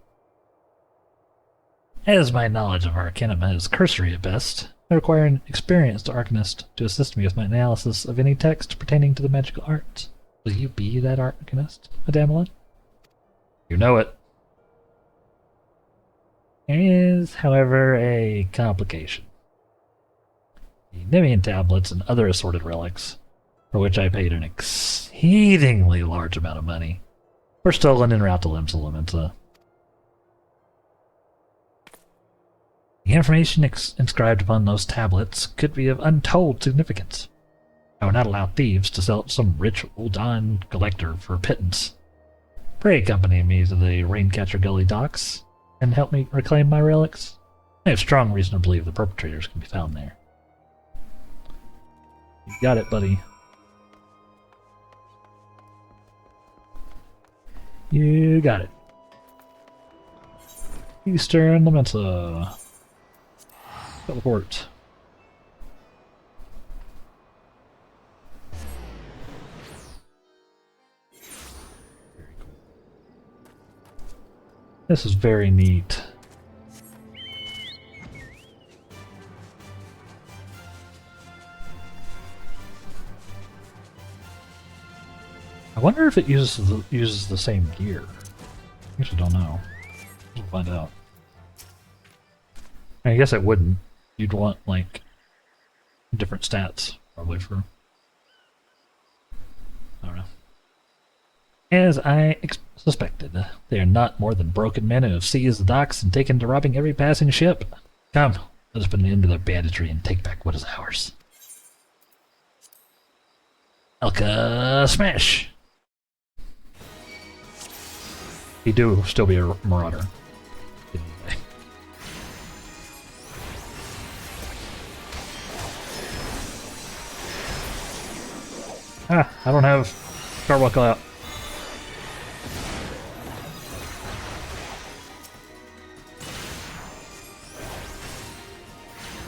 As my knowledge of Arcanima is cursory at best, I require an experienced Arcanist to assist me with my analysis of any text pertaining to the magical arts. Will you be that Arcanist, Madame? You know it. There is, however, a complication. The Nimian tablets and other assorted relics, for which I paid an exceedingly large amount of money, were stolen en route to Limsa. The information inscribed upon those tablets could be of untold significance. I would not allow thieves to sell it to some rich Uldan collector for a pittance. Pray accompany me to the Raincatcher Gully docks and help me reclaim my relics. I have strong reason to believe the perpetrators can be found there. You got it, buddy. You got it. Eastern Lamenta. Teleport. Very cool. This is very neat. I wonder if it uses the same gear. I actually don't know. We'll find out. I guess it wouldn't. You'd want, like, different stats, probably, for... I don't know. As I suspected, they are not more than broken men who have seized the docks and taken to robbing every passing ship. Come, let us put an end to their banditry and take back what is ours. Elka Smash! He do still be a marauder. Ah, I don't have Starbuckle out.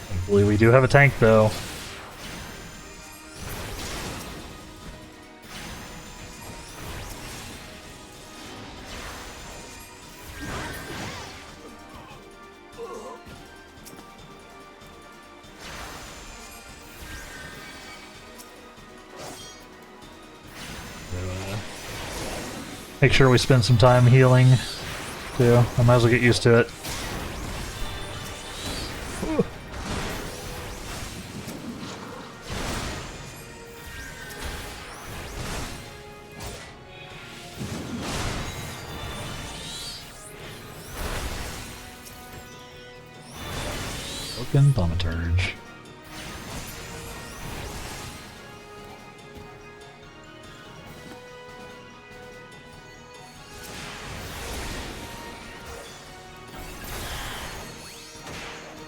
Thankfully we do have a tank though. Make sure we spend some time healing, too. I might as well get used to it. Ooh. Broken Thaumaturge.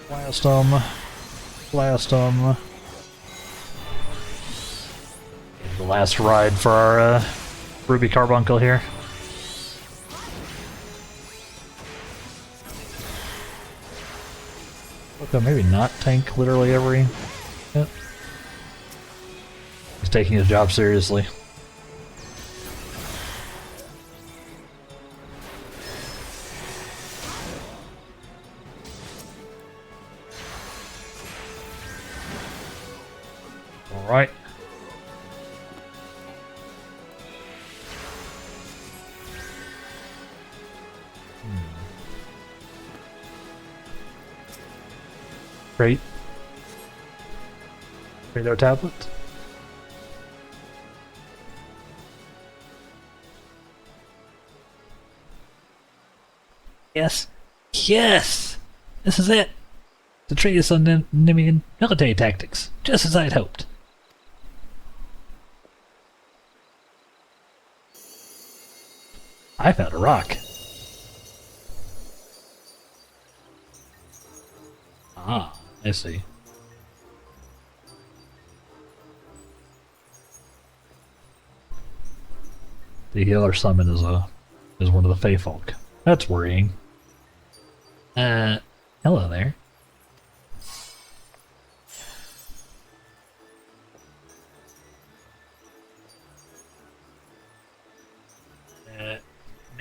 Blast 'em. Blast 'em. The last ride for our Ruby Carbuncle here. Okay, maybe not tank literally every hit. He's taking his job seriously. Alright. Great. Radar tablet. Yes. Yes! This is it! The treatise on Nemean military tactics, just as I'd hoped. I found a rock. Ah, I see. The healer summon is one of the Fey folk. That's worrying. Hello there.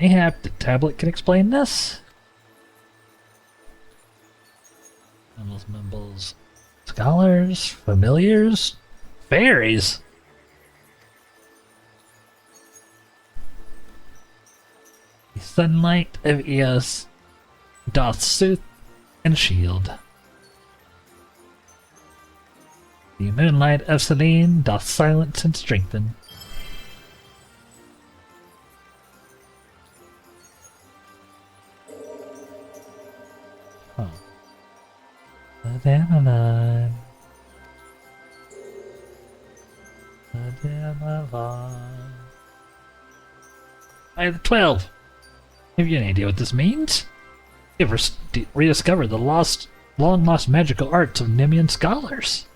Mayhap the tablet can explain this? Mumbles, scholars, familiars, fairies. The sunlight of Eos doth soothe and shield. The moonlight of Selene doth silence and strengthen. Huh. I have 12. Have you any idea what this means? You've rediscovered the long-lost magical arts of Nemean scholars.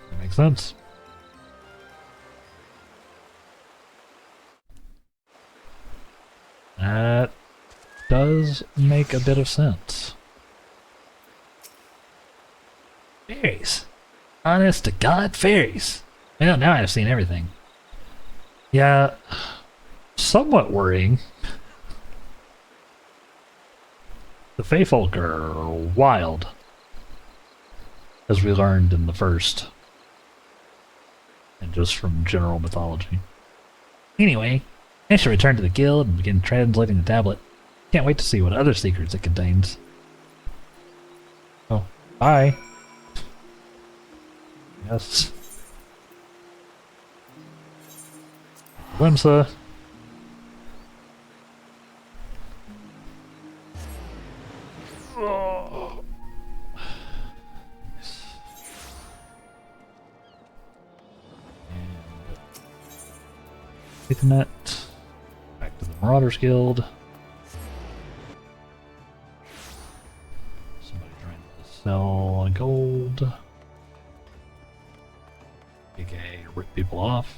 That makes sense. That does make a bit of sense. Fairies. Honest to God, fairies. Well, now I've seen everything. Yeah, somewhat worrying. The Feyfolk are wild, as we learned in the first, and just from general mythology. Anyway, I should return to the guild and begin translating the tablet. Can't wait to see what other secrets it contains. Oh, bye. Yes. Limsa. Oh. And Ethernet. Back to the Marauders Guild. Somebody trying to sell gold. AKA rip people off.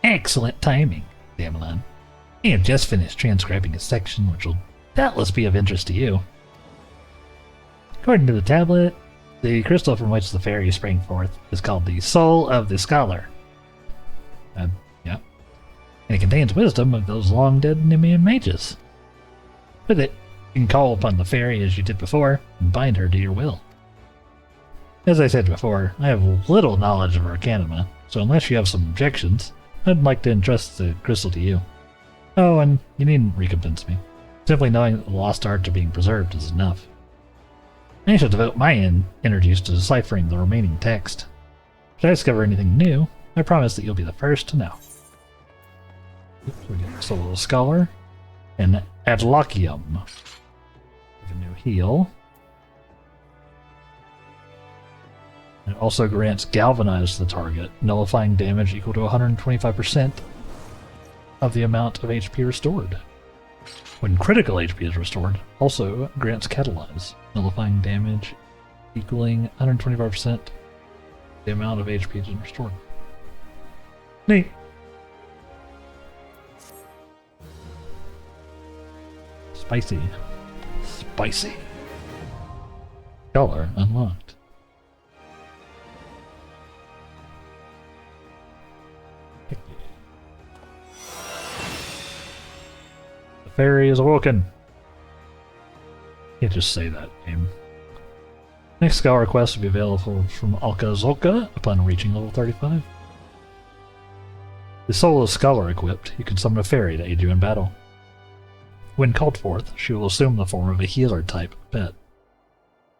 Excellent timing, Damelin. I have just finished transcribing a section which will doubtless be of interest to you. According to the tablet, the crystal from which the fairy sprang forth is called the Soul of the Scholar. Yeah. And it contains wisdom of those long-dead Nemean mages. With it, You can call upon the fairy as you did before, and bind her to your will. As I said before, I have little knowledge of Arcanima, so unless you have some objections, I'd like to entrust the crystal to you. Oh, and you needn't recompense me. Simply knowing that the lost arts are being preserved is enough. I shall devote my energies to deciphering the remaining text. If I discover anything new, I promise that you'll be the first to know. Oops, we get Soul of the Scholar and Adlochium. A new heal. It also grants Galvanize to the target, nullifying damage equal to 125% of the amount of HP restored. When critical HP is restored, also grants Catalyze, nullifying damage equaling 125% the amount of HP is restored. Neat. Spicy. Spicy. Color unlocked. The fairy is awoken. Can't just say that name. Next Scholar quest will be available from Alka-Zolka upon reaching level 35. The Soul of the Scholar equipped, you can summon a fairy to aid you in battle. When called forth, she will assume the form of a healer-type pet.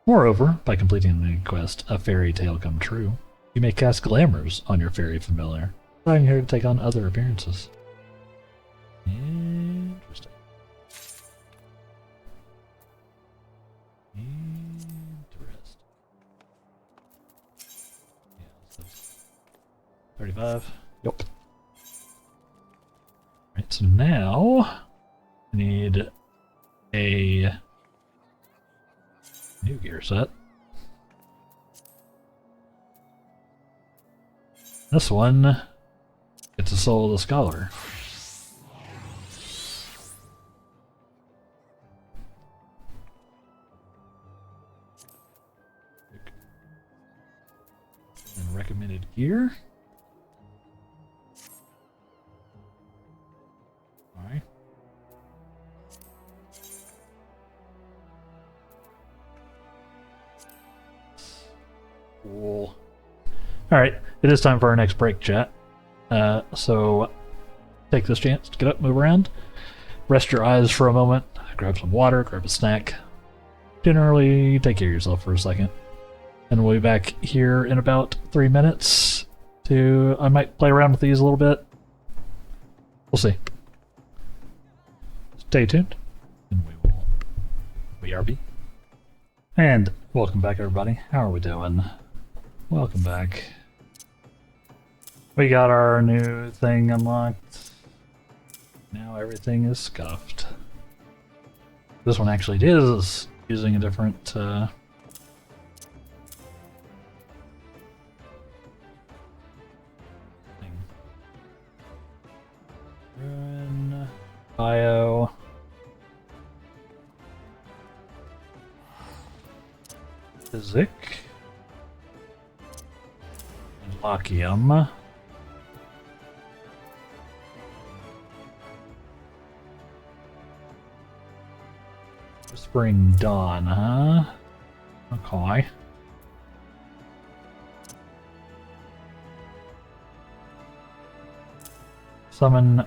Moreover, by completing the quest, A Fairy Tale Come True, you may cast glamours on your fairy familiar, allowing her to take on other appearances. Interesting. Interesting. Yeah, so 35. Yep. Right, so now I need a new gear set. This one gets a Soul of the Scholar. And recommended gear. Alright. Cool. Alright, it is time for our next break, chat. So take this chance to get up, move around, rest your eyes for a moment, grab some water, grab a snack. Generally, take care of yourself for a second. And we'll be back here in about 3 minutes I might play around with these a little bit. We'll see. Stay tuned, and we will BRB. And welcome back, everybody. How are we doing? Welcome back. We got our new thing unlocked. Now everything is scuffed. This one actually is using a different thing. Ruin, bio. Physic. Adlochium. Whispering Dawn, huh? Okay. Summon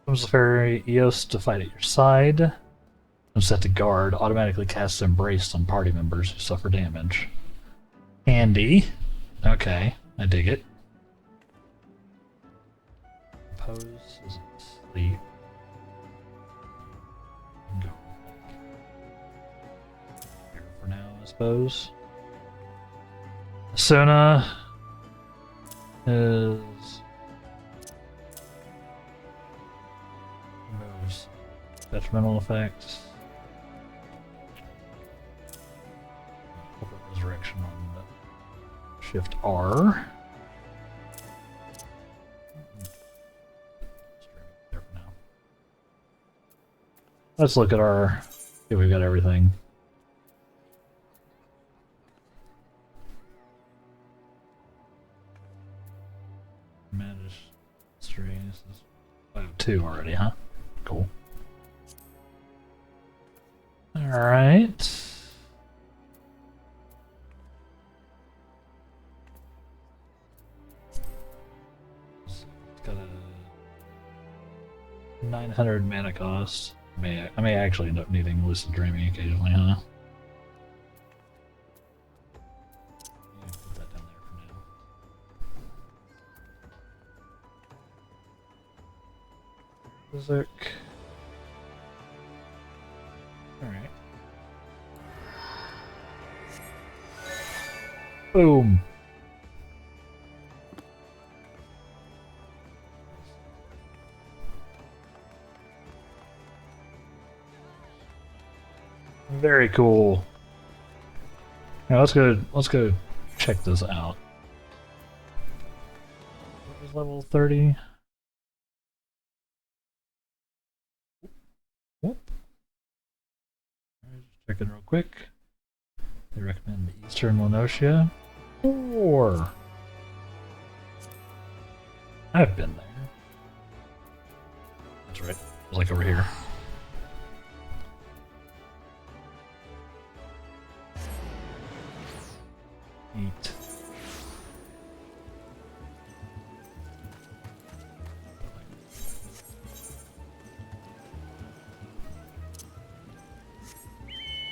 the fairy Eos to fight at your side. And set to guard, automatically casts Embrace on party members who suffer damage. Handy. Okay, I dig it. Pose is sleep. Go. Here for now, I suppose. Sona is removes detrimental effects. Corporate Resurrection on the Shift R. There for now. Let's look at our. See, we've got everything. Magistrate. I have 2 already, huh? Cool. Alright. It's got a 900 mana cost. I may actually end up needing Lucid Dreaming occasionally, huh? Yeah, put that down there for now. Berserk. Alright. Boom. Very cool. Now let's go check this out. What was level 30? Whoop. Alright, just checking real quick. They recommend the Eastern Lenosia. Or I've been there. That's right. It was like over here. Neat.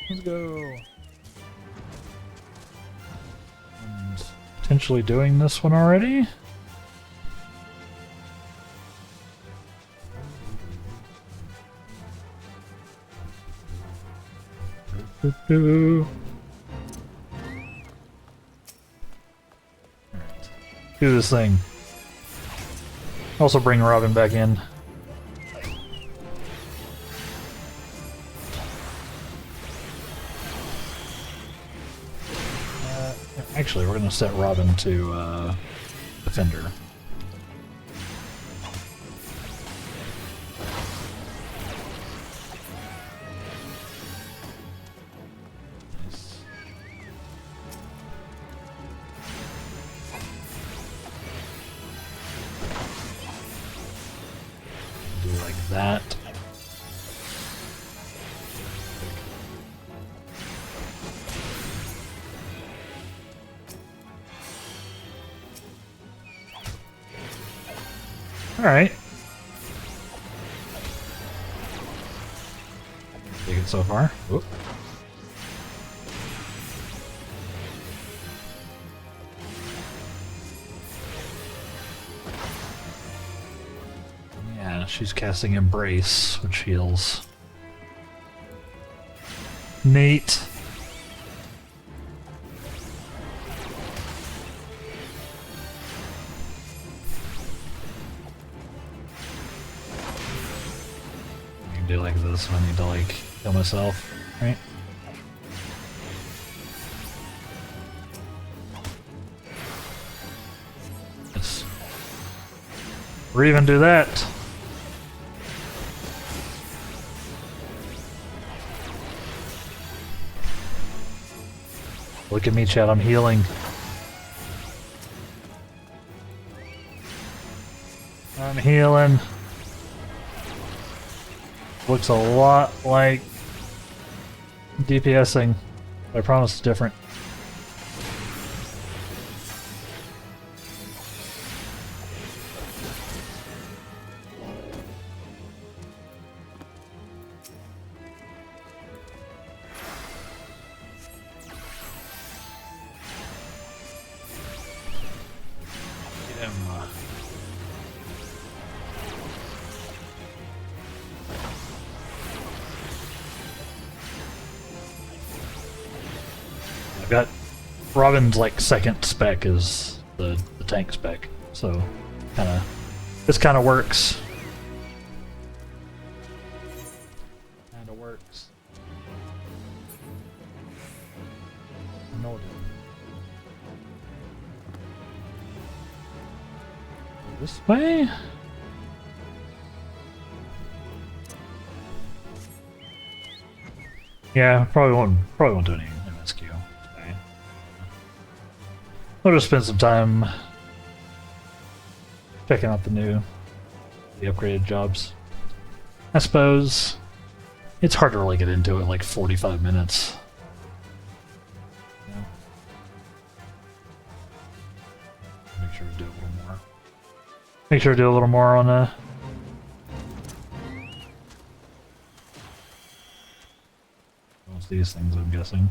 Let's go. And potentially doing this one already. Alright. Do this thing. Also bring Robin back in. Actually, we're going to set Robin to Defender. Nice. Do like that. Alright. Dig it so far. Whoop. Yeah, she's casting Embrace, which heals. Neat. Do like this when I need to like kill myself, right? Yes. Or even do that. Look at me, Chad, I'm healing. I'm healing. Looks a lot like DPSing. I promise it's different. Get him, I've got Robin's like second spec is the tank spec, so this kind of works. Kind of works. No. This way. Yeah, probably won't do any MSQ. We'll just spend some time checking out the upgraded jobs. I suppose. It's hard to really get into it like 45 minutes. Yeah. Make sure to do a little more. Make sure to do a little more on these things, I'm guessing.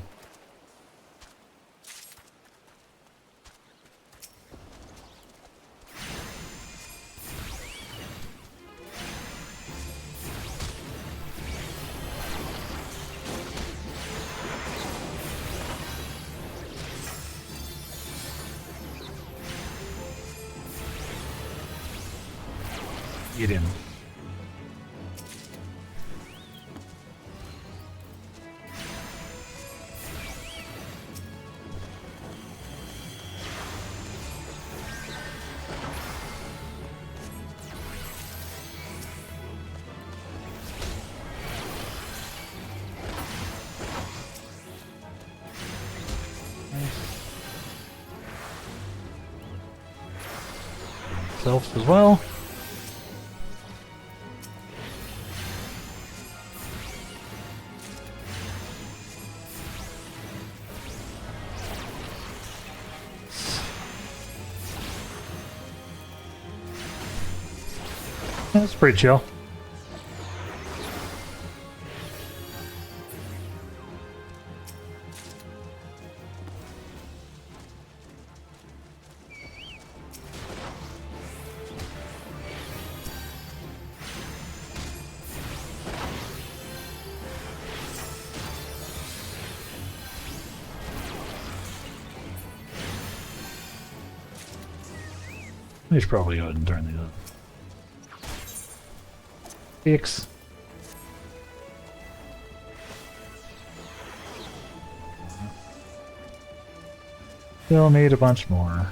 Get in. Self as well. That's pretty chill. We should probably go ahead and turn these up. Fix. Still need a bunch more.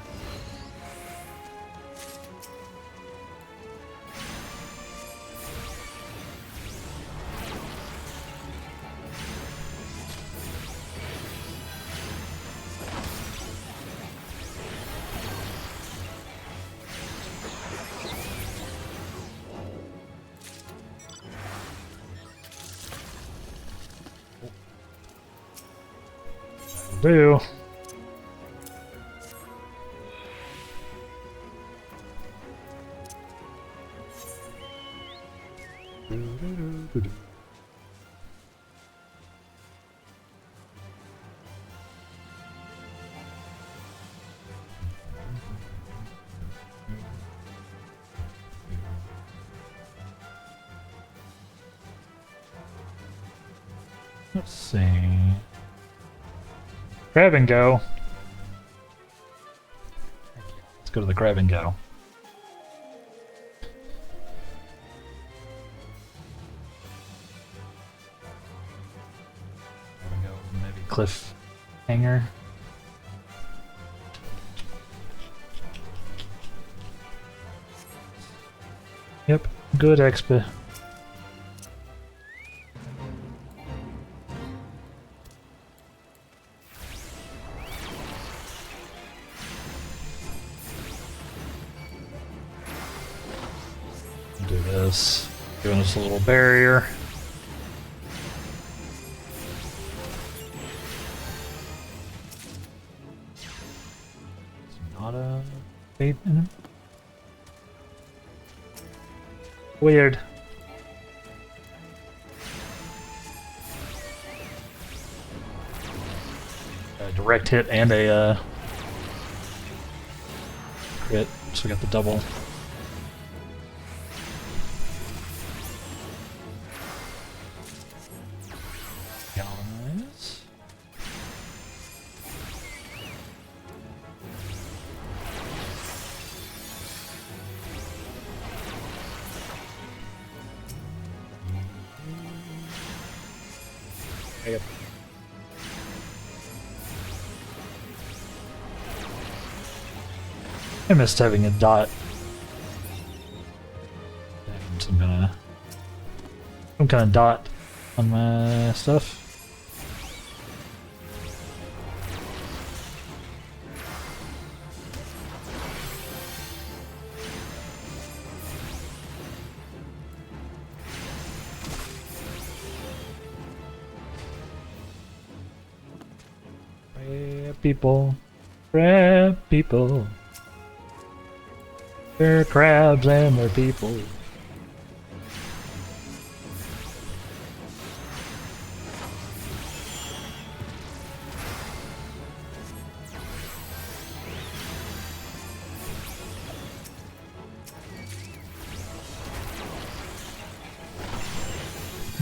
Do. Let's see. Grab and go. Let's go to the grab and go. There we go. Maybe cliffhanger. Yep, good exp. Do this. Giving us a little barrier. It's not a bait in him. Weird. A direct hit and a crit, so we got the double. Galvanize. Yep. I missed having a dot. Some kind of dot on my stuff. people. Crab people. They're crabs and they're people.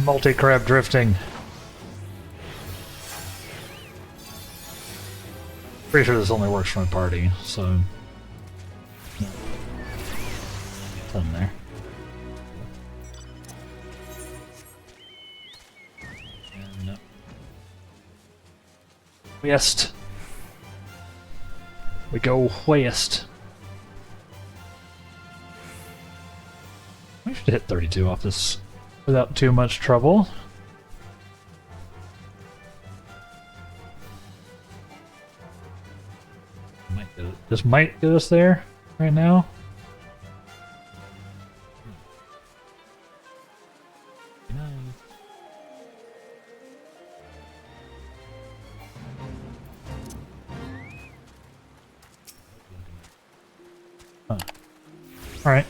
Multi-crab drifting. Pretty sure this only works for my party, so... No. Something there. And no. West. We go west. We should hit 32 off this without too much trouble. This might get us there right now. Huh. All right.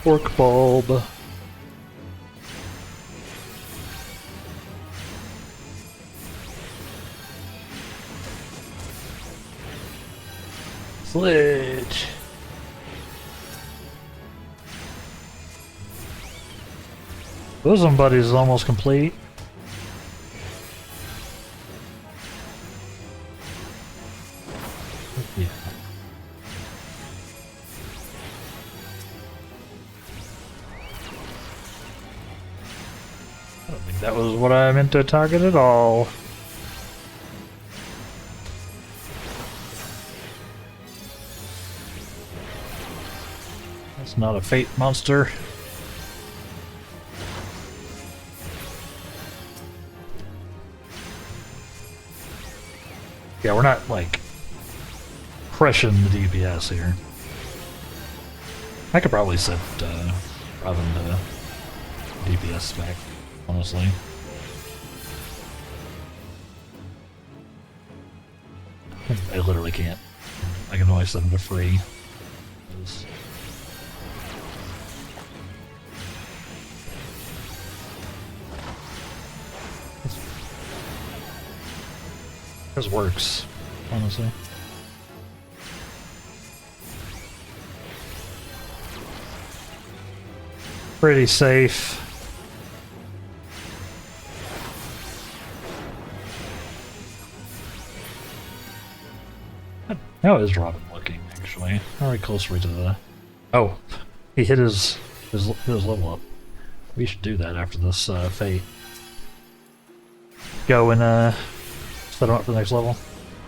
Fork bulb. Sledge. Bosom Buddies is almost complete. Yeah. I don't think that was what I meant to target at all. That's not a fate monster. Yeah, we're not, like, crushing the DPS here. I could probably set Robin to DPS spec, honestly. I literally can't. I can only set him to free. This works, honestly. Pretty safe. How is Robin looking, actually? How are we closer to the... Oh, he hit his level up. We should do that after this fate. Go and set him up for the next level.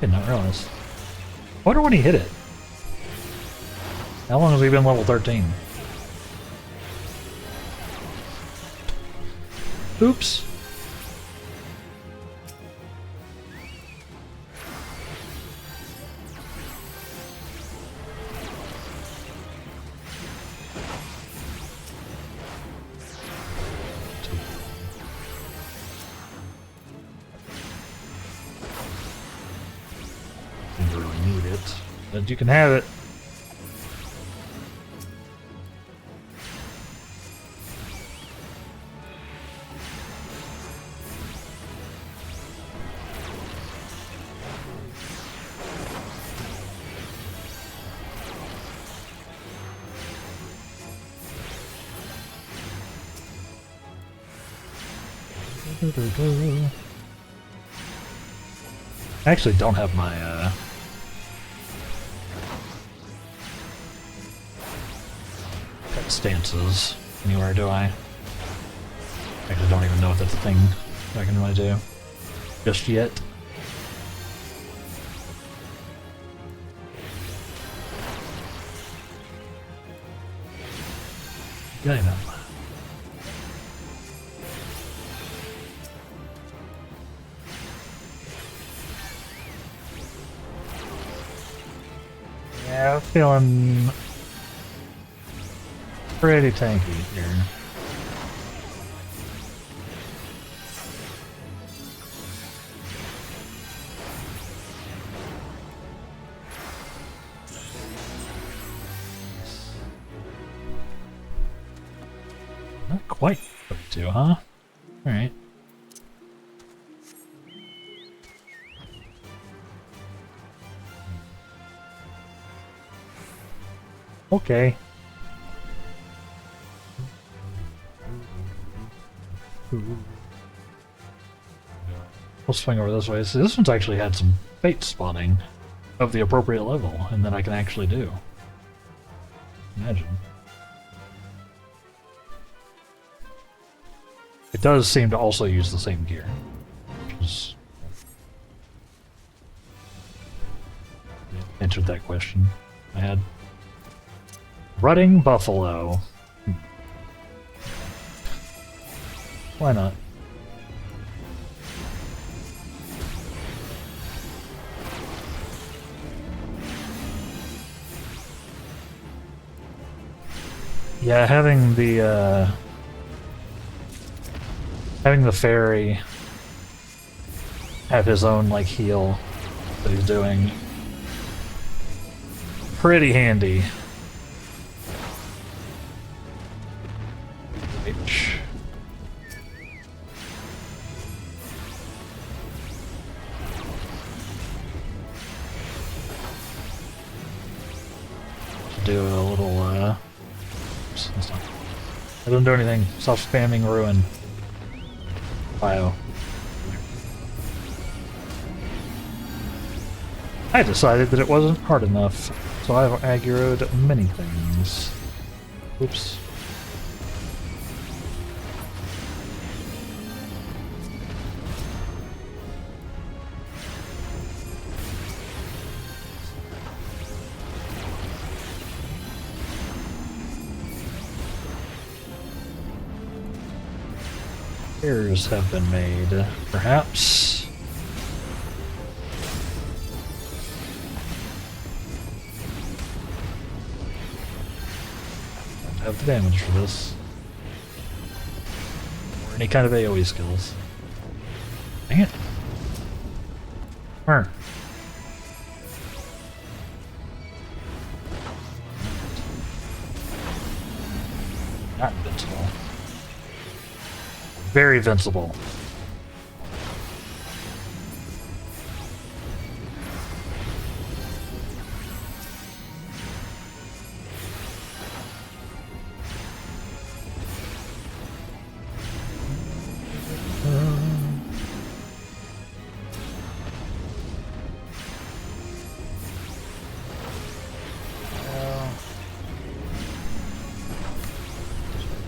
Did not realize. I wonder when he hit it. How long has he been level 13? Oops. Didn't really need it, but you can have it. I actually don't have my pet stances anywhere, do I? I actually don't even know if that's a thing I can really do just yet. Getting them. Feeling pretty tanky here. Not quite 32, huh? Alright. Okay. We'll swing over this way. So this one's actually had some fate spawning of the appropriate level, and that I can actually do. Imagine. It does seem to also use the same gear, which is... answered that question I had. Rutting Buffalo. Why not? Yeah, having the fairy have his own like heal that he's doing pretty handy. Do a little oops, that's not, I didn't do anything. Stop spamming ruin bio. I decided that it wasn't hard enough, so I've aggroed many things. Oops. Errors have been made, perhaps. Don't have the damage for this. Or any kind of AoE skills. Dang it. Where? Not invincible. Very invincible.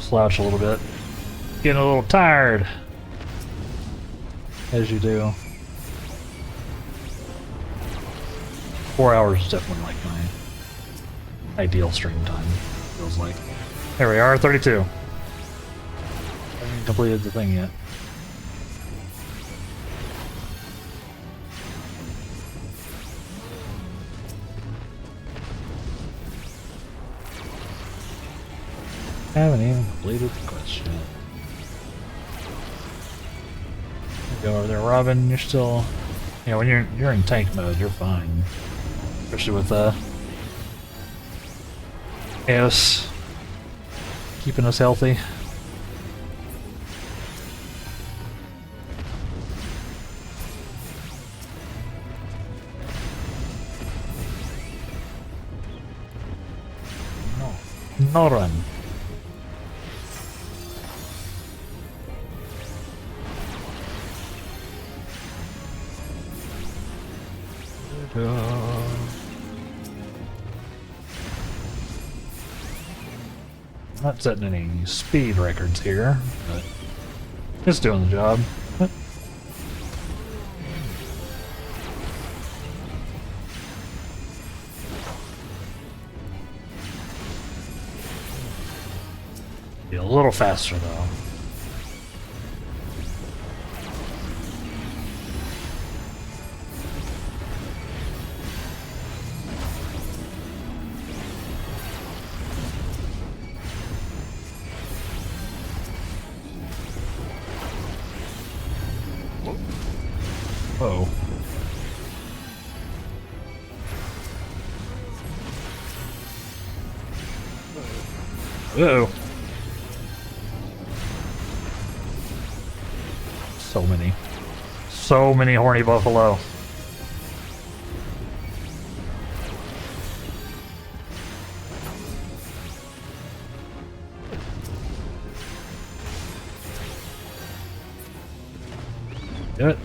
Slouch a little bit. Getting a little tired, as you do. 4 hours is definitely like my ideal stream time, feels like. There we are, 32. Haven't completed the thing yet. Haven't even completed the quest yet. Go over there, Robin. You're still, you know, when you're in tank mode, you're fine, especially with Eos keeping us healthy. No run. Not setting any speed records here, but it's doing the job. Be a little faster though. Whoa. Uh-oh. So many. So many horny buffalo. Do it.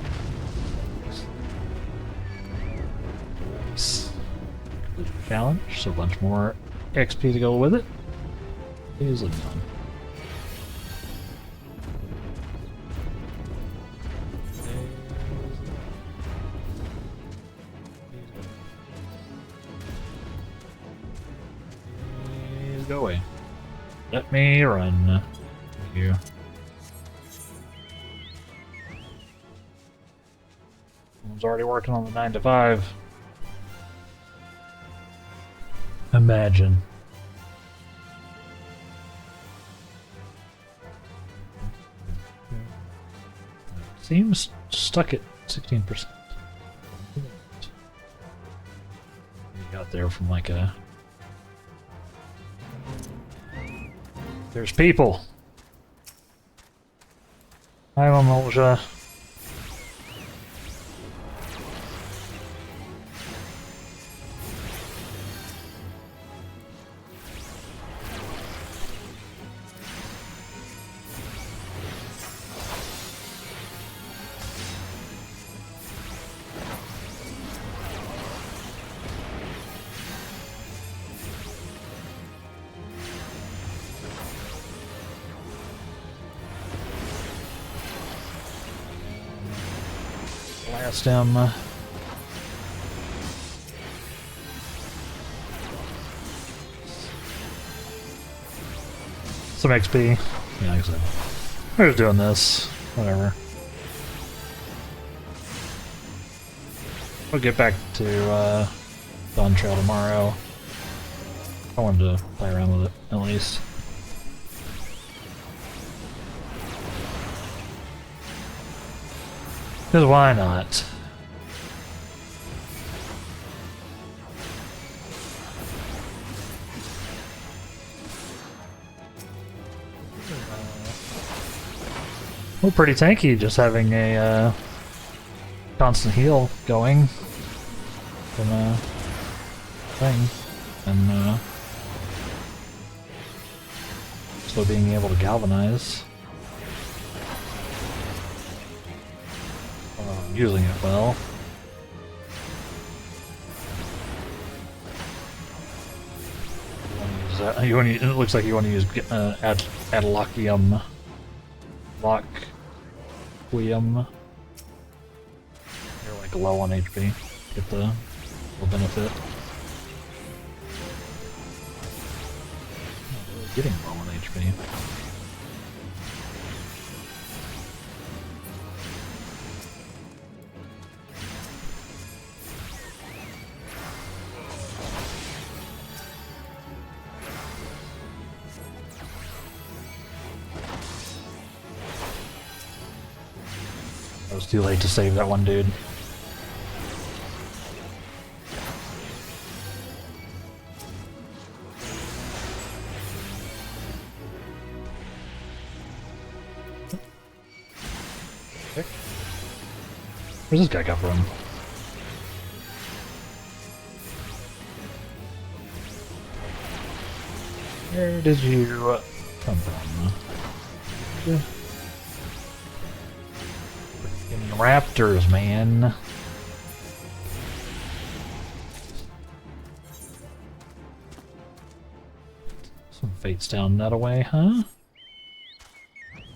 Challenge, so a bunch more XP to go with it. Easily done. Please go away. Let me run. Thank you. Someone's already working on the 9 to 5. Imagine. Seems stuck at 16%. You got there from like a... There's people! Hi, Mamolja. Blast him. Some XP. Yeah, like I said. We're just doing this. Whatever. We'll get back to Dawntrail tomorrow. I wanted to play around with it, at least. Because why not? We're pretty tanky, just having a constant heal going from a thing, and still being able to galvanize. Using it well. It looks like you want to use Adalacium. Loquium. You're like low on HP. Get the full benefit. Not really getting low on HP. It was too late to save that one dude. Where's this guy come from? Where did you come from? Yeah. Raptors, man. Some fates down that away, huh?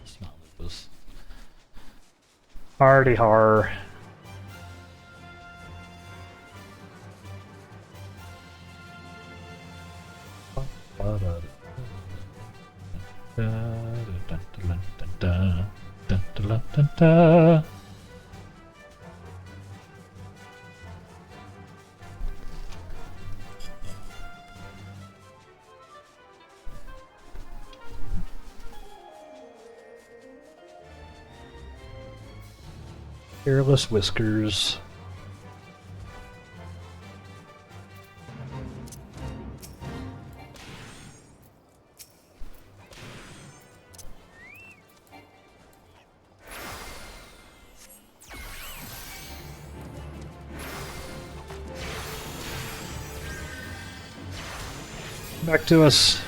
It's not lupus. Hardy har. Hairless whiskers. Back to us.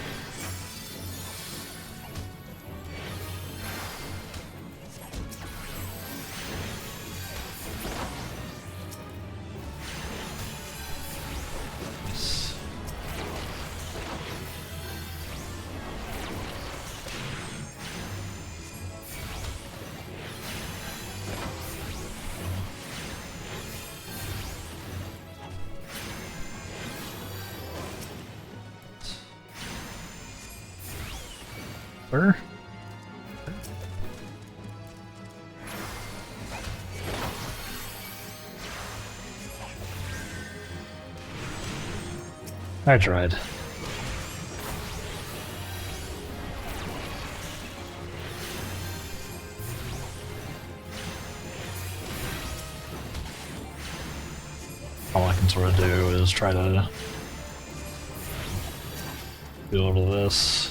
Where? I tried. All I can sort of do is try to do a little of this.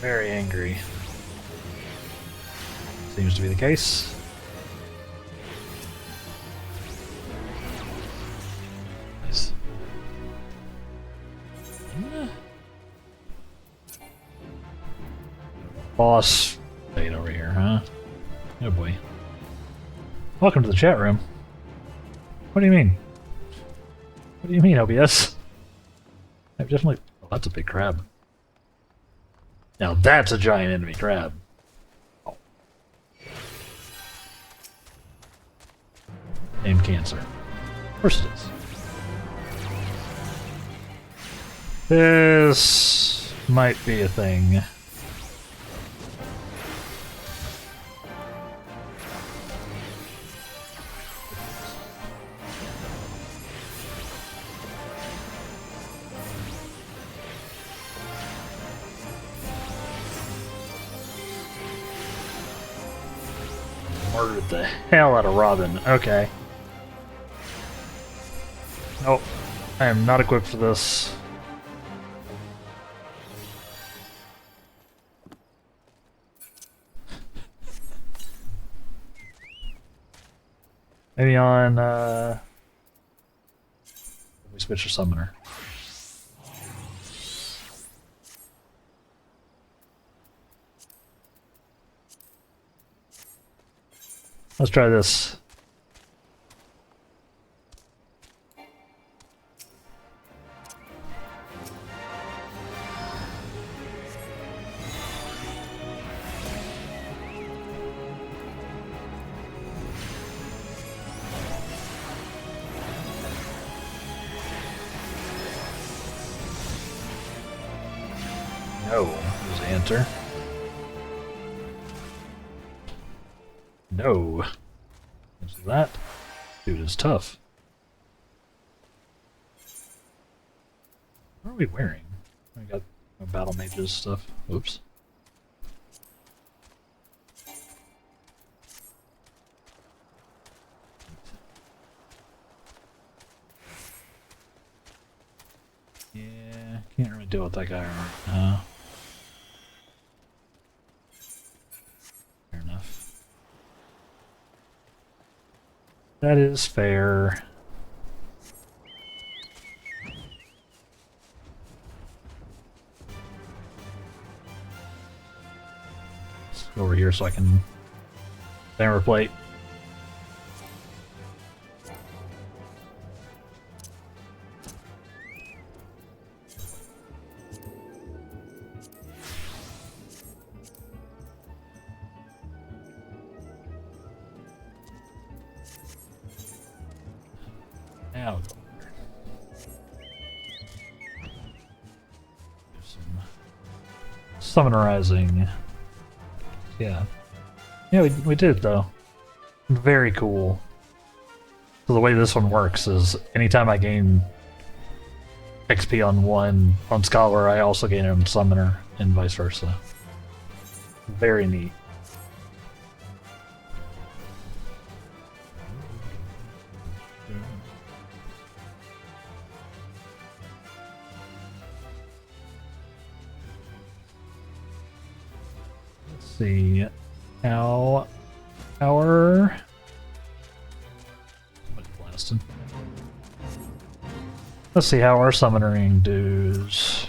Very angry. Seems to be the case. Nice. Boss fade over here, huh? Oh boy. Welcome to the chat room. What do you mean? What do you mean, OBS? I've definitely... Oh, that's a big crab. Now that's a giant enemy crab. Oh. Named Cancer. Of course it is. This might be a thing. Murdered the hell out of Robin. Okay. Nope. I am not equipped for this. Maybe on, we switch to Summoner. Let's try this. No, there's an answer. No. What's that? Dude is tough. What are we wearing? We got battle mages stuff. Oops. Yeah, can't really deal with that guy right now. Fair enough. That is fair. Let's go over here so I can hammer plate. Now do some summonerizing. Yeah. Yeah, we did though. Very cool. So the way this one works is anytime I gain XP on one on Scholar, I also gain it on Summoner, and vice versa. Very neat. Let's see how our let's see how our summoning does.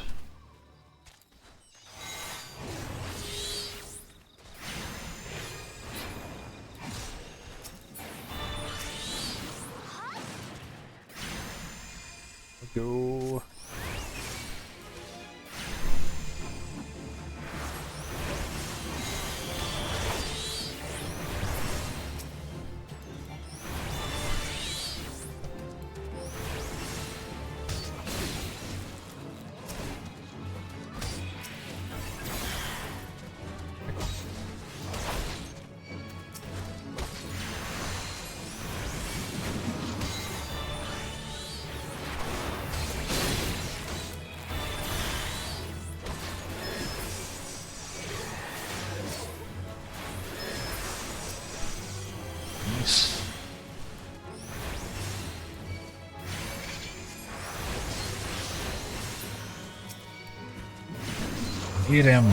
Go. Get him.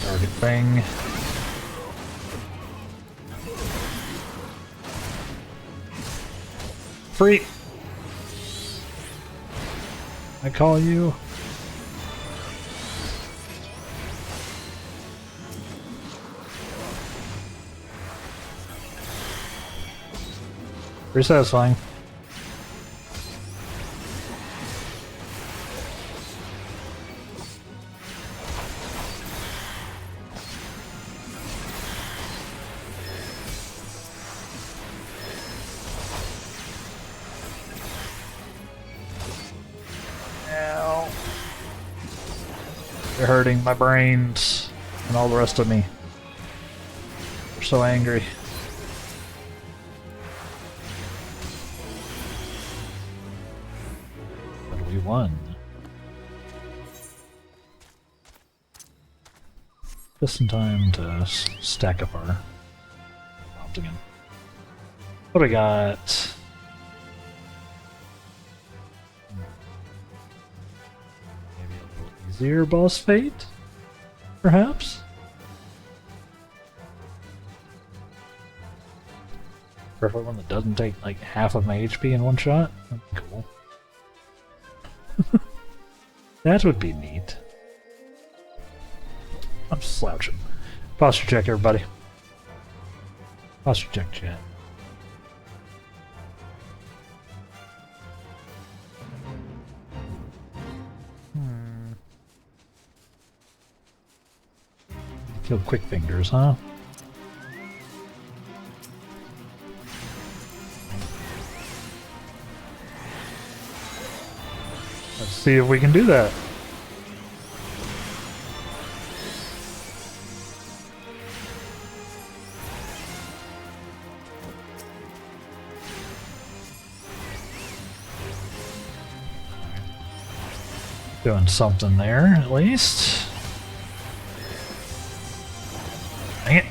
Target thing. Free. I call you. Pretty satisfying. They're hurting my brains and all the rest of me. They're so angry. But we won. Just in time to stack up our pops again. What do we got? Easier boss fate, perhaps? Perfect one that doesn't take like half of my HP in one shot? That'd be cool. That would be neat. I'm slouching. Posture check, everybody. Posture check, chat. Killed quick fingers, huh? Let's see if we can do that. Doing something there, at least. Dang it.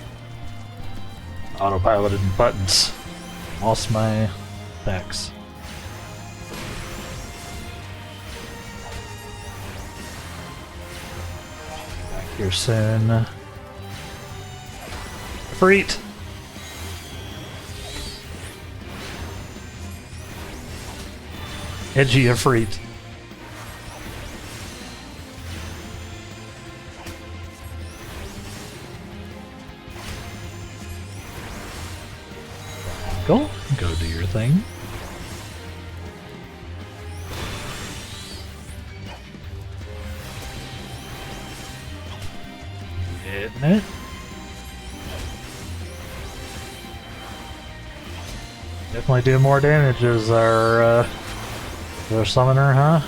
Autopiloted buttons. Lost my backs. Back here soon. Freet! Edgy Afreet. Go do your thing. Hitting it. Definitely do more damage as our summoner, huh?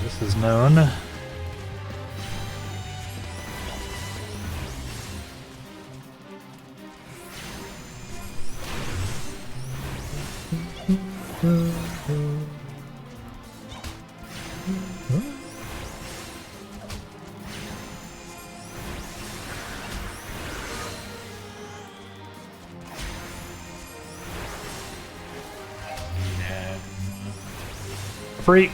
This is known. Free.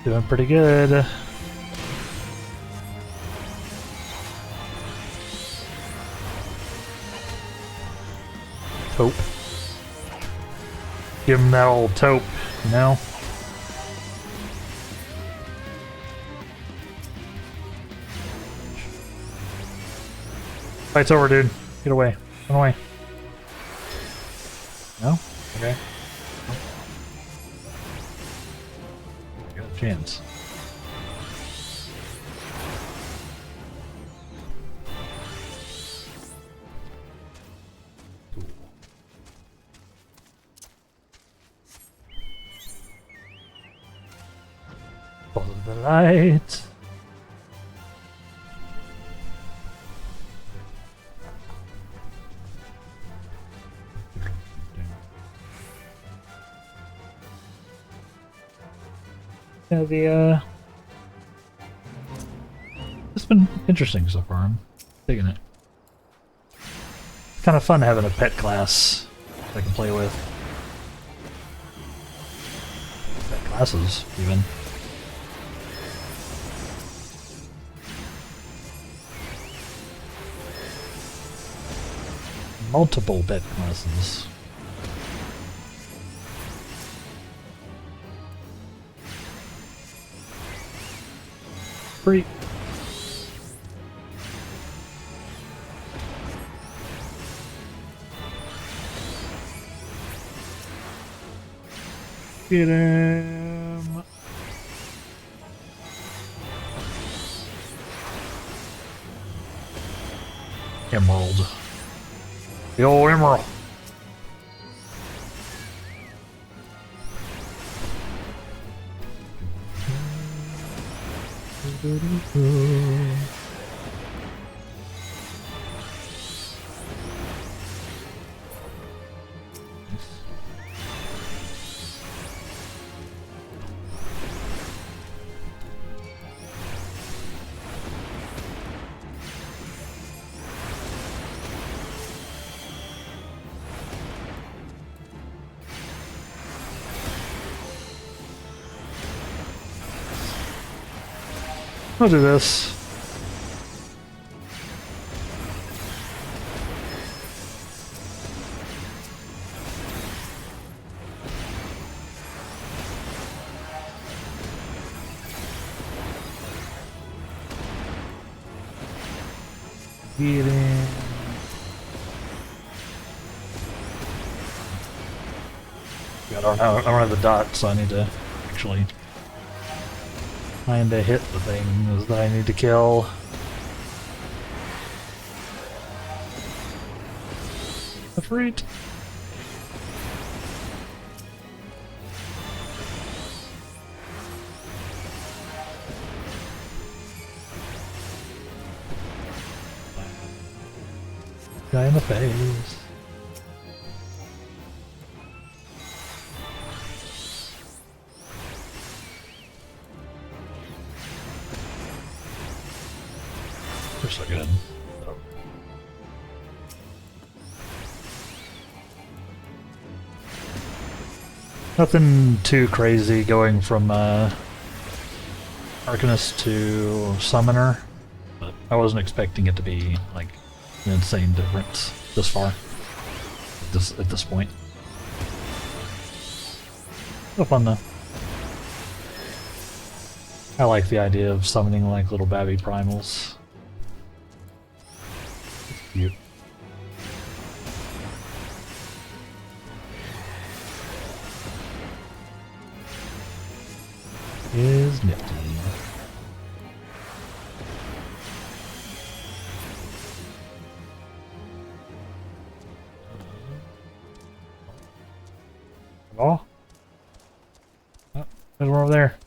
Doing pretty good. Taupe. Give him that old taupe, you know? Fight's over, dude. Get away. Run away. No? Okay. Got a chance. Follow the light. Yeah, it's been interesting so far. I'm digging it. It's kind of fun having a pet class I can play with. Pet classes, even. Multiple pet classes. Free. Get him. Emerald. The old emerald. I'll do this. Get in. I don't have the dot, so I need to actually kinda hit the things that I need to kill. The fruit. Guy in the face. They're so good. Nothing too crazy going from Arcanist to Summoner, but I wasn't expecting it to be like an insane difference this far. At this point. So fun though. I like the idea of summoning like little babby primals. It's cute. Is nifty. Oh, there's one over there.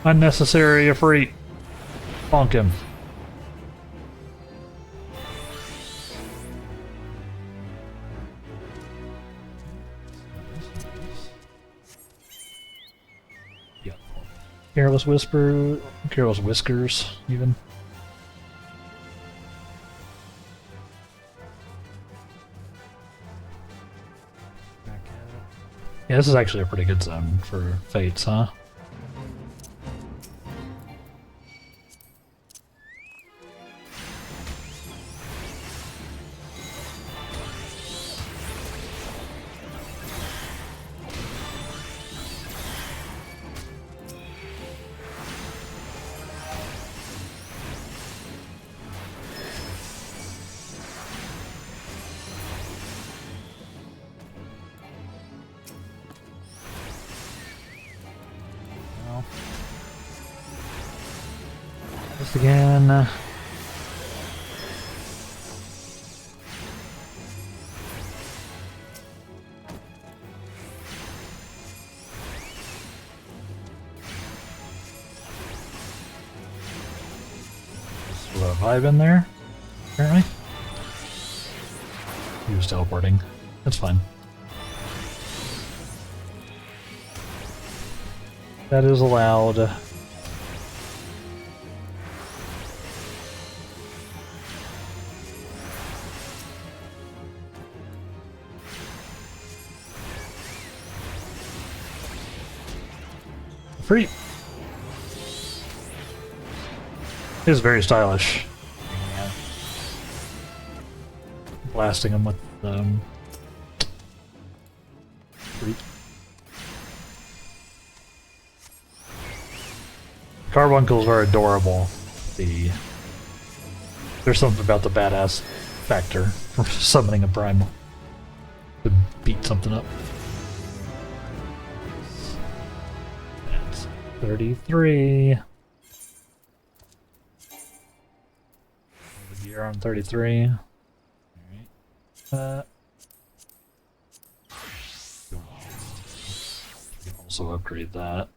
Unnecessary Ifrit. Bonk him. Yeah. Careless Whisper, Careless Whiskers, even. Yeah, this is actually a pretty good zone for Fates, huh? Just again. Just a vibe in there, apparently. He was teleporting. That's fine. That is allowed. Free. It is very stylish. Yeah. Blasting him with free. Carbuncles are adorable. There's something about the badass factor for summoning a primal to beat something up. 33. The gear on 33. Alright. We can also upgrade that.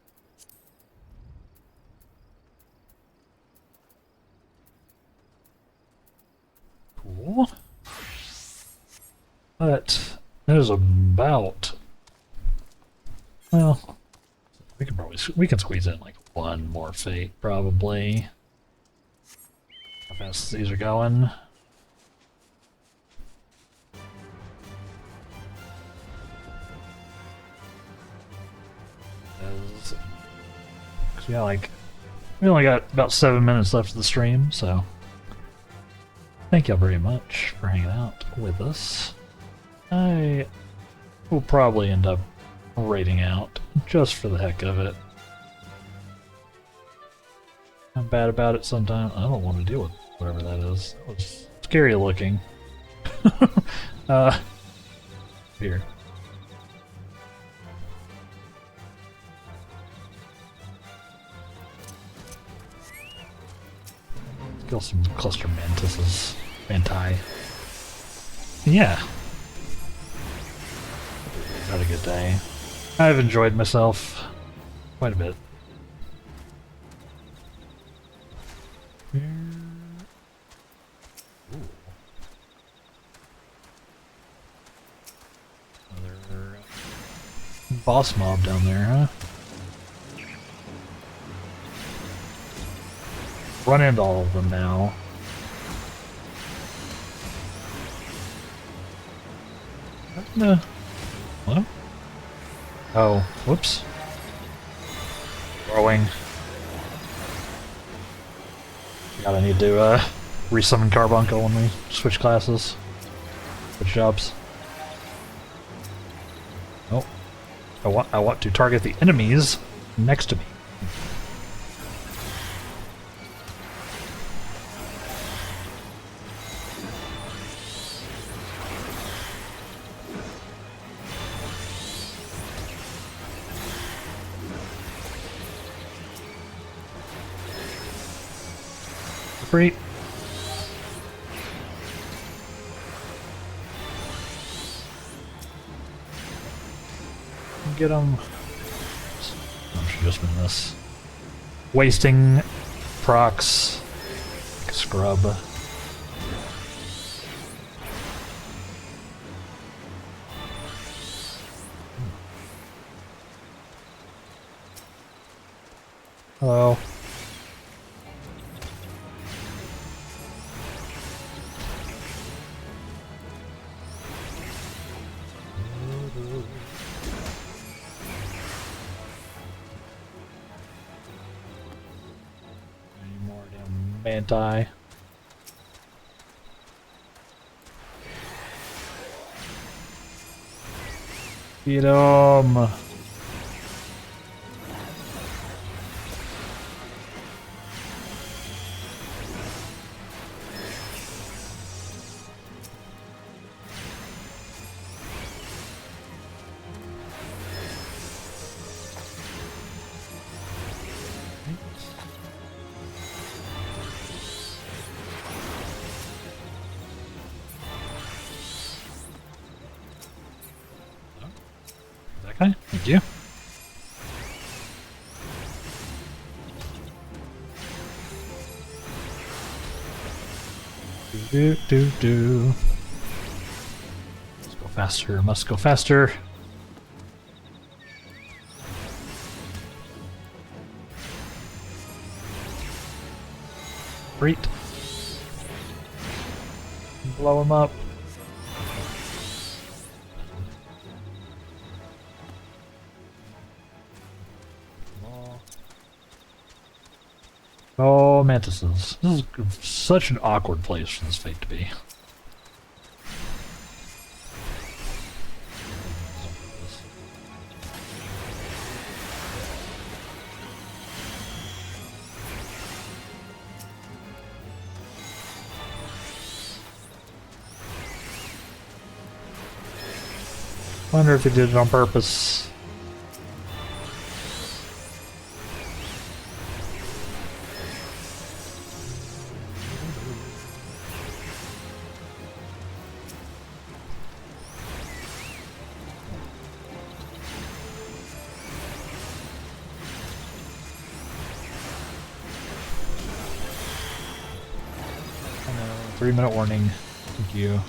Cool. But that is about, well, we can squeeze in like one more fate probably. How fast these are going. Yeah, like we only got about 7 minutes left of the stream, so thank y'all very much for hanging out with us. I will probably end up raiding out just for the heck of it. I'm bad about it sometimes. I don't want to deal with whatever that is. That was scary looking. Here. Let's kill some cluster mantises. Manti. Yeah. Had a good day. I've enjoyed myself quite a bit. Ooh. boss mob down there, huh? Run into all of them now. No. Hello? Oh, whoops. Throwing. God, I need to resummon Carbuncle when we switch classes. Switch jobs. Oh. I want to target the enemies next to me. Free. Get him. Oh, should just been this. Wasting procs. Like a scrub. Hello. Anti. Get him. Okay, thank you. Do. Let's go faster, must go faster. Great. Blow him up. Oh, mantises. This is such an awkward place for this fate to be. Wonder if he did it on purpose. I know, 3-minute warning. Thank you.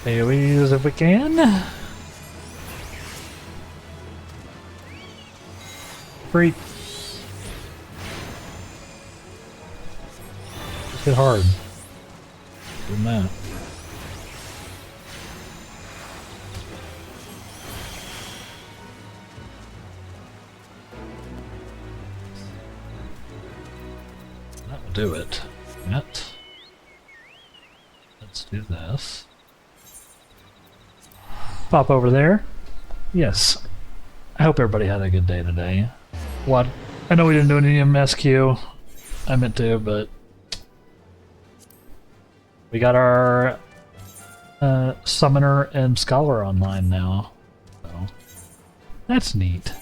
AoEs if we can. Free. Just hit hard. Doing that. That will do it. Let's do this. Pop over there. Yes. I hope everybody had a good day today. What? I know we didn't do any MSQ. I meant to, but we got our Summoner and Scholar online now. So that's neat.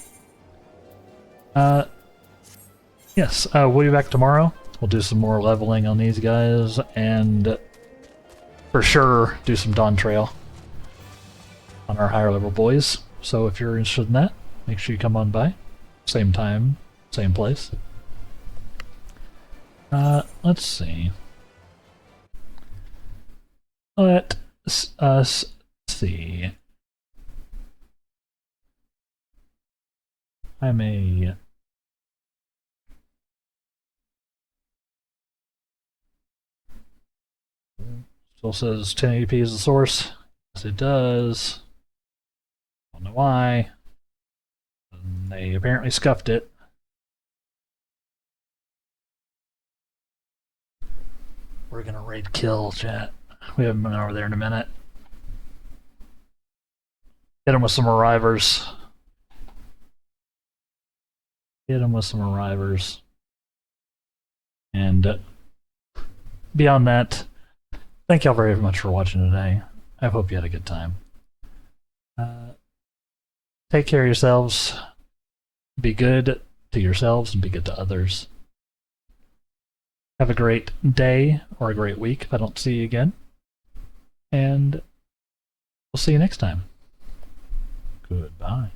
Yes, we'll be back tomorrow. We'll do some more leveling on these guys and for sure do some Dawntrail on our higher level boys. So if you're interested in that, make sure you come on by. Same time, same place. Let's see. Let us see. I may... Still says 1080p is the source. Yes, it does. Don't know why. And they apparently scuffed it. We're gonna raid kill, chat. We haven't been over there in a minute. Hit him with some arrivers. Hit him with some arrivers. And beyond that, thank y'all very much for watching today. I hope you had a good time. Take care of yourselves. Be good to yourselves and be good to others. Have a great day or a great week if I don't see you again. And we'll see you next time. Goodbye.